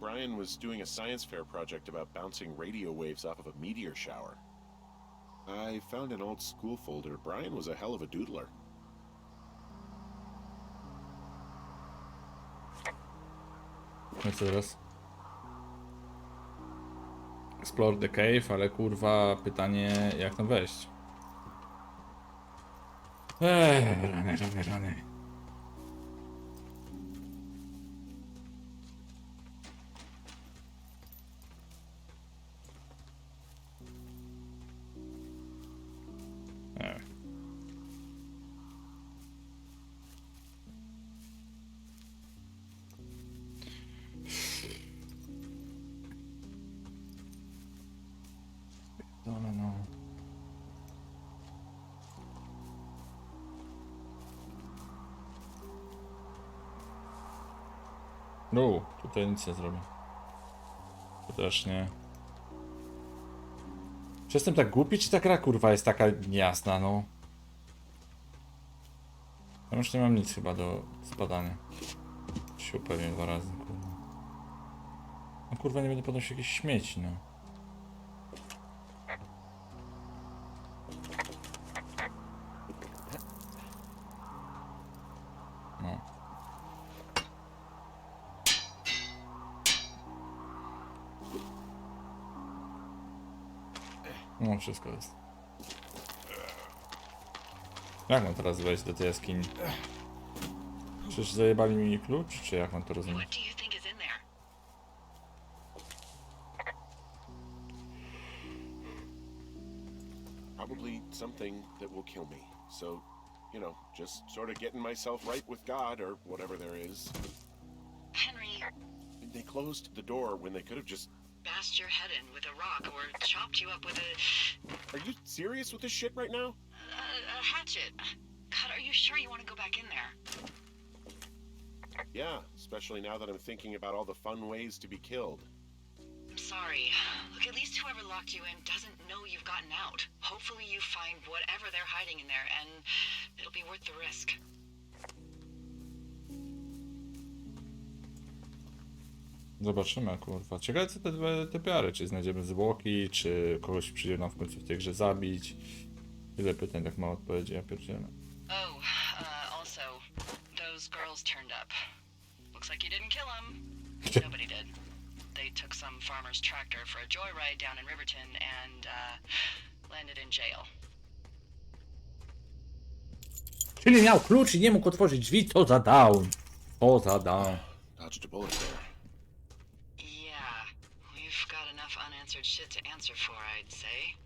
Brian was doing a science fair project about bouncing radio waves off of a meteor shower. I found an old school folder. Brian was a hell of a doodler. No co teraz? Explore the cave, ale kurwa pytanie jak tam wejść? Rany. No. No, tutaj nic nie zrobię. To też nie. Czy jestem tak głupi, czy ta gra kurwa jest taka niejasna, no? Ja już nie mam nic chyba do spadania. Się upewnię 2 razy, kurwa. No kurwa nie będę podnosił jakichś śmieci, no. No. No, wszystko jest. Jak mam teraz wejść do tej jaskini? Czyż zajebali mi klucz, czy jak mam to rozumieć? What do you think is in there? Probably something that will kill me. So, you know, just sort of getting myself right with God or whatever there is. Henry, They closed the door when they could have just... bashed your head in with a rock or chopped you up with Are you serious with this shit right now? a hatchet. God, are you sure you want to go back in there? Yeah, especially now that I'm thinking about all the fun ways to be killed. I'm sorry. Look, at least whoever locked you in doesn't know you've gotten out. Hopefully you find whatever they're hiding in there, and it'll be worth the risk. Zobaczymy, kurwa. Ciekawe co te piary, czy znajdziemy zwłoki, czy kogoś przyjdzie nam w końcu w tej grze zabić. Tyle pytań, tak mało odpowiedzi, ja pierdzielę. Oh, also, those girls turned up. Looks like you didn't kill them. Nobody did. They took some farmer's tractor for a joyride down in Riverton and, landed in jail. Czyli miał klucz i nie mógł otworzyć drzwi, co za down. Co za down. Dodged a bullet there. Yeah, we've got enough unanswered shit to answer for, I'd say.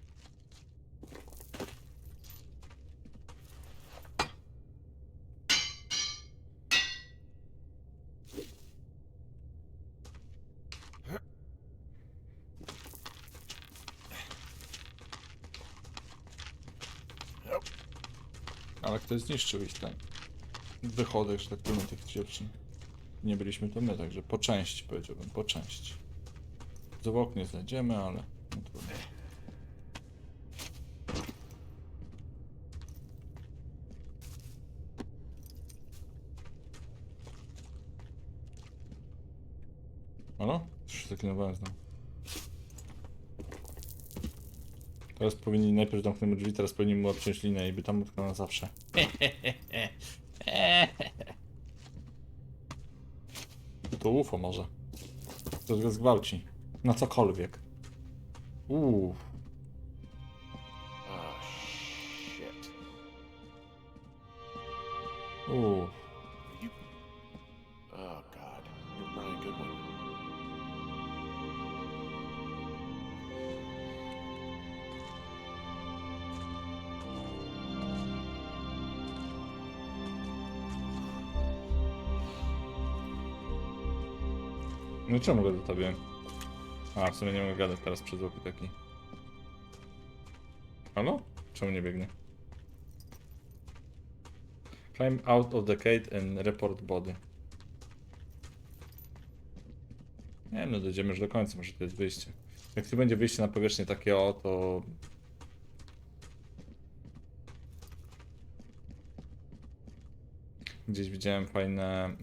Ale ktoś zniszczył ich ten wychodek, że tak powiem, tych dziewczyn. Nie byliśmy to my, także po części powiedziałbym, po części. Zwłok nie znajdziemy, ale no trudno. Halo? Już się zaklinowałem znowu. Teraz powinni najpierw zamknąć drzwi, teraz powinni mu obciąć linę i by tam utknął na zawsze. To UFO może. To go zgwałci. Na cokolwiek. Oh, shit. Uuu. You... Oh, God. You're Brian Goodwin. No czemu go do tobie? A, w sumie nie mogę gadać teraz przez łoki taki. Halo? Czemu nie biegnie? Climb out of the cave and report body. Nie wiem, no dojdziemy już do końca, może to jest wyjście. Jak tu będzie wyjście na powierzchnię takie o, to... Gdzieś widziałem fajne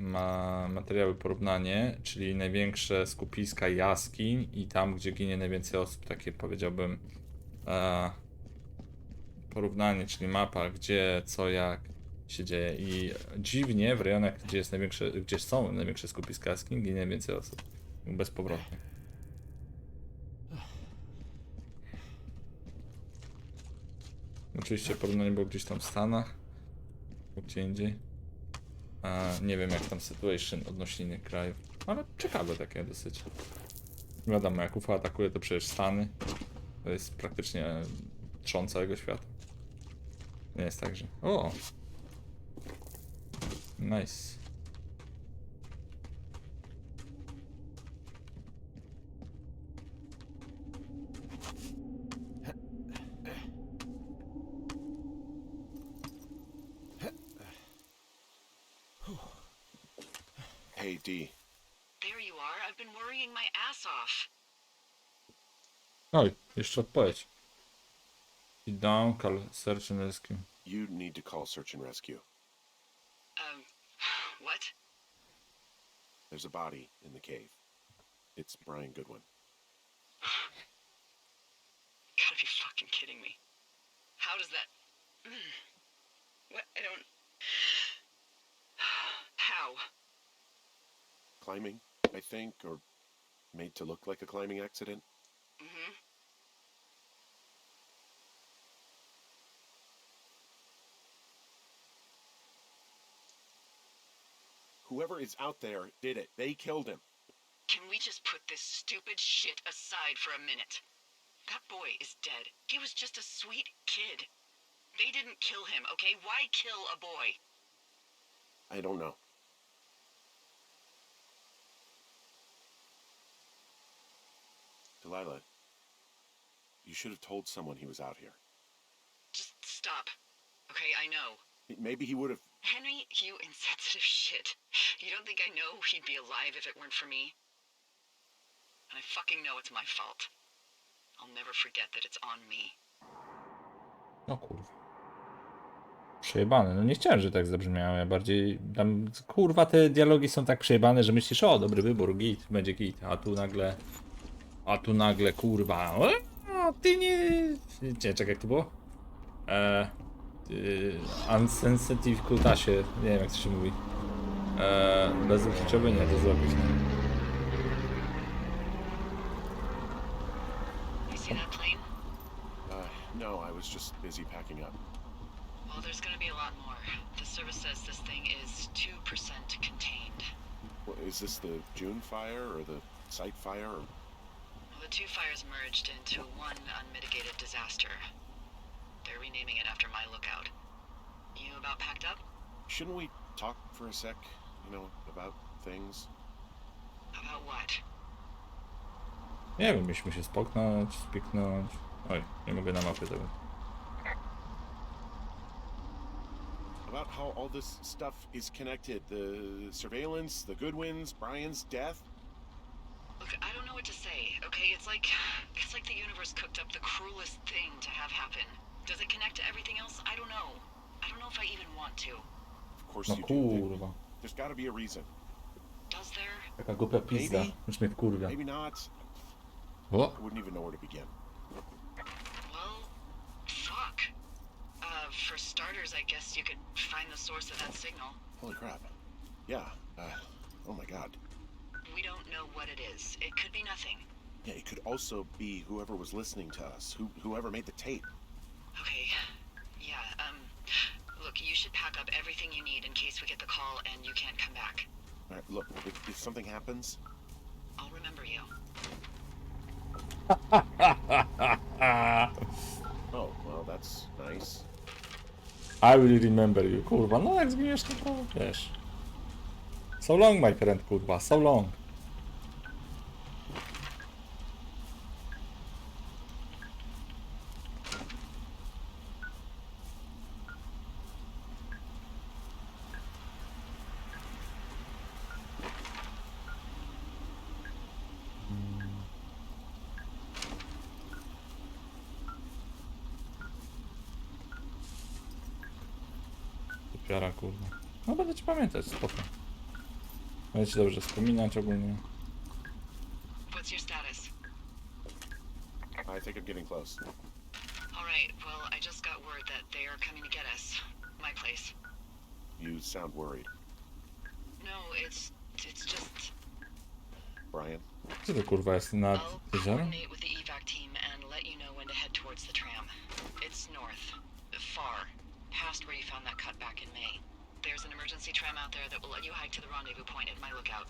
materiały porównanie, czyli największe skupiska jaskiń i tam, gdzie ginie najwięcej osób, takie powiedziałbym porównanie, czyli mapa, gdzie, co, jak się dzieje i dziwnie w rejonach, gdzie jest największe, gdzie są największe skupiska jaskiń, ginie najwięcej osób, bezpowrotnie. Oczywiście porównanie było gdzieś tam w Stanach, gdzie indziej. Nie wiem jak tam situation odnośnie innych krajów, ale ciekawe takie dosyć. Wiadomo, jak UFO atakuje, to przecież Stany. To jest praktycznie trzon całego świata. Nie jest tak, że... O! Nice. Hey, D. There you are. I've been worrying my ass off. Oj, jeszcze odpowiedź. Sit down, call search and rescue. You need to call search and rescue. What? There's a body in the cave. It's Brian Goodwin. Gotta be fucking kidding me. How does that... What? I don't... How? Climbing, I think, or made to look like a climbing accident. Mm-hmm. Whoever is out there did it. They killed him. Can we just put this stupid shit aside for a minute? That boy is dead. He was just a sweet kid. They didn't kill him, okay? Why kill a boy? I don't know. Delilah, you should have told someone he was out here. Just stop. Okay, I know. Maybe he would have... Henry, you insensitive shit. You don't think I know he'd be alive if it weren't for me? And I fucking know it's my fault. I'll never forget that it's on me. No kurwa. Przejebane, no nie chciałem, że tak zabrzmiało, ja bardziej tam, kurwa, te dialogi są tak przejebane, że myślisz, o, dobry wybór, git, będzie git, a tu nagle, kurwa, ty nie, czekaj, jak to było? Unsensitive kutasie, nie wiem jak to się mówi. Bezużyciowy nie, to zrobić. You see that plane? No, I was just busy packing up. Well, there's gonna be a lot more. The service says this thing is 2% contained. Well, is this the June fire or the site fire? Or... Well, the two fires merged into one unmitigated disaster. They're renaming it after my lookout. You about packed up? Shouldn't we talk for a sec? You know, about things? About what? Nie wiem, mieliśmy się spoknąć, spiknąć. Oj, nie mogę na mapie tego. About how all this stuff is connected. The surveillance, the Goodwins, Brian's death. Look, I don't know what to say, okay? It's like the universe cooked up the cruelest thing to have happen. Does it connect to everything else? I don't know. I don't know if I even want to. Of course No you do. kurwa. There's got to be a reason. Does there? Taka głupia pizda. Maybe. Już mnie wkurwia. Maybe not. O! I wouldn't even know where to begin. Well, fuck. For starters, I guess you could find the source of that signal. Holy crap. Yeah. Oh my god. We don't know what it is. It could be nothing. Yeah, it could also be whoever was listening to us, whoever made the tape. Okay. Yeah, look, you should pack up everything you need in case we get the call and you can't come back. All right, look, if something happens, I'll remember you. oh, well, that's nice. I will remember you, kurwa. No jak zginiesz, to wiesz. So long, my friend, kurwa. So long. Piara, kurwa. No będę ci pamiętać, spoko. Będę ci dobrze wspominać ogólnie. What's your status? I think I'm getting close. Alright, well, I just got word that they are coming to get us. My place. You sound worried. No, it's just... Brian? Co to kurwa jest nad I'll jeziorem? coordinate with the evac team and let you know when to head towards the tram. It's north. Far. Past where you found that cut back in May. There's an emergency tram out there that will let you hike to the rendezvous point at my lookout.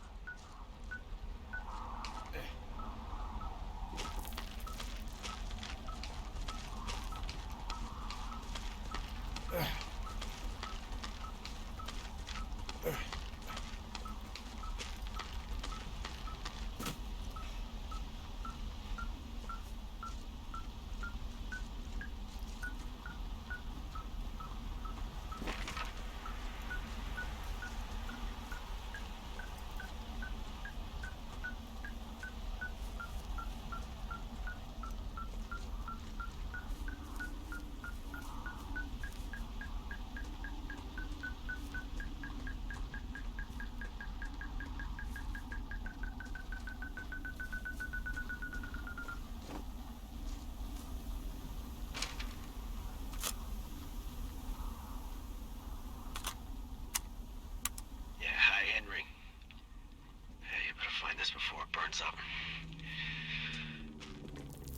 up.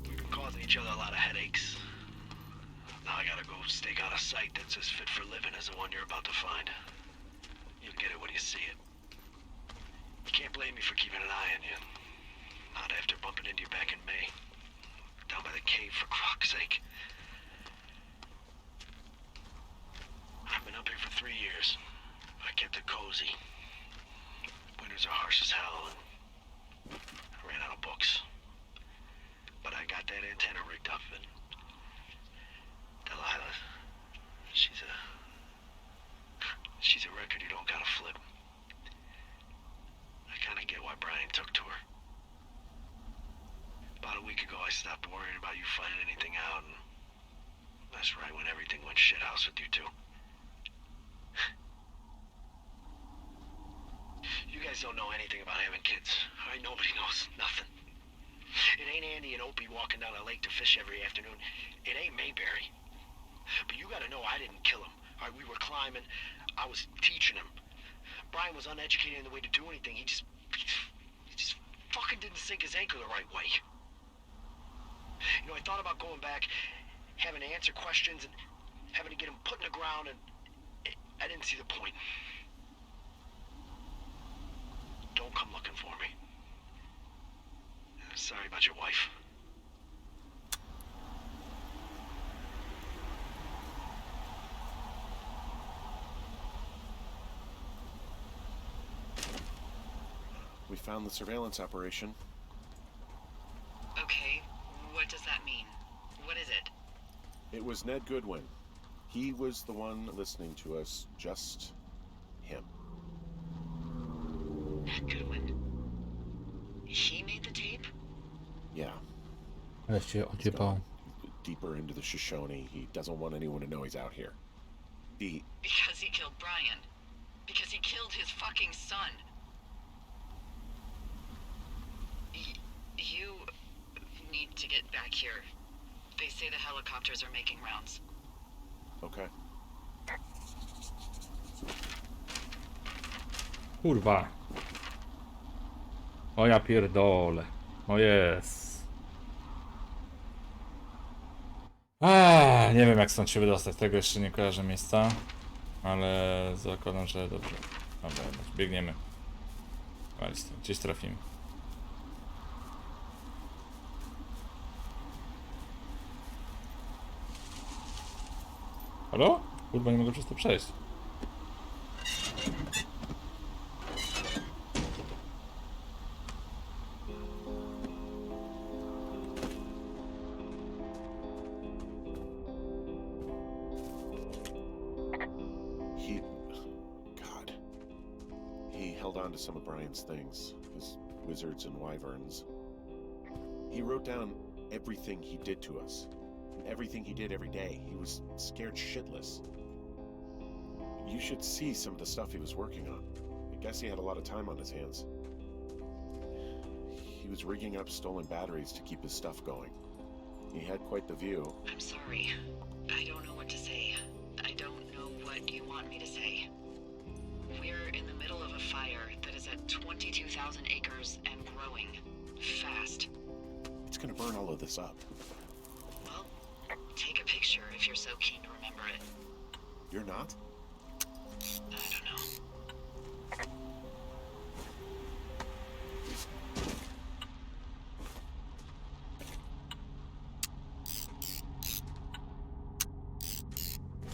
We've been causing each other a lot of headaches. Now I gotta go stake out a site that's as fit for living as the one you're about to find. You'll get it when you see it. You can't blame me for keeping an eye on you. Not after bumping into you back in May. Down by the cave, for croc's sake. I've been up here for 3 years. I kept it cozy. Winters are harsh as hell, and I ran out of books. But I got that antenna rigged up, and Delilah, she's a record you don't gotta flip. I kinda get why Brian took to her. About a week ago, I stopped worrying about you finding anything out, and that's right when everything went shithouse with you two. You guys don't know anything about having kids. All right, nobody knows nothing. It ain't Andy and Opie walking down a lake to fish every afternoon. It ain't Mayberry. But you gotta know I didn't kill him. All right, we were climbing. I was teaching him. Brian was uneducated in the way to do anything. He just fucking didn't sink his anchor the right way. You know, I thought about going back, having to answer questions and having to get him put in the ground, and I didn't see the point. Don't come looking for me. Sorry about your wife. We found the surveillance operation. Okay, what does that mean? What is it? It was Ned Goodwin. He was the one listening to us, just him. Ned Goodwin. He made the tape? Yeah. Ale się He's odjebał. gone deeper into the Shoshone. He doesn't want anyone to know he's out here. Because he killed Brian. Because he killed his fucking son. You need to get back here. They say the helicopters are making rounds. Okay. Kurwa. O ja pierdolę. O jest. Nie wiem jak stąd się wydostać. Tego jeszcze nie kojarzę miejsca. Ale zakładam, że dobrze. Dobra, biegniemy. Gdzieś trafimy. Halo? Kurwa, nie mogę przez to przejść. He held on to some of Brian's things, his wizards and wyverns. He wrote down everything he did to us. Everything he did every day. He was scared shitless. You should see some of the stuff he was working on. I guess he had a lot of time on his hands. He was rigging up stolen batteries to keep his stuff going. He had quite the view. I'm sorry. I don't know what to say. I don't know what you want me to say. We're in the middle of a fire that is at 22,000 acres and growing. Fast. It's gonna burn all of this up. Well, take a picture if you're so keen to remember it. You're not? I don't know.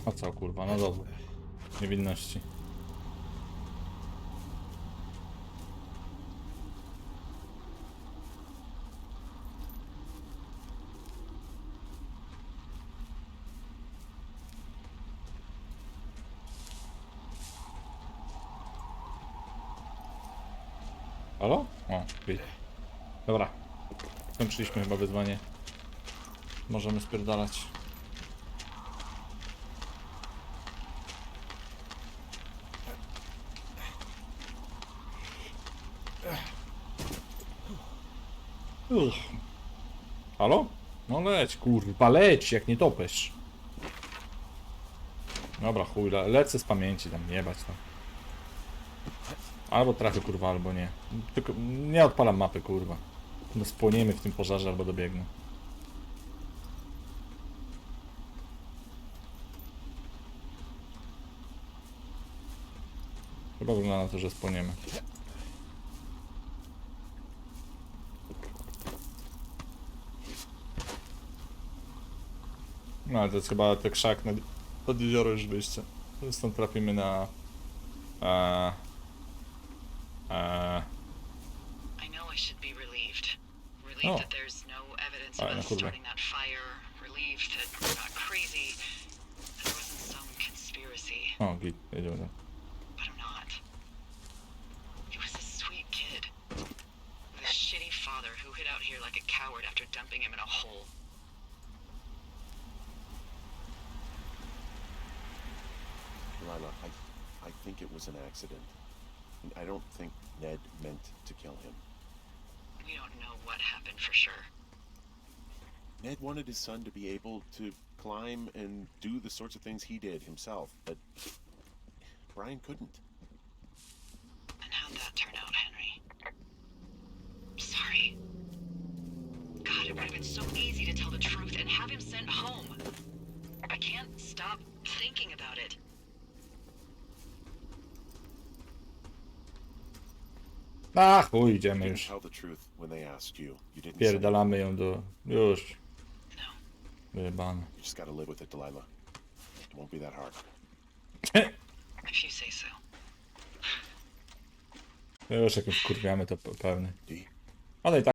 A co kurwa, no dobra. Niewinności. Halo? O, okej. Dobra. Skończyliśmy chyba wyzwanie. Możemy spierdalać. Halo? No leć, kurwa, leć, jak nie topesz. Dobra, chuj, lecę z pamięci tam, jebać tam. Albo trafię, kurwa, albo nie. Tylko nie odpalam mapy, kurwa. No spłoniemy w tym pożarze, albo dobiegnę. Chyba wygląda na to, że spłoniemy. No ale to jest chyba ten krzak pod jezioro już wyjście. Stąd trafimy na... I know I should be relieved. Relieved Oh. that there's no evidence Alright, of no us kurwa. starting that fire. Relieved that we're not crazy. That there wasn't some conspiracy. O, git, jedziemy tam. But I'm not. He was a sweet kid. With a shitty father who hid out here like a coward after dumping him in a hole. Lila, I think it was an accident. I don't think Ned meant to kill him. We don't know what happened for sure. Ned wanted his son to be able to climb and do the sorts of things he did himself, but Brian couldn't. A, chuj, idziemy You didn't już. tell the truth when they asked you. You didn't say Pierdalamy ją do... Już. No. Wyjebane. You just gotta live with it, Delilah. It won't be that hard. If you say so. Już jak już kurwiamy to pełny. D? Ale i tak